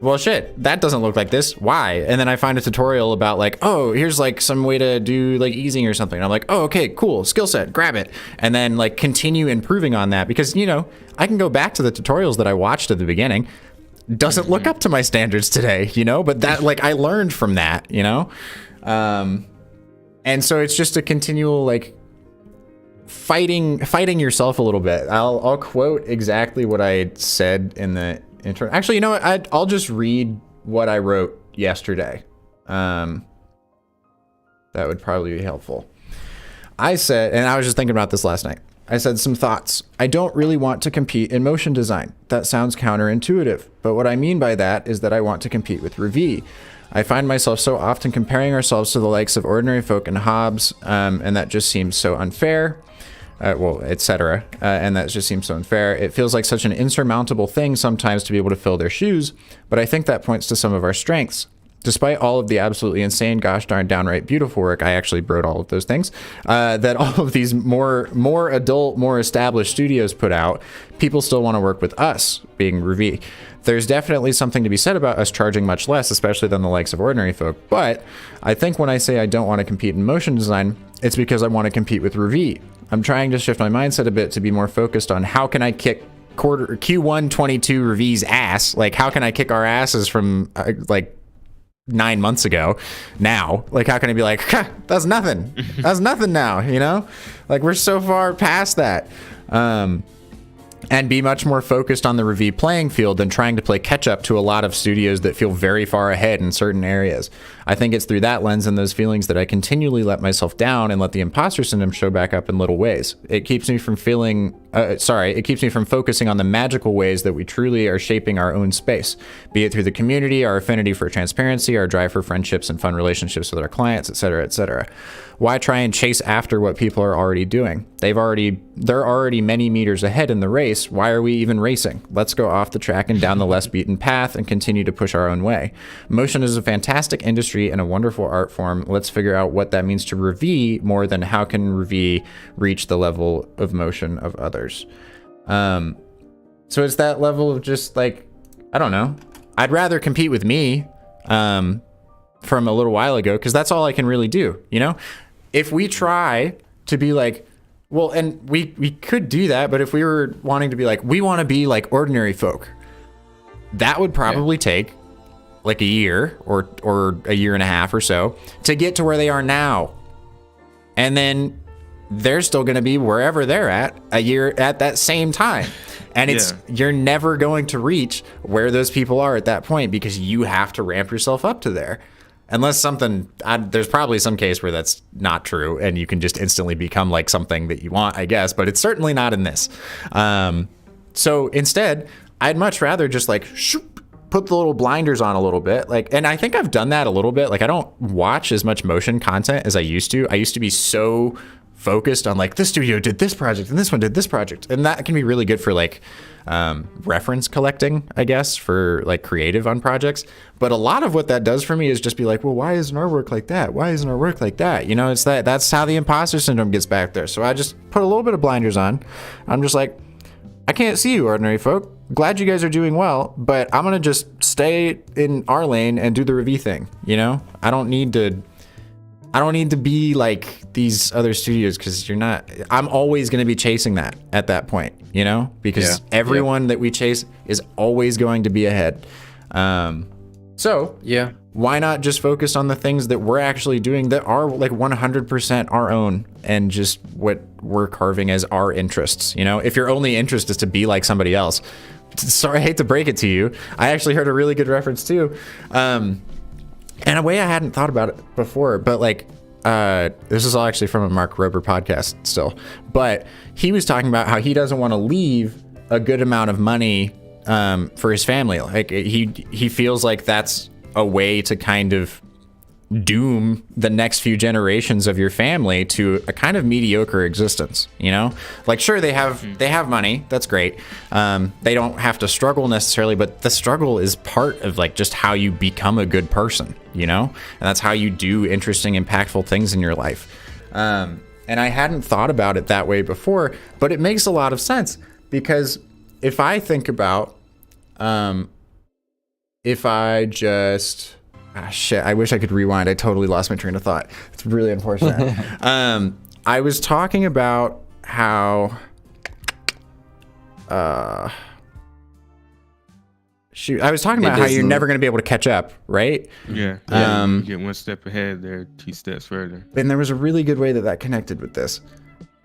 well, shit, that doesn't look like this. Why? And then I find a tutorial about like, oh, here's like some way to do like easing or something. And I'm like, oh, okay, cool, skill set, grab it. And then like continue improving on that, because, you know, I can go back to the tutorials that I watched at the beginning. Doesn't look up to my standards today, you know, but that like I learned from that, you know? And so it's just a continual like fighting yourself a little bit. I'll quote exactly what I said in the intro. Actually, you know what? I'll just read what I wrote yesterday. That would probably be helpful. I said, and I was just thinking about this last night. I said some thoughts. I don't really want to compete in motion design. That sounds counterintuitive, but what I mean by that is that I want to compete with Revi. I find myself so often comparing ourselves to the likes of Ordinary Folk and Hobbs, and that just seems so unfair. Etc. And that just seems so unfair. It feels like such an insurmountable thing sometimes to be able to fill their shoes, but I think that points to some of our strengths. Despite all of the absolutely insane, gosh darn, downright beautiful work, I actually wrote all of those things, that all of these more adult, more established studios put out, people still want to work with us, being Revi. There's definitely something to be said about us charging much less, especially than the likes of Ordinary Folk, but I think when I say I don't want to compete in motion design, it's because I want to compete with Revi. I'm trying to shift my mindset a bit to be more focused on how can I kick Q1 22 Revi's ass, like how can I kick our asses from like 9 months ago now, like how can I be like, that's nothing now, you know, like we're so far past that, and be much more focused on the Revi playing field than trying to play catch up to a lot of studios that feel very far ahead in certain areas. I think it's through that lens and those feelings that I continually let myself down and let the imposter syndrome show back up in little ways. It keeps me from focusing on the magical ways that we truly are shaping our own space, be it through the community, our affinity for transparency, our drive for friendships and fun relationships with our clients, etc., etc. Why try and chase after what people are already doing? They're already many meters ahead in the race. Why are we even racing? Let's go off the track and down the less beaten path and continue to push our own way. Motion is a fantastic industry and a wonderful art form. Let's figure out what that means to Revi more than how can Revi reach the level of motion of others. So it's that level of just like, I don't know. I'd rather compete with me. from a little while ago, because that's all I can really do. You know, if we try to be like, well, and we could do that, but if we were wanting to be like, we want to be like ordinary folk, that would probably take like a year or a year and a half or so to get to where they are now. And then they're still going to be wherever they're at a year at that same time. And you're never going to reach where those people are at that point, because you have to ramp yourself up to there. Unless there's probably some case where that's not true and you can just instantly become like something that you want, I guess, but it's certainly not in this. So instead, I'd much rather just like put the little blinders on a little bit. Like, and I think I've done that a little bit. Like, I don't watch as much motion content as I used to. I used to be so focused on like, this studio did this project and this one did this project. And that can be really good for like reference collecting, I guess, for like creative on projects. But a lot of what that does for me is just be like, well, why isn't our work like that? Why isn't our work like that? You know, it's that's how the imposter syndrome gets back there. So I just put a little bit of blinders on. I'm just like, I can't see you, ordinary folk. Glad you guys are doing well, but I'm going to just stay in our lane and do the review thing. You know, I don't need to be like these other studios, because I'm always going to be chasing that at that point, you know, because everyone that we chase is always going to be ahead. So why not just focus on the things that we're actually doing that are like 100% our own, and just what we're carving as our interests. You know, if your only interest is to be like somebody else, sorry, I hate to break it to you. I actually heard a really good reference too. And a way I hadn't thought about it before, but like, this is all actually from a Mark Rober podcast still, but he was talking about how he doesn't want to leave a good amount of money for his family. Like he feels like that's a way to kind of doom the next few generations of your family to a kind of mediocre existence, you know? Like, sure, they have money, that's great. They don't have to struggle necessarily, but the struggle is part of like just how you become a good person, you know? And that's how you do interesting, impactful things in your life. And I hadn't thought about it that way before, but it makes a lot of sense, because if I think about, if I just... shit, I wish I could rewind. I totally lost my train of thought. It's really unfortunate. I was talking about how... I was talking about how you're never going to be able to catch up, right? Yeah. You get one step ahead, they're 2 steps further. And there was a really good way that connected with this.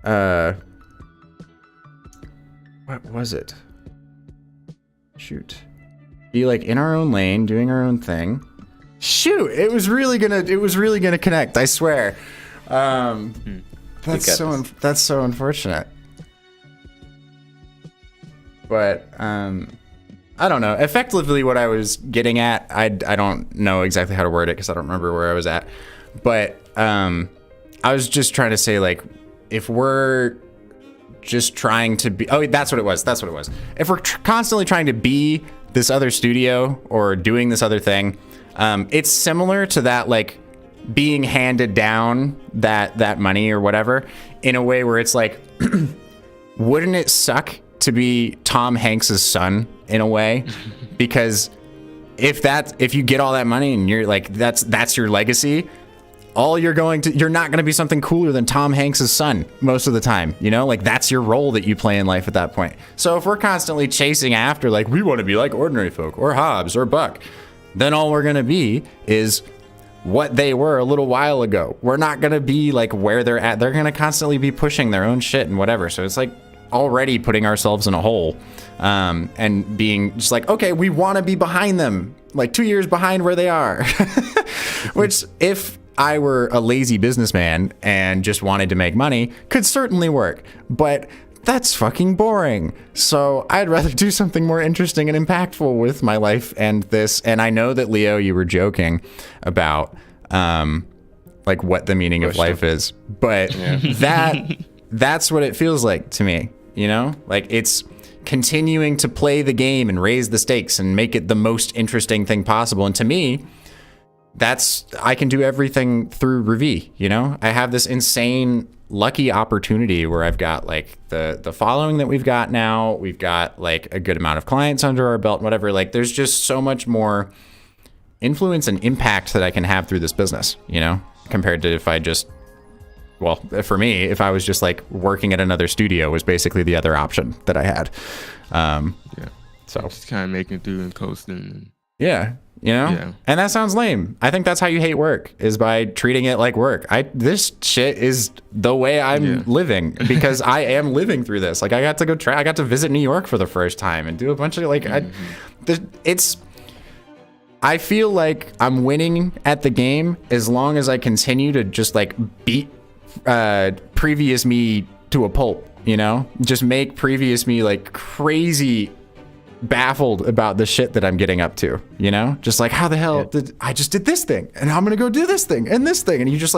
What was it? Shoot. Be like in our own lane, doing our own thing. Shoot, it was really gonna connect, I swear. That's so unfortunate. But I don't know. Effectively, what I was getting at, I don't know exactly how to word it because I don't remember where I was at. But I was just trying to say, like, if we're just trying to be... Oh, that's what it was. If we're constantly trying to be this other studio or doing this other thing, it's similar to that, like, being handed down that money or whatever in a way where it's like, wouldn't it suck to be Tom Hanks's son in a way? Because if you get all that money and you're like, that's your legacy, you're not going to be something cooler than Tom Hanks's son most of the time, you know, like that's your role that you play in life at that point. So if we're constantly chasing after, like, we want to be like Ordinary Folk or Hobbs or Buck, then all we're going to be is what they were a little while ago. We're not going to be like where they're at. They're going to constantly be pushing their own shit and whatever. So it's like already putting ourselves in a hole, and being just like, okay, we want to be behind them, like 2 years behind where they are. Which, if I were a lazy businessman and just wanted to make money, could certainly work. But that's fucking boring. So I'd rather do something more interesting and impactful with my life and this. And I know that, Leo, you were joking about like what the meaning of life is, but that's what it feels like to me, you know? Like, it's continuing to play the game and raise the stakes and make it the most interesting thing possible. And to me, I can do everything through Revi, you know? I have this insane lucky opportunity where I've got like the following that we've got now. We've got like a good amount of clients under our belt and whatever. Like, there's just so much more influence and impact that I can have through this business, you know, compared to if I just, well, for me, if I was just like working at another studio was basically the other option that I had. So just kind of making through and coasting. Yeah, you know? Yeah. And that sounds lame. I think that's how you hate work, is by treating it like work. This shit is the way I'm living, because I am living through this. Like, I got to visit New York for the first time and do a bunch of like, I feel like I'm winning at the game as long as I continue to just like beat previous me to a pulp, you know? Just make previous me like crazy baffled about the shit that I'm getting up to, you know? Just like, how the hell did I just did this thing, and I'm gonna go do this thing and this thing, and you just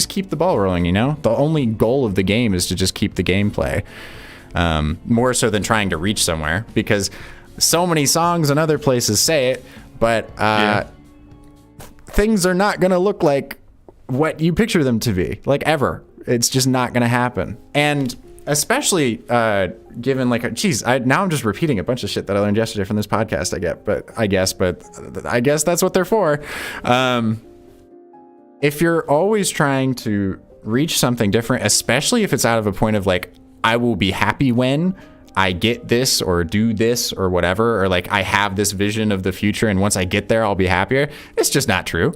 keep the ball rolling, you know? The only goal of the game is to just keep the gameplay, more so than trying to reach somewhere, because so many songs and other places say it, but things are not gonna look like what you picture them to be, like, ever. It's just not gonna happen. And especially given like now I'm just repeating a bunch of shit that I learned yesterday from this podcast. I guess that's what they're for. If you're always trying to reach something different, especially if it's out of a point of like, I will be happy when I get this or do this or whatever, or like I have this vision of the future and once I get there I'll be happier, it's just not true.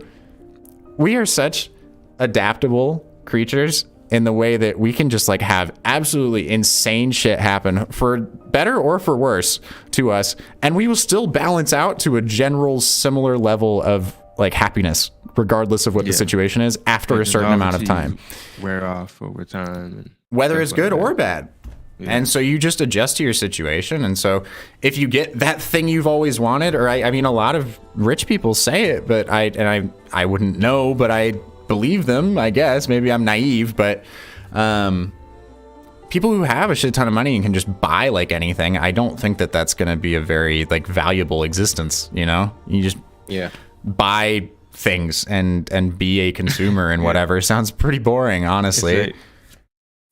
We are such adaptable creatures in the way that we can just like have absolutely insane shit happen, for better or for worse, to us, and we will still balance out to a general similar level of like happiness, regardless of what the situation is, after like a certain amount of time. Wear off over time, and whether it's good or bad. Yeah. And so you just adjust to your situation. And so if you get that thing you've always wanted, or I mean, a lot of rich people say it, but I wouldn't know, but I believe them, I guess. Maybe I'm naive, but people who have a shit ton of money and can just buy like anything, I don't think that that's going to be a very like valuable existence, you know? You just buy things and be a consumer and whatever. Sounds pretty boring, honestly. Like,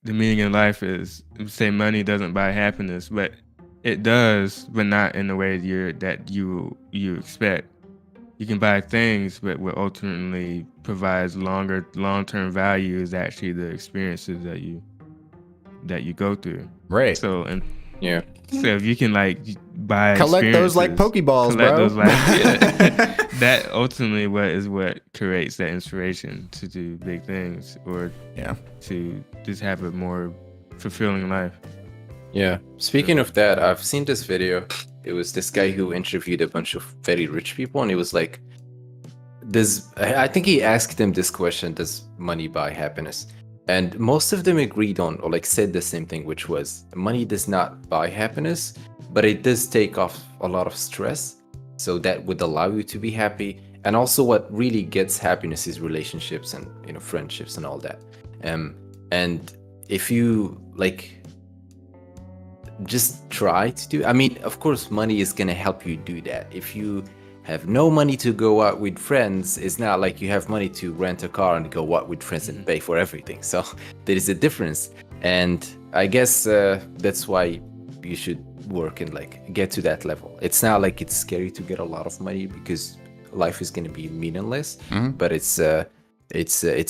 the meaning in life is, say, money doesn't buy happiness, but it does, but not in the way that you expect. You can buy things, but what ultimately provides long-term value is actually the experiences that you go through. Right. So so if you can like buy collect those like Pokeballs, bro. That ultimately what creates that inspiration to do big things, or to just have a more fulfilling life. Yeah. Speaking of that, I've seen this video. It was this guy who interviewed a bunch of very rich people, and it was like, I think he asked them this question: does money buy happiness? And most of them agreed on, or like said the same thing, which was money does not buy happiness, but it does take off a lot of stress. So that would allow you to be happy. And also what really gets happiness is relationships and, you know, friendships and all that. And if you like just try to do, I mean, of course, money is going to help you do that. If you have no money to go out with friends, it's not like you have money to rent a car and go out with friends and pay for everything. So there is a difference. And I guess that's why you should work and like get to that level. It's not like it's scary to get a lot of money, because life is going to be meaningless, but it's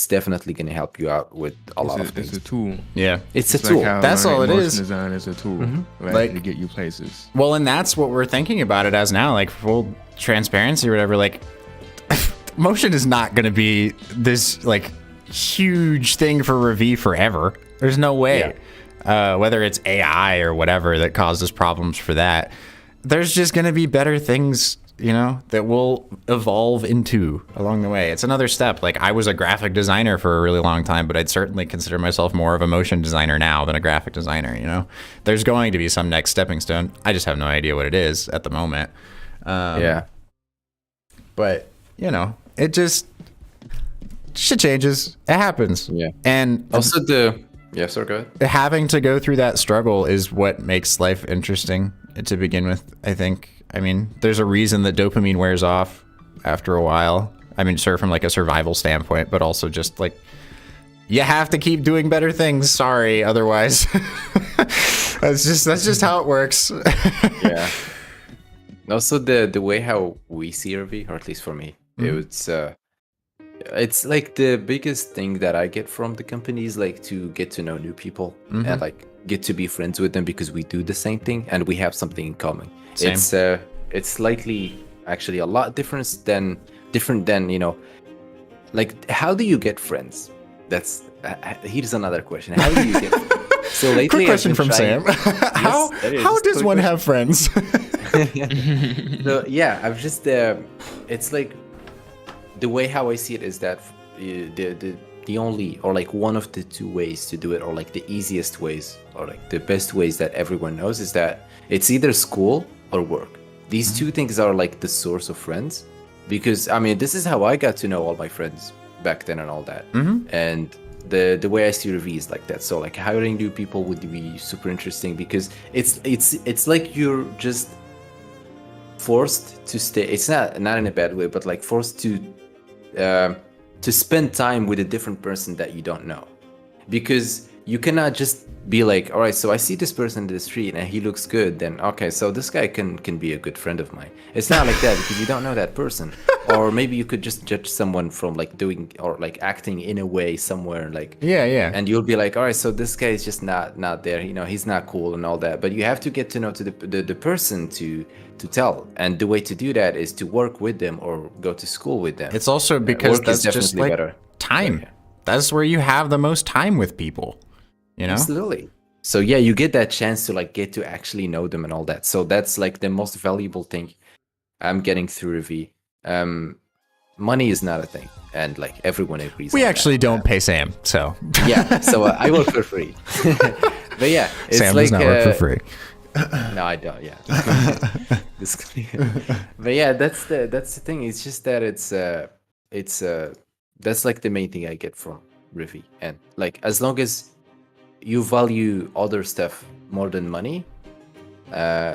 definitely going to help you out with a lot of things. It's a tool. Yeah, it's a tool. Like that's all it is. Design is a tool, right, like, to get you places. Well, and that's what we're thinking about it as now, like full transparency or whatever. Like, motion is not going to be this like huge thing for Revi forever. There's no way. Whether it's AI or whatever that causes problems for that, there's just going to be better things, you know, that will evolve into along the way. It's another step. Like, I was a graphic designer for a really long time, but I'd certainly consider myself more of a motion designer now than a graphic designer, you know? There's going to be some next stepping stone. I just have no idea what it is at the moment. But, you know, it just, shit changes. It happens. Yeah. And also yeah, sorry, go ahead. Having to go through that struggle is what makes life interesting to begin with, I think. I mean, there's a reason that dopamine wears off after a while. I mean, sure, from like a survival standpoint, but also just like, you have to keep doing better things. Sorry, otherwise. That's just how it works. Yeah. Also, the way how we see Ruby, or at least for me, it's like the biggest thing that I get from the company is like to get to know new people and like get to be friends with them because we do the same thing and we have something in common. Same. It's slightly actually a lot different than like how do you get friends? That's here's another question. How do you get friends? So lately, Quick question from Sam. How does one have friends? So yeah, I've just it's like the way how I see it is that the only or like one of the two ways to do it, or like the easiest ways or like the best ways that everyone knows is that it's either school or work. These two things are like the source of friends, because I mean this is how I got to know all my friends back then and all that. And the way I see Ruby is like that. So like hiring new people would be super interesting because it's like you're just forced to stay. It's not in a bad way, but like forced to spend time with a different person that you don't know, because you cannot just be like, all right, so I see this person in the street and he looks good, then okay, so this guy can be a good friend of mine. It's not like that because you don't know that person. Or maybe you could just judge someone from like doing or like acting in a way somewhere, like yeah, and you'll be like, all right, so this guy is just not there, he's not cool and all that. But you have to get to know the person to tell, and the way to do that is to work with them or go to school with them. It's also because Work is that's just definitely like better. time. Yeah. That's where you have the most time with people, you know? Absolutely. So yeah, you get that chance to like get to actually know them and all that. So that's like the most valuable thing I'm getting through Ruby. Money is not a thing, and like everyone agrees. We on actually that. don't pay Sam, so Yeah, so I work for free. But yeah, it's Sam like does not work for free. no, I don't. Yeah, but yeah, that's the thing. It's just that it's that's like the main thing I get from Ruby, and like as long as you value other stuff more than money,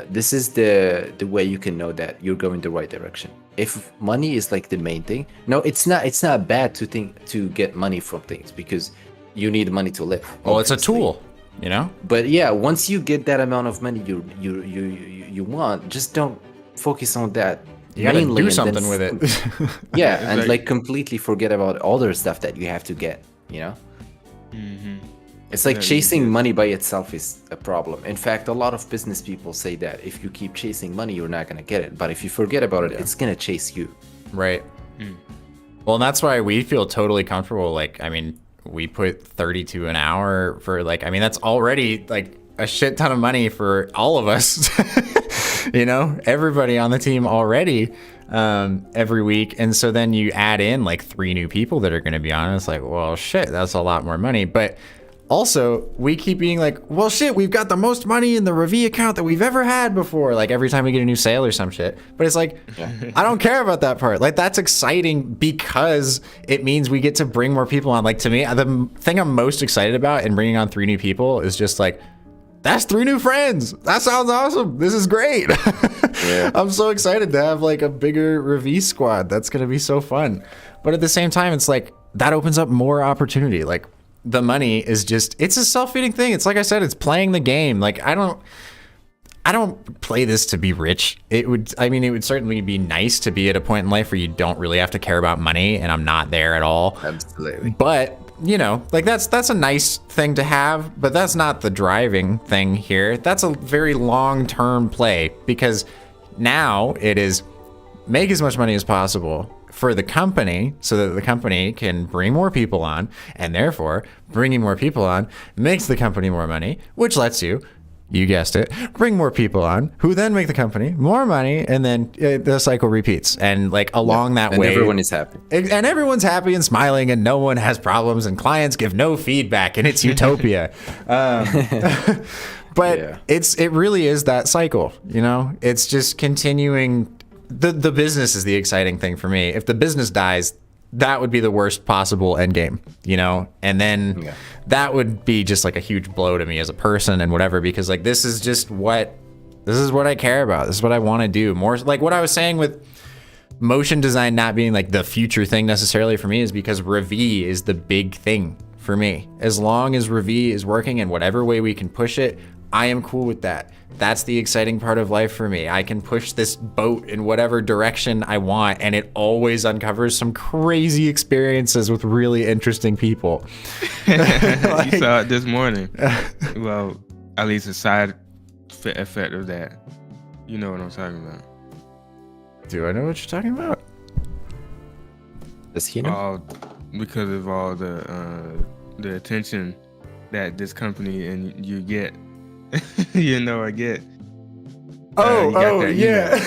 this is the way you can know that you're going the right direction. If money is like the main thing, no, it's not bad to get money from things, because you need money to live. Well, it's a obviously. tool, you know? But yeah, once you get that amount of money you want, just don't focus on that. You gotta mainly, do and something then with it. Yeah, It's and like- like completely forget about other stuff that you have to get, you know? It's like Yeah, chasing money by itself is a problem. In fact, a lot of business people say that if you keep chasing money, you're not going to get it. But if you forget about it, it's going to chase you. Right. Well, and that's why we feel totally comfortable. Like, I mean, we put 32 an hour for like, I mean, that's already like a shit ton of money for all of us, you know, everybody on the team already, every week. And so then you add in like 3 new people that are going to be on. It's like, well, shit, that's a lot more money. But also, we keep being like, well, shit, we've got the most money in the Ruby account that we've ever had before. Like every time we get a new sale or some shit. But it's like, I don't care about that part. Like that's exciting because it means we get to bring more people on. Like to me, the thing I'm most excited about in bringing on 3 new people is just like, that's 3 new friends. That sounds awesome. This is great. Yeah. I'm so excited to have like a bigger Ruby squad. That's going to be so fun. But at the same time, it's like that opens up more opportunity. Like, the money is just, it's a self-feeding thing. It's like I said, it's playing the game. Like I don't play this to be rich. It would certainly be nice to be at a point in life where you don't really have to care about money, and I'm not there at all. Absolutely. But, you know, like that's a nice thing to have, but that's not the driving thing here. That's a very long-term play, because now it is make as much money as possible for the company so that the company can bring more people on, and therefore bringing more people on makes the company more money, which lets you guessed it, bring more people on who then make the company more money, and then the cycle repeats. And like along that And way, everyone is happy. and everyone's happy and smiling, and no one has problems, and clients give no feedback, and it's utopia. But Yeah. it really is that cycle, you know? It's just continuing. The business is the exciting thing for me. If the business dies, that would be the worst possible end game, you know? And then that would be just like a huge blow to me as a person and whatever, because like this is what I care about. This is what I want to do. More like what I was saying with motion design not being like the future thing necessarily for me is because Ruby is the big thing for me. As long as Ruby is working in whatever way we can push it, I am cool with that. That's the exciting part of life for me. I can push this boat in whatever direction I want, and it always uncovers some crazy experiences with really interesting people. You saw it this morning. Well, at least a side effect of that. You know what I'm talking about. Do I know what you're talking about? Does he know? Because of all the attention that this company and you get. You know, I get. Yeah.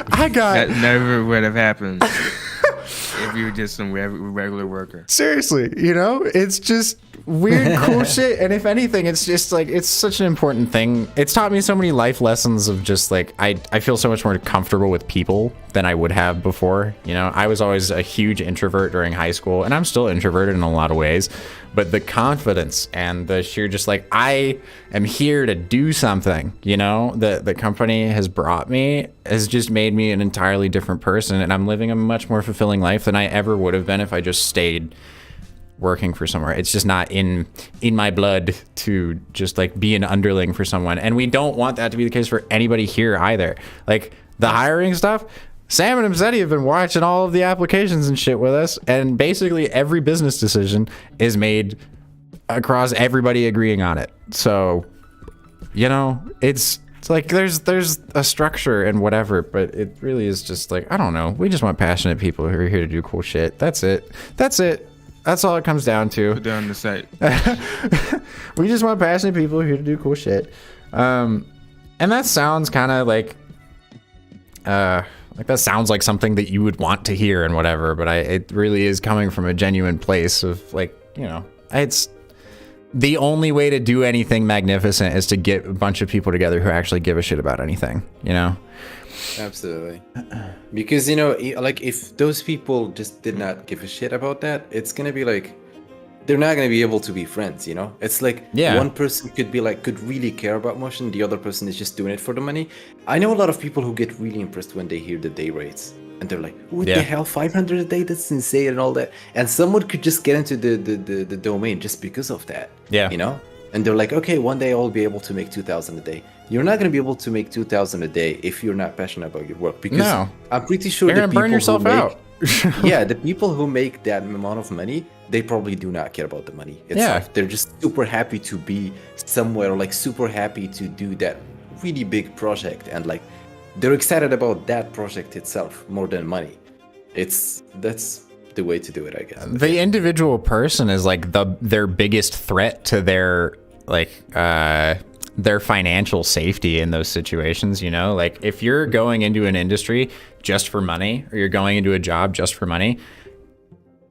I got. That never would have happened if you were just some regular worker. Seriously, it's just weird, cool shit. And if anything, it's just like, it's such an important thing. It's taught me so many life lessons of just like, I feel so much more comfortable with people than I would have before. I was always a huge introvert during high school, and I'm still introverted in a lot of ways. But the confidence and the sheer just like, I am here to do something, the company has brought me has just made me an entirely different person. And I'm living a much more fulfilling life than I ever would have been if I just stayed working for somewhere. It's just not in my blood to just like be an underling for someone. And we don't want that to be the case for anybody here either. Like the hiring stuff, Sam and Imsety have been watching all of the applications and shit with us, and basically every business decision is made across everybody agreeing on it. So, it's like there's a structure and whatever, but it really is just like, I don't know. We just want passionate people who are here to do cool shit. That's it. That's all it comes down to. Put down the site. We just want passionate people here to do cool shit. And that sounds kind of like that sounds like something that you would want to hear and whatever, but it really is coming from a genuine place of like, it's the only way to do anything magnificent is to get a bunch of people together who actually give a shit about anything, Absolutely. Because, like if those people just did not give a shit about that, it's going to be like, they're not going to be able to be friends, It's like one person could really care about motion. The other person is just doing it for the money. I know a lot of people who get really impressed when they hear the day rates. And they're like, what the hell, 500 a day? That's insane and all that. And someone could just get into the domain just because of that. Yeah. And they're like, okay, one day I'll be able to make 2,000 a day. You're not going to be able to make 2,000 a day if you're not passionate about your work. Because I'm pretty sure you're going to burn yourself out. The people who make that amount of money, they probably do not care about the money itself. They're just super happy to be somewhere, like super happy to do that really big project, and like they're excited about that project itself more than money. That's the way to do it, I guess. The individual person is like their biggest threat to their financial safety in those situations. Like if you're going into an industry just for money, or you're going into a job just for money,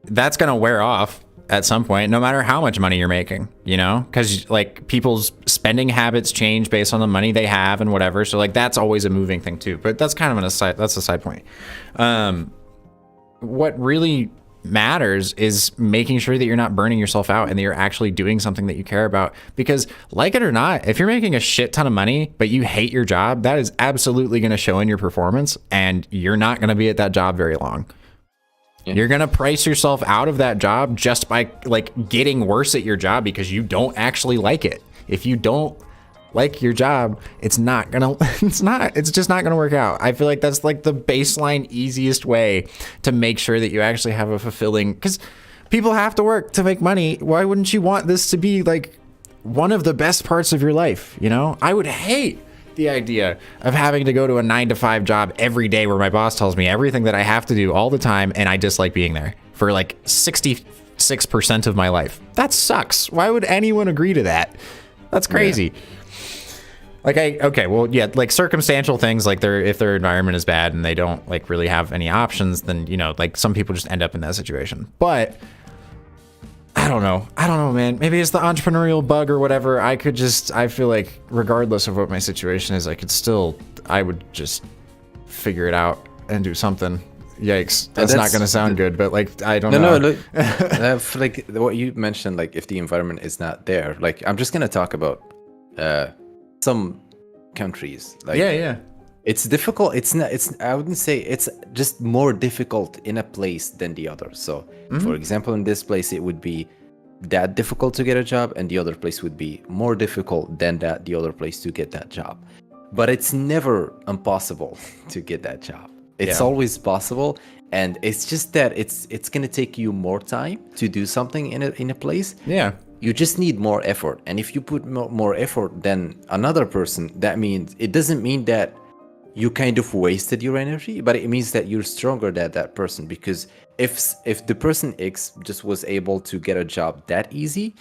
that's going to wear off at some point, no matter how much money you're making, because like people's spending habits change based on the money they have and whatever. So like that's always a moving thing too, but that's kind of that's a side point. What really matters is making sure that you're not burning yourself out and that you're actually doing something that you care about. Because like it or not, if you're making a shit ton of money, but you hate your job, that is absolutely going to show in your performance, and you're not going to be at that job very long. You're going to price yourself out of that job just by like getting worse at your job because you don't actually like it. If you don't like your job, it's just not going to work out. I feel like that's like the baseline easiest way to make sure that you actually have a fulfilling, because people have to work to make money. Why wouldn't you want this to be like one of the best parts of your life? I would hate the idea of having to go to a 9-to-5 job every day where my boss tells me everything that I have to do all the time, and I dislike being there for like 66% of my life. That sucks. Why would anyone agree to that? That's crazy. Like circumstantial things, like if their environment is bad and they don't like really have any options, then like some people just end up in that situation. But I don't know, man. Maybe it's the entrepreneurial bug or whatever. I feel like regardless of what my situation is, I would just figure it out and do something. Yikes. That's not going to sound good, but like, I don't know. No, look, like what you mentioned, like if the environment is not there, like I'm just going to talk about some countries. Like, it's difficult. I wouldn't say it's just more difficult in a place than the other. So for example, in this place, it would be that difficult to get a job, and the other place would be more difficult than the other place to get that job. But it's never impossible to get that job. It's always possible, and it's just that it's gonna take you more time to do something in a place. Yeah. You just need more effort, and if you put more effort than another person, that means it doesn't mean that you kind of wasted your energy, but it means that you're stronger than that person. Because if the person X just was able to get a job that easy,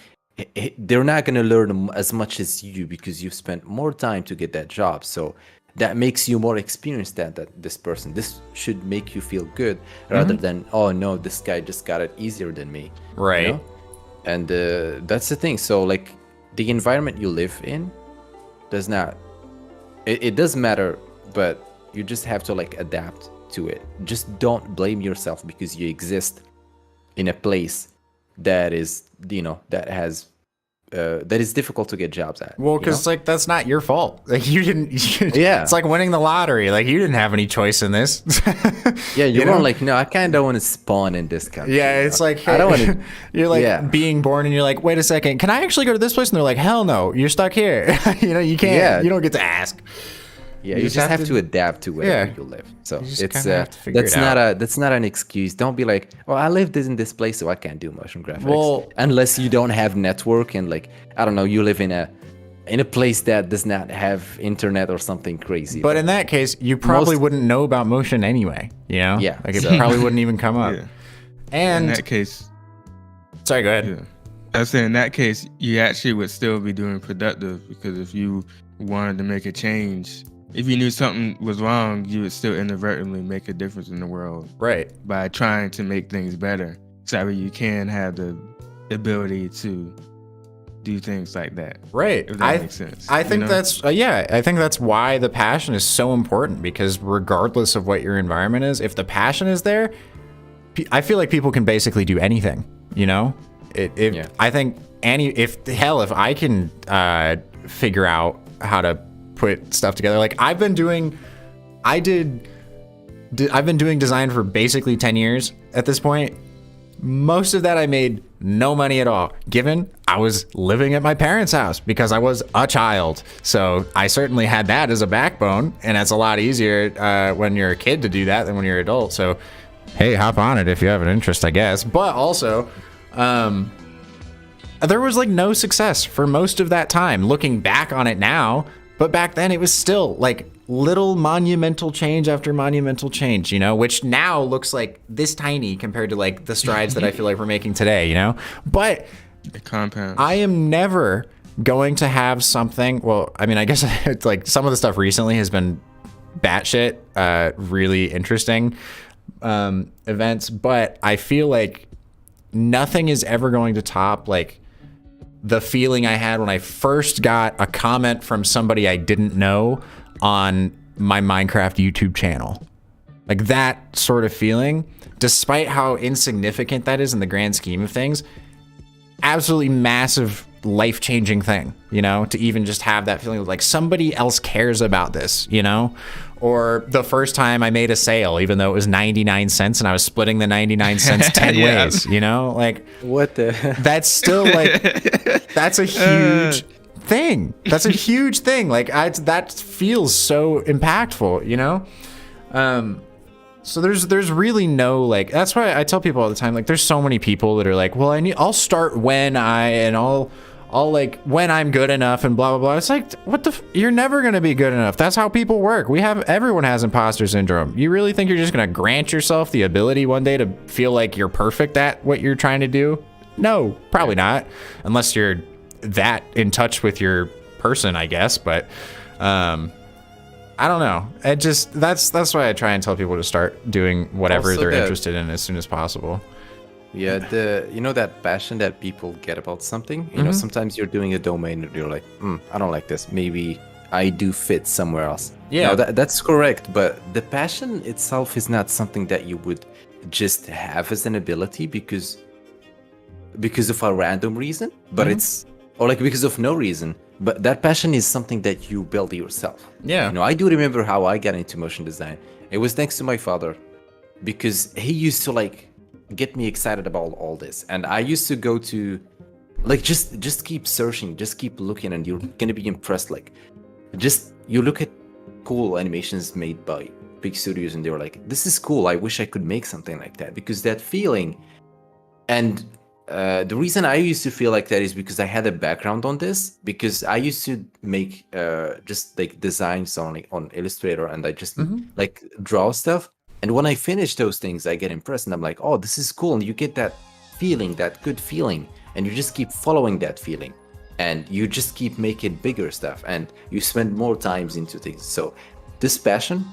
they're not going to learn as much as you, because you've spent more time to get that job. So that makes you more experienced than this person. This should make you feel good, rather than, oh no, this guy just got it easier than me. Right. You know? And that's the thing. So like the environment you live in does not, it does matter, but you just have to like adapt to it. Just don't blame yourself because you exist in a place that is, that has that is difficult to get jobs at. Well, because like that's not your fault. Like you didn't. Yeah. It's like winning the lottery. Like you didn't have any choice in this. Yeah, you weren't like, no, I kind of want to spawn in this country. Yeah, it's like, hey, I don't want to. You're like being born, and you're like, wait a second, can I actually go to this place? And they're like, hell no, you're stuck here. You can't. Yeah. You don't get to ask. Yeah, you just have to adapt to wherever you live. So just it's kinda have to figure that's it out. that's not an excuse. Don't be like, oh, I lived in this place, so I can't do motion graphics. Well, unless you don't have network, and like, I don't know, you live in a place that does not have internet or something crazy. But in that case, you probably wouldn't know about motion anyway. Yeah, like it probably wouldn't even come up. Yeah. And In that case, sorry, go ahead. yeah. I was saying in that case, you actually would still be doing productive, because if you wanted to make a change, if you knew something was wrong, you would still inadvertently make a difference in the world. Right. By trying to make things better. So that way you can have the ability to do things like that. Right. If that makes sense. I think that's, I think that's why the passion is so important, because regardless of what your environment is, if the passion is there, I feel like people can basically do anything, I think if I can figure out how to put stuff together, like I've been doing design for basically 10 years at this point. Most of that I made no money at all, given I was living at my parents' house because I was a child. So I certainly had that as a backbone, and it's a lot easier when you're a kid to do that than when you're an adult. So hey, hop on it if you have an interest, I guess. But also, there was like no success for most of that time looking back on it now. But back then it was still like little monumental change after monumental change, which now looks like this tiny compared to like the strides that I feel like we're making today, But the compound. I am never going to have something. Well, I mean, I guess it's like some of the stuff recently has been batshit, really interesting events, but I feel like nothing is ever going to top like the feeling I had when I first got a comment from somebody I didn't know on my Minecraft YouTube channel. Like that sort of feeling, despite how insignificant that is in the grand scheme of things, absolutely massive, life-changing thing, to even just have that feeling of like somebody else cares about this, Or the first time I made a sale, even though it was 99 cents and I was splitting the 99 cents 10 ways, like what the that's still like that's a huge thing. That's a huge thing. Like that feels so impactful, So there's really no like, that's why I tell people all the time, like there's so many people that are like, well, I'll start when I'll like when I'm good enough and blah blah blah. It's like, you're never gonna be good enough. That's how people work. Everyone has imposter syndrome. You really think you're just gonna grant yourself the ability one day to feel like you're perfect at what you're trying to do? No, probably not, unless you're that in touch with your person, I guess. But I don't know. That's why I try and tell people to start doing whatever Also they're interested in as soon as possible. Yeah, that passion that people get about something. Sometimes you're doing a domain and you're like, I don't like this. Maybe I do fit somewhere else. Yeah, no, that's correct. But the passion itself is not something that you would just have as an ability because of a random reason. But or because of no reason. But that passion is something that you build yourself. Yeah. I do remember how I got into motion design. It was thanks to my father, because he used to like get me excited about all this. And I used to go to Like just keep searching, just keep looking, and you're gonna be impressed. Like just you look at cool animations made by big studios, and they're like, this is cool, I wish I could make something like that. Because that feeling, and the reason I used to feel like that is because I had a background on this, because I used to make just like designs on Illustrator, and I just like draw stuff, and when I finish those things I get impressed, and I'm like, oh, this is cool. And you get that feeling, that good feeling, and you just keep following that feeling, and you just keep making bigger stuff, and you spend more times into things. So this passion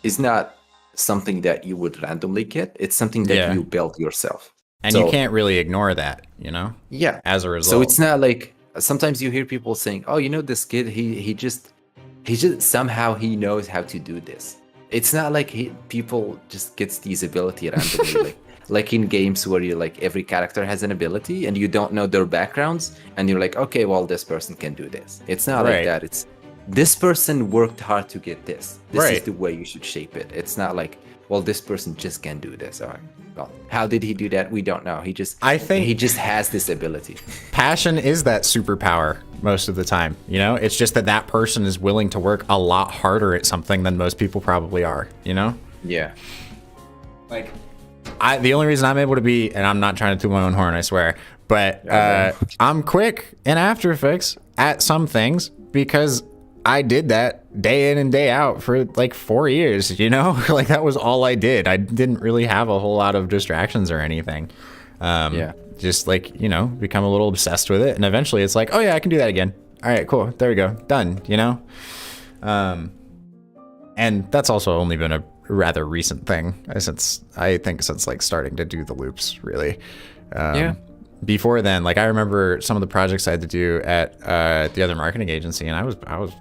is not something that you would randomly get. It's something that you built yourself. And so, you can't really ignore that, you know? Yeah. As a result. So it's not like, sometimes you hear people saying, oh, you know, this kid, he just somehow he knows how to do this. It's not like people just gets these ability randomly. like in games where you like every character has an ability and you don't know their backgrounds, and you're like, okay, well, this person can do this. It's not like that. It's this person worked hard to get this. This is the way you should shape it. It's not like, well, this person just can do this. All right. Well, how did he do that? We don't know. I think he just has this ability. Passion is that superpower most of the time. You know, it's just that person is willing to work a lot harder at something than most people probably are. You know? Yeah. Like, the only reason I'm able to be, and I'm not trying to toot my own horn, I swear, but I'm quick in After Effects at some things because I did that day in and day out for like 4 years, you know? Like that was all I did. I didn't really have a whole lot of distractions or anything. Just like, you know, become a little obsessed with it. And eventually it's like, oh yeah, I can do that again. All right, cool. There we go. Done, you know? And that's also only been a rather recent thing since like starting to do the loops, really. Before then, like I remember some of the projects I had to do at the other marketing agency, and I was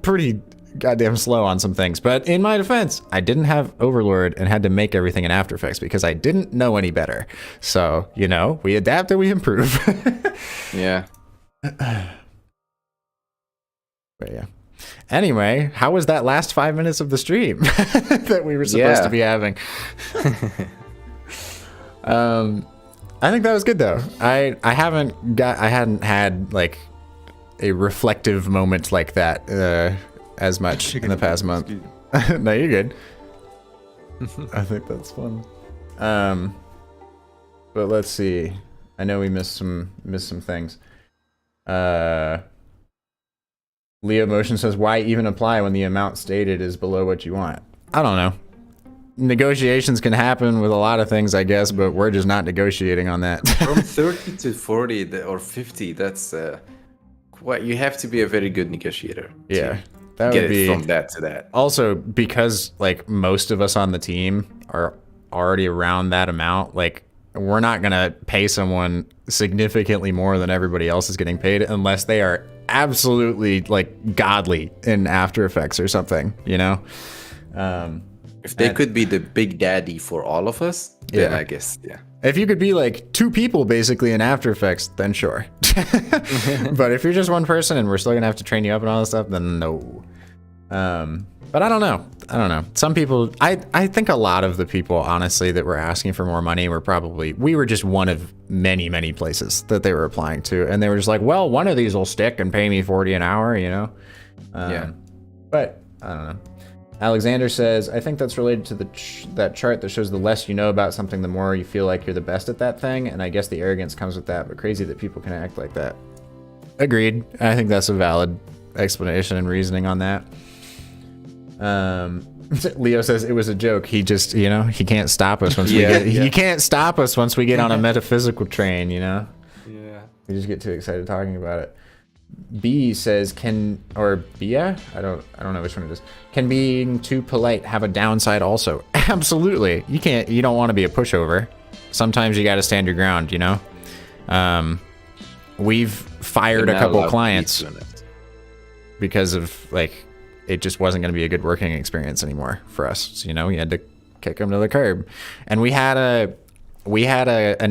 pretty goddamn slow on some things. But in my defense, I didn't have Overlord and had to make everything in After Effects because I didn't know any better. So, you know, we adapt and we improve. Yeah. But yeah. Anyway, how was that last 5 minutes of the stream that we were supposed to be having? I think that was good though. I hadn't had like a reflective moment like that as much in the past month. No, you're good. I think that's fun. But let's see. I know we missed some things. Leo Motion says, why even apply when the amount stated is below what you want? I don't know. Negotiations can happen with a lot of things, I guess, but we're just not negotiating on that. From 30 to 40 or 50, that's you have to be a very good negotiator. Yeah, that get would be it from that to that. Also, because like most of us on the team are already around that amount, like we're not gonna pay someone significantly more than everybody else is getting paid unless they are absolutely like godly in After Effects or something, you know. If they could be the big daddy for all of us, then I guess, If you could be like 2 people basically in After Effects, then sure. But if you're just one person and we're still gonna have to train you up and all this stuff, then no. But I don't know. Some people, I think a lot of the people, honestly, that were asking for more money we were just one of many, many places that they were applying to. And they were just like, well, one of these will stick and pay me $40 an hour, you know? But I don't know. Alexander says, I think that's related to that chart that shows the less you know about something, the more you feel like you're the best at that thing. And I guess the arrogance comes with that, but crazy that people can act like that. Agreed. I think that's a valid explanation and reasoning on that. Leo says it was a joke. He just, you know, he can't stop us once he can't stop us once we get on a metaphysical train, you know? Yeah. We just get too excited talking about it. B says, Bia? I don't know which one it is. Can being too polite have a downside also? Absolutely. You don't want to be a pushover. Sometimes you got to stand your ground, you know? We've fired a couple clients because of like, it just wasn't going to be a good working experience anymore for us. So, you know, we had to kick them to the curb. And we had an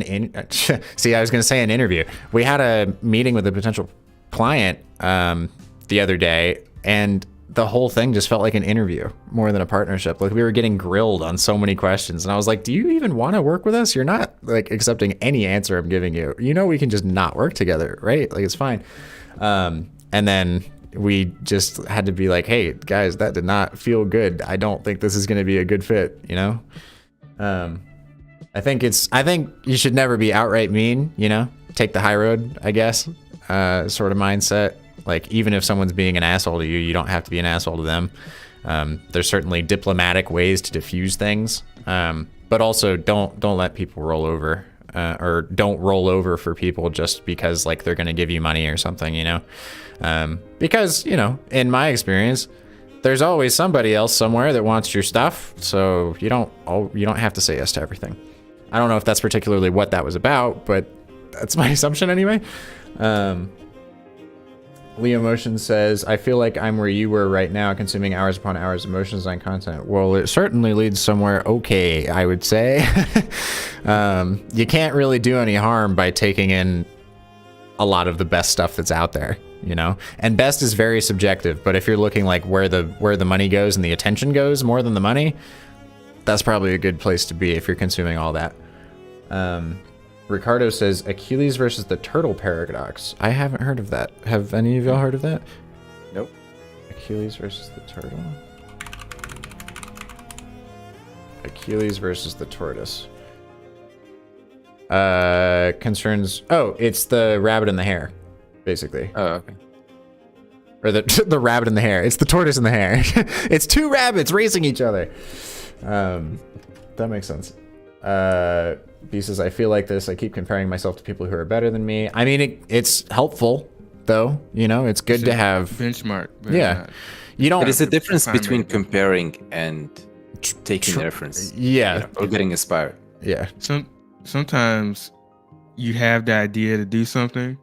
interview. We had a meeting with a potential client the other day, and the whole thing just felt like an interview more than a partnership. Like we were getting grilled on so many questions, and I was like, do you even want to work with us? You're not like accepting any answer I'm giving you. You know, we can just not work together, right? Like it's fine. And then we just had to be like, hey guys, that did not feel good. I don't think this is going to be a good fit, you know? I think you should never be outright mean, you know, take the high road, I guess, sort of mindset. Like even if someone's being an asshole to you, you don't have to be an asshole to them. There's certainly diplomatic ways to diffuse things. But also don't let people roll over, or don't roll over for people just because like they're going to give you money or something, you know? Because, you know, in my experience, there's always somebody else somewhere that wants your stuff. So you don't have to say yes to everything. I don't know if that's particularly what that was about, but that's my assumption anyway. Leo Motion says, I feel like I'm where you were right now, consuming hours upon hours of motion design content. Well, it certainly leads somewhere okay, I would say. You can't really do any harm by taking in a lot of the best stuff that's out there, you know? And best is very subjective, but if you're looking like where the money goes and the attention goes more than the money, that's probably a good place to be if you're consuming all that. Ricardo says, Achilles versus the turtle paradox. I haven't heard of that. Have any of y'all heard of that? Nope. Achilles versus the turtle? Achilles versus the tortoise. Concerns... Oh, it's the rabbit and the hare, basically. Oh, okay. Or the rabbit and the hare. It's the tortoise and the hare. It's two rabbits racing each other. That makes sense. B says, I feel like this. I keep comparing myself to people who are better than me. I mean, it's helpful, though. You know, it's good to have... benchmark. Yeah. You don't... But it's a difference between comparing and taking reference. Yeah. You know, or getting inspired. Yeah. Sometimes you have the idea to do something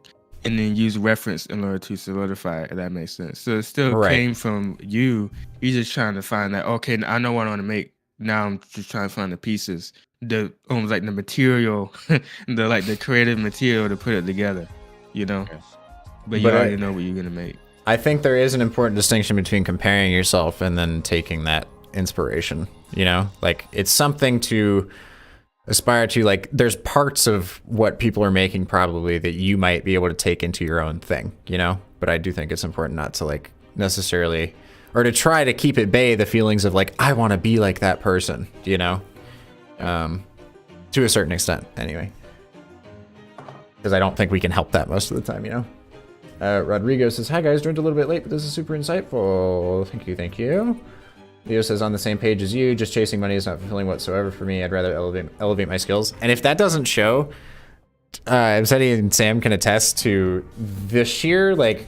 and then use reference in order to solidify it, if that makes sense. So it still came from you. You're just trying to find that, okay, I know what I want to make. Now I'm just trying to find the pieces, almost like the material, the creative material to put it together, you know. Okay. But you already know what you're gonna make. I think there is an important distinction between comparing yourself and then taking that inspiration. You know, like it's something to aspire to. Like there's parts of what people are making probably that you might be able to take into your own thing. You know, but I do think it's important not to like necessarily. Or to try to keep at bay the feelings of like, I want to be like that person, you know? To a certain extent, anyway. Because I don't think we can help that most of the time, you know? Rodrigo says, hi guys, joined a little bit late, but this is super insightful. Thank you. Leo says, on the same page as you, just chasing money is not fulfilling whatsoever for me. I'd rather elevate my skills. And if that doesn't show, Imsety and Sam can attest to the sheer, like,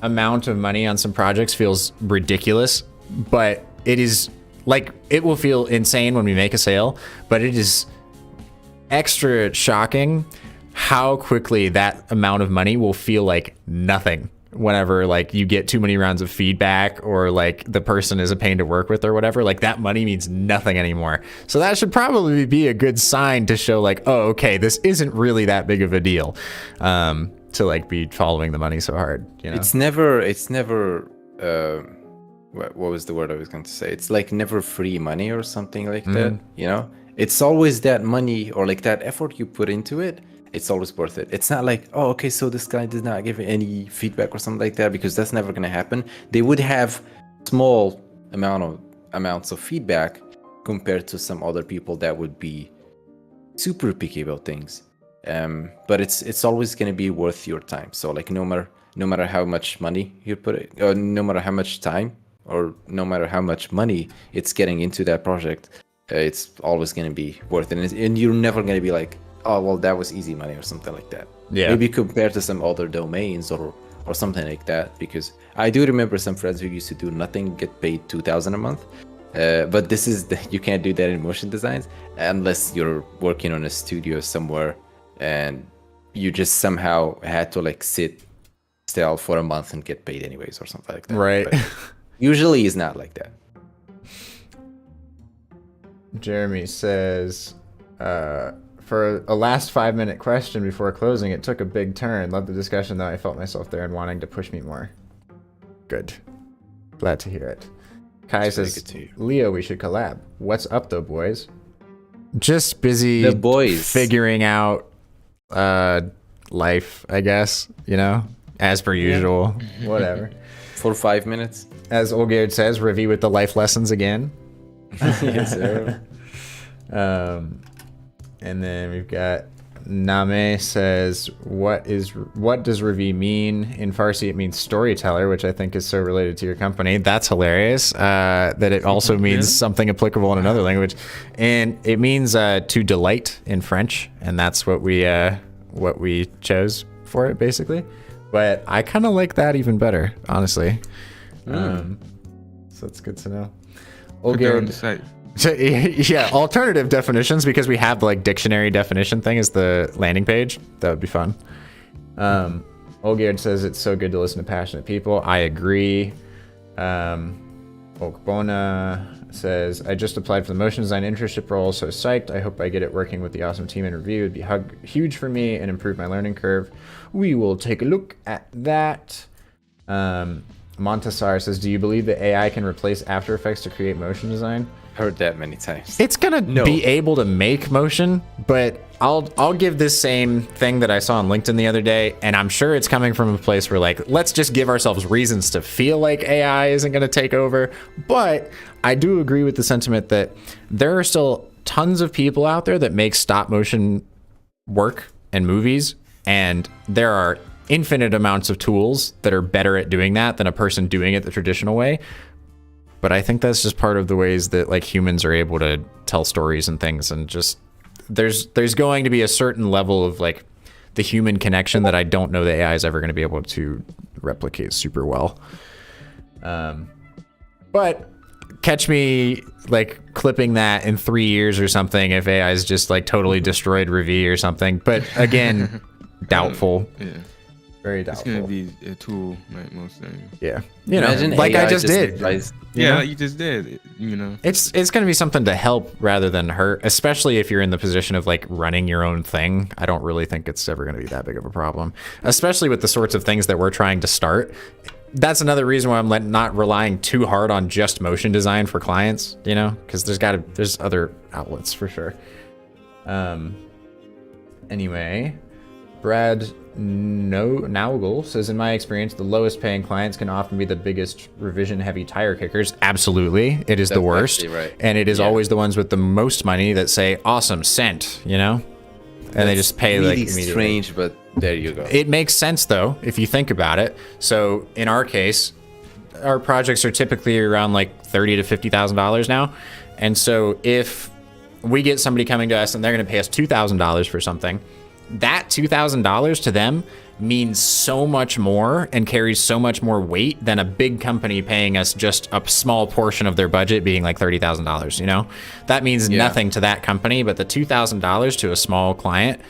amount of money on some projects feels ridiculous, but it is like, it will feel insane when we make a sale, but it is extra shocking how quickly that amount of money will feel like nothing whenever like you get too many rounds of feedback or like the person is a pain to work with or whatever. Like that money means nothing anymore. So that should probably be a good sign to show like, oh, okay, this isn't really that big of a deal. To like be following the money so hard, you know? It's never what was the word I was going to say? It's like never free money or something like that, you know? It's always that money or like that effort you put into it, it's always worth it. It's not like, oh, okay, so this guy did not give any feedback or something like that, because that's never going to happen. They would have small amounts of feedback compared to some other people that would be super picky about things. But it's always going to be worth your time. So like no matter how much money you put it, or no matter how much time, or no matter how much money it's getting into that project, it's always going to be worth it. And you're never going to be like, oh well, that was easy money or something like that. Yeah. Maybe compared to some other domains or something like that. Because I do remember some friends who used to do nothing get paid $2,000 a month. But this is you can't do that in motion designs unless you're working on a studio somewhere. And you just somehow had to like sit still for a month and get paid anyways or something like that. Right. But usually it's not like that. Jeremy says, for a last 5-minute question before closing, it took a big turn. Loved the discussion though. I felt myself there and wanting to push me more. Good. Glad to hear it. Kai That's very says, good to hear. Leo, we should collab. What's up, though, boys? Just busy The boys. figuring out life, I guess, you know, as per usual. Whatever. For 5 minutes. As Olgerd says, review with the life lessons again. Yes, sir. And then we've got Name says, what does Ravi mean? In Farsi, it means storyteller, which I think is so related to your company. That's hilarious. That it also means something applicable in another language. And it means to delight in French. And that's what we chose for it, basically. But I kind of like that even better, honestly. So that's good to know. Put that on the Olgerd, site. yeah, alternative definitions, because we have the like dictionary definition thing as the landing page. That would be fun. Olgerd says it's so good to listen to passionate people. I agree. Okbona says, I just applied for the motion design internship role, so psyched. I hope I get it working with the awesome team in review. It'd be huge for me and improve my learning curve. We will take a look at that. Montasar says, do you believe that AI can replace After Effects to create motion design? Heard that many times. It's gonna be able to make motion, but I'll give this same thing that I saw on LinkedIn the other day, and I'm sure it's coming from a place where like, let's just give ourselves reasons to feel like AI isn't gonna take over. But I do agree with the sentiment that there are still tons of people out there that make stop motion work and movies, and there are infinite amounts of tools that are better at doing that than a person doing it the traditional way. But I think that's just part of the ways that like humans are able to tell stories and things, and just there's going to be a certain level of like the human connection that I don't know the AI is ever going to be able to replicate super well. But catch me like clipping that in 3 years or something if AI is just like totally destroyed Ravi or something. But again, doubtful. Yeah. Very It's doubtful. gonna be a tool like most things. Yeah. You know, Imagine like AI I just did. replaced- Yeah, know? like you just did. You know. It's going to be something to help rather than hurt, especially if you're in the position of like running your own thing. I don't really think it's ever going to be that big of a problem, especially with the sorts of things that we're trying to start. That's another reason why I'm not relying too hard on just motion design for clients, you know, because there's other outlets for sure. Anyway, Brad Naugel says, in my experience, the lowest paying clients can often be the biggest revision heavy tire kickers. Absolutely. It is the That's worst. actually right. And it is Yeah. always the ones with the most money that say, awesome, sent, you know? And they just pay like really immediately. strange, but there you go. It makes sense though, if you think about it. So in our case, our projects are typically around like $30,000 to $50,000 now. And so if we get somebody coming to us and they're going to pay us $2,000 for something, that $2,000 to them means so much more and carries so much more weight than a big company paying us just a small portion of their budget being like $30,000, you know? That means nothing to that company, but the $2,000 to a small client,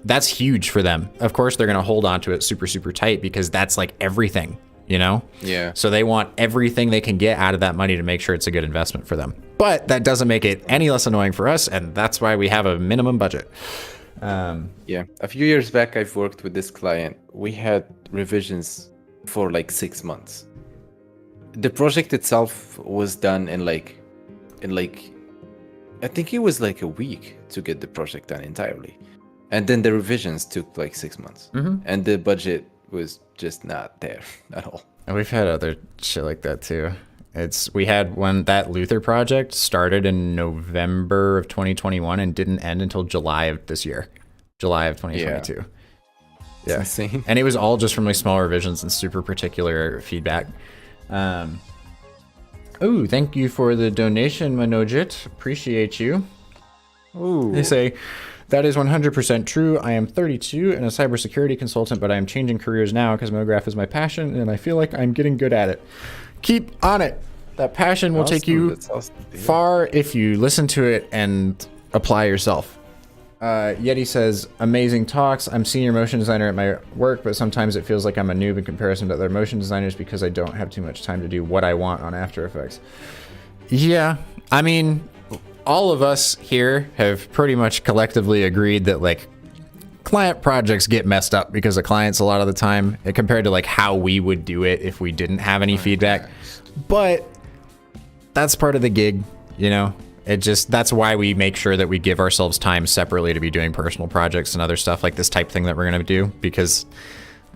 that's huge for them. Of course, they're going to hold on to it super, super tight because that's like everything, you know? Yeah. So they want everything they can get out of that money to make sure it's a good investment for them. But that doesn't make it any less annoying for us, and that's why we have a minimum budget. Yeah. A few years back, I've worked with this client. We had revisions for like 6 months. The project itself was done in like, I think it was like a week to get the project done entirely. And then the revisions took like 6 months. And the budget was just not there at all. And we've had other shit like that too. We had one, that Luther project started in November of 2021 and didn't end until July of this year, July of 2022. Yeah. It's insane. And it was all just from like small revisions and super particular feedback. Oh, thank you for the donation, Manojit. Appreciate you. Ooh. They say, that is 100% true. I am 32 and a cybersecurity consultant, but I am changing careers now because MoGraph is my passion and I feel like I'm getting good at it. Keep on it. That passion will take you That's awesome to hear. far if you listen to it and apply yourself. Yeti says, amazing talks. I'm senior motion designer at my work, but sometimes it feels like I'm a noob in comparison to other motion designers because I don't have too much time to do what I want on After Effects. Yeah, I mean, all of us here have pretty much collectively agreed that like client projects get messed up because of clients a lot of the time compared to like how we would do it if we didn't have any feedback. But that's part of the gig, you know. That's why we make sure that we give ourselves time separately to be doing personal projects and other stuff like this type thing that we're going to do, because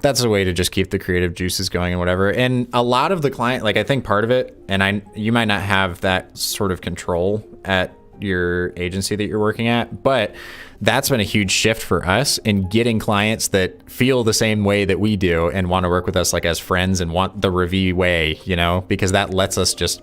that's a way to just keep the creative juices going and whatever. And a lot of the client, like I think part of it, and you might not have that sort of control at your agency that you're working at, but that's been a huge shift for us in getting clients that feel the same way that we do and want to work with us like as friends and want the review way, you know, because that lets us just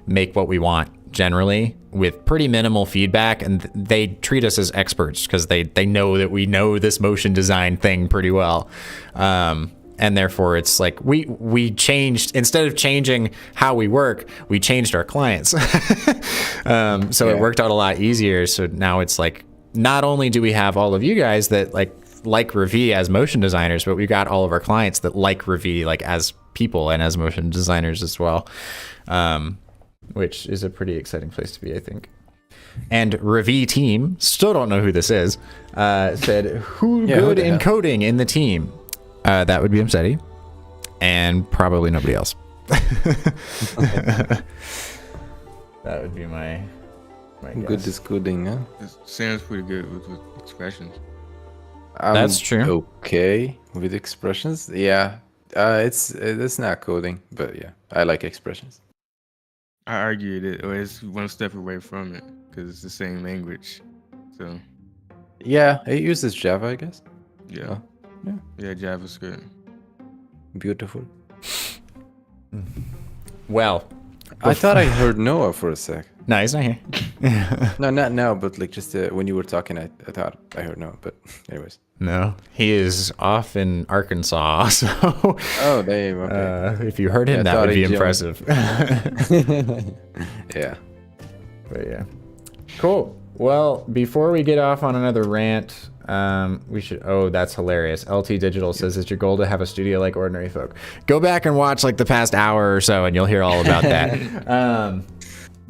make what we want generally with pretty minimal feedback, and they treat us as experts because they know that we know this motion design thing pretty well, and therefore it's like we changed, instead of changing how we work, we changed our clients. So it worked out a lot easier. So now it's like, not only do we have all of you guys that like Ravi as motion designers, but we got all of our clients that like Ravi like as people and as motion designers as well. Which is a pretty exciting place to be, I think. And Ravi team, still don't know who this is, said, who good in coding in the team? That would be Imsety, and probably nobody else. That would be my guess. Good is coding, huh? It sounds pretty good with expressions. That's true. Okay with expressions. Yeah, it's not coding, but yeah, I like expressions. I argued it, or it's one step away from it because it's the same language. So yeah, it uses Java, I guess. Yeah, yeah, JavaScript. Beautiful. Well, I thought I heard Noah for a sec. No, he's not here. No, not now, but like just when you were talking, I thought I heard Noah. But anyways. No, he is off in Arkansas. So, oh, damn. Okay. If you heard him, that would be impressive. Yeah. But yeah. Cool. Well, before we get off on another rant, we should. Oh, that's hilarious. LT Digital says it's your goal to have a studio like Ordinary Folk. Go back and watch like the past hour or so, and you'll hear all about that.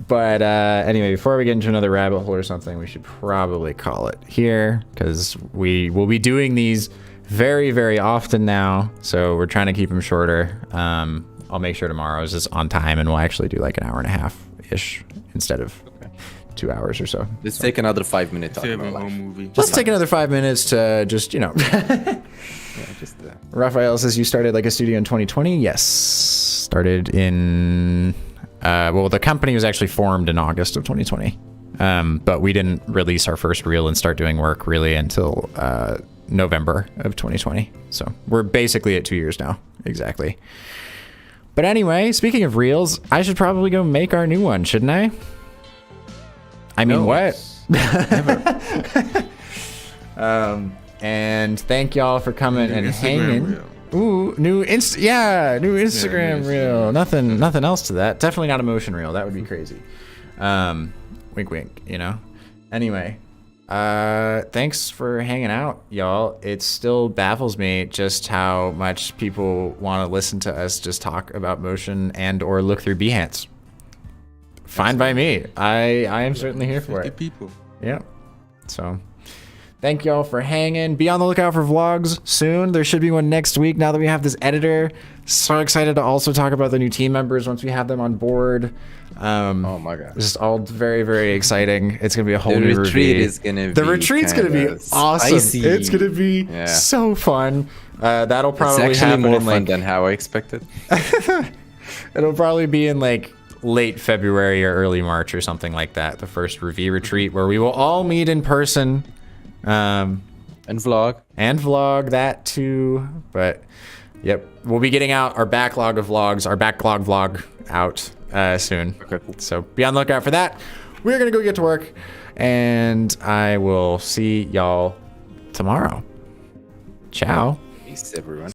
But anyway, before we get into another rabbit hole or something, we should probably call it here, because we will be doing these very, very often now. So we're trying to keep them shorter. I'll make sure tomorrow's is on time, and we'll actually do like an hour and a half-ish instead of 2 hours or so. Let's take another 5 minutes. Let's take another 5 minutes to just, you know. Raphael says you started like a studio in 2020. Yes, started in... well, the company was actually formed in August of 2020, but we didn't release our first reel and start doing work really until November of 2020. So we're basically at 2 years now, exactly. But anyway, speaking of reels, I should probably go make our new one, shouldn't I? I mean, what? And thank y'all for coming and hanging. Reel. Ooh, new Instagram reel. Nothing else to that. Definitely not a motion reel. That would be crazy. Wink, wink. You know. Anyway, thanks for hanging out, y'all. It still baffles me just how much people want to listen to us just talk about motion and or look through Behance. Fine by me. I am certainly here for it. People. Yeah. So. Thank y'all for hanging. Be on the lookout for vlogs soon. There should be one next week now that we have this editor. So excited to also talk about the new team members once we have them on board. Oh my god. It's just all very, very exciting. It's going to be a whole new retreat review. Is gonna be the retreat's going to be awesome. Spicy. It's going to be so fun. That'll probably happen more in fun than how I expected. It'll probably be in like late February or early March or something like that. The first review retreat where we will all meet in person. And vlog that too. But yep, we'll be getting out our backlog of vlogs, our backlog vlog out soon. Okay, cool. So be on the lookout for that. We're gonna go get to work, and I will see y'all tomorrow. Ciao. Peace, everyone.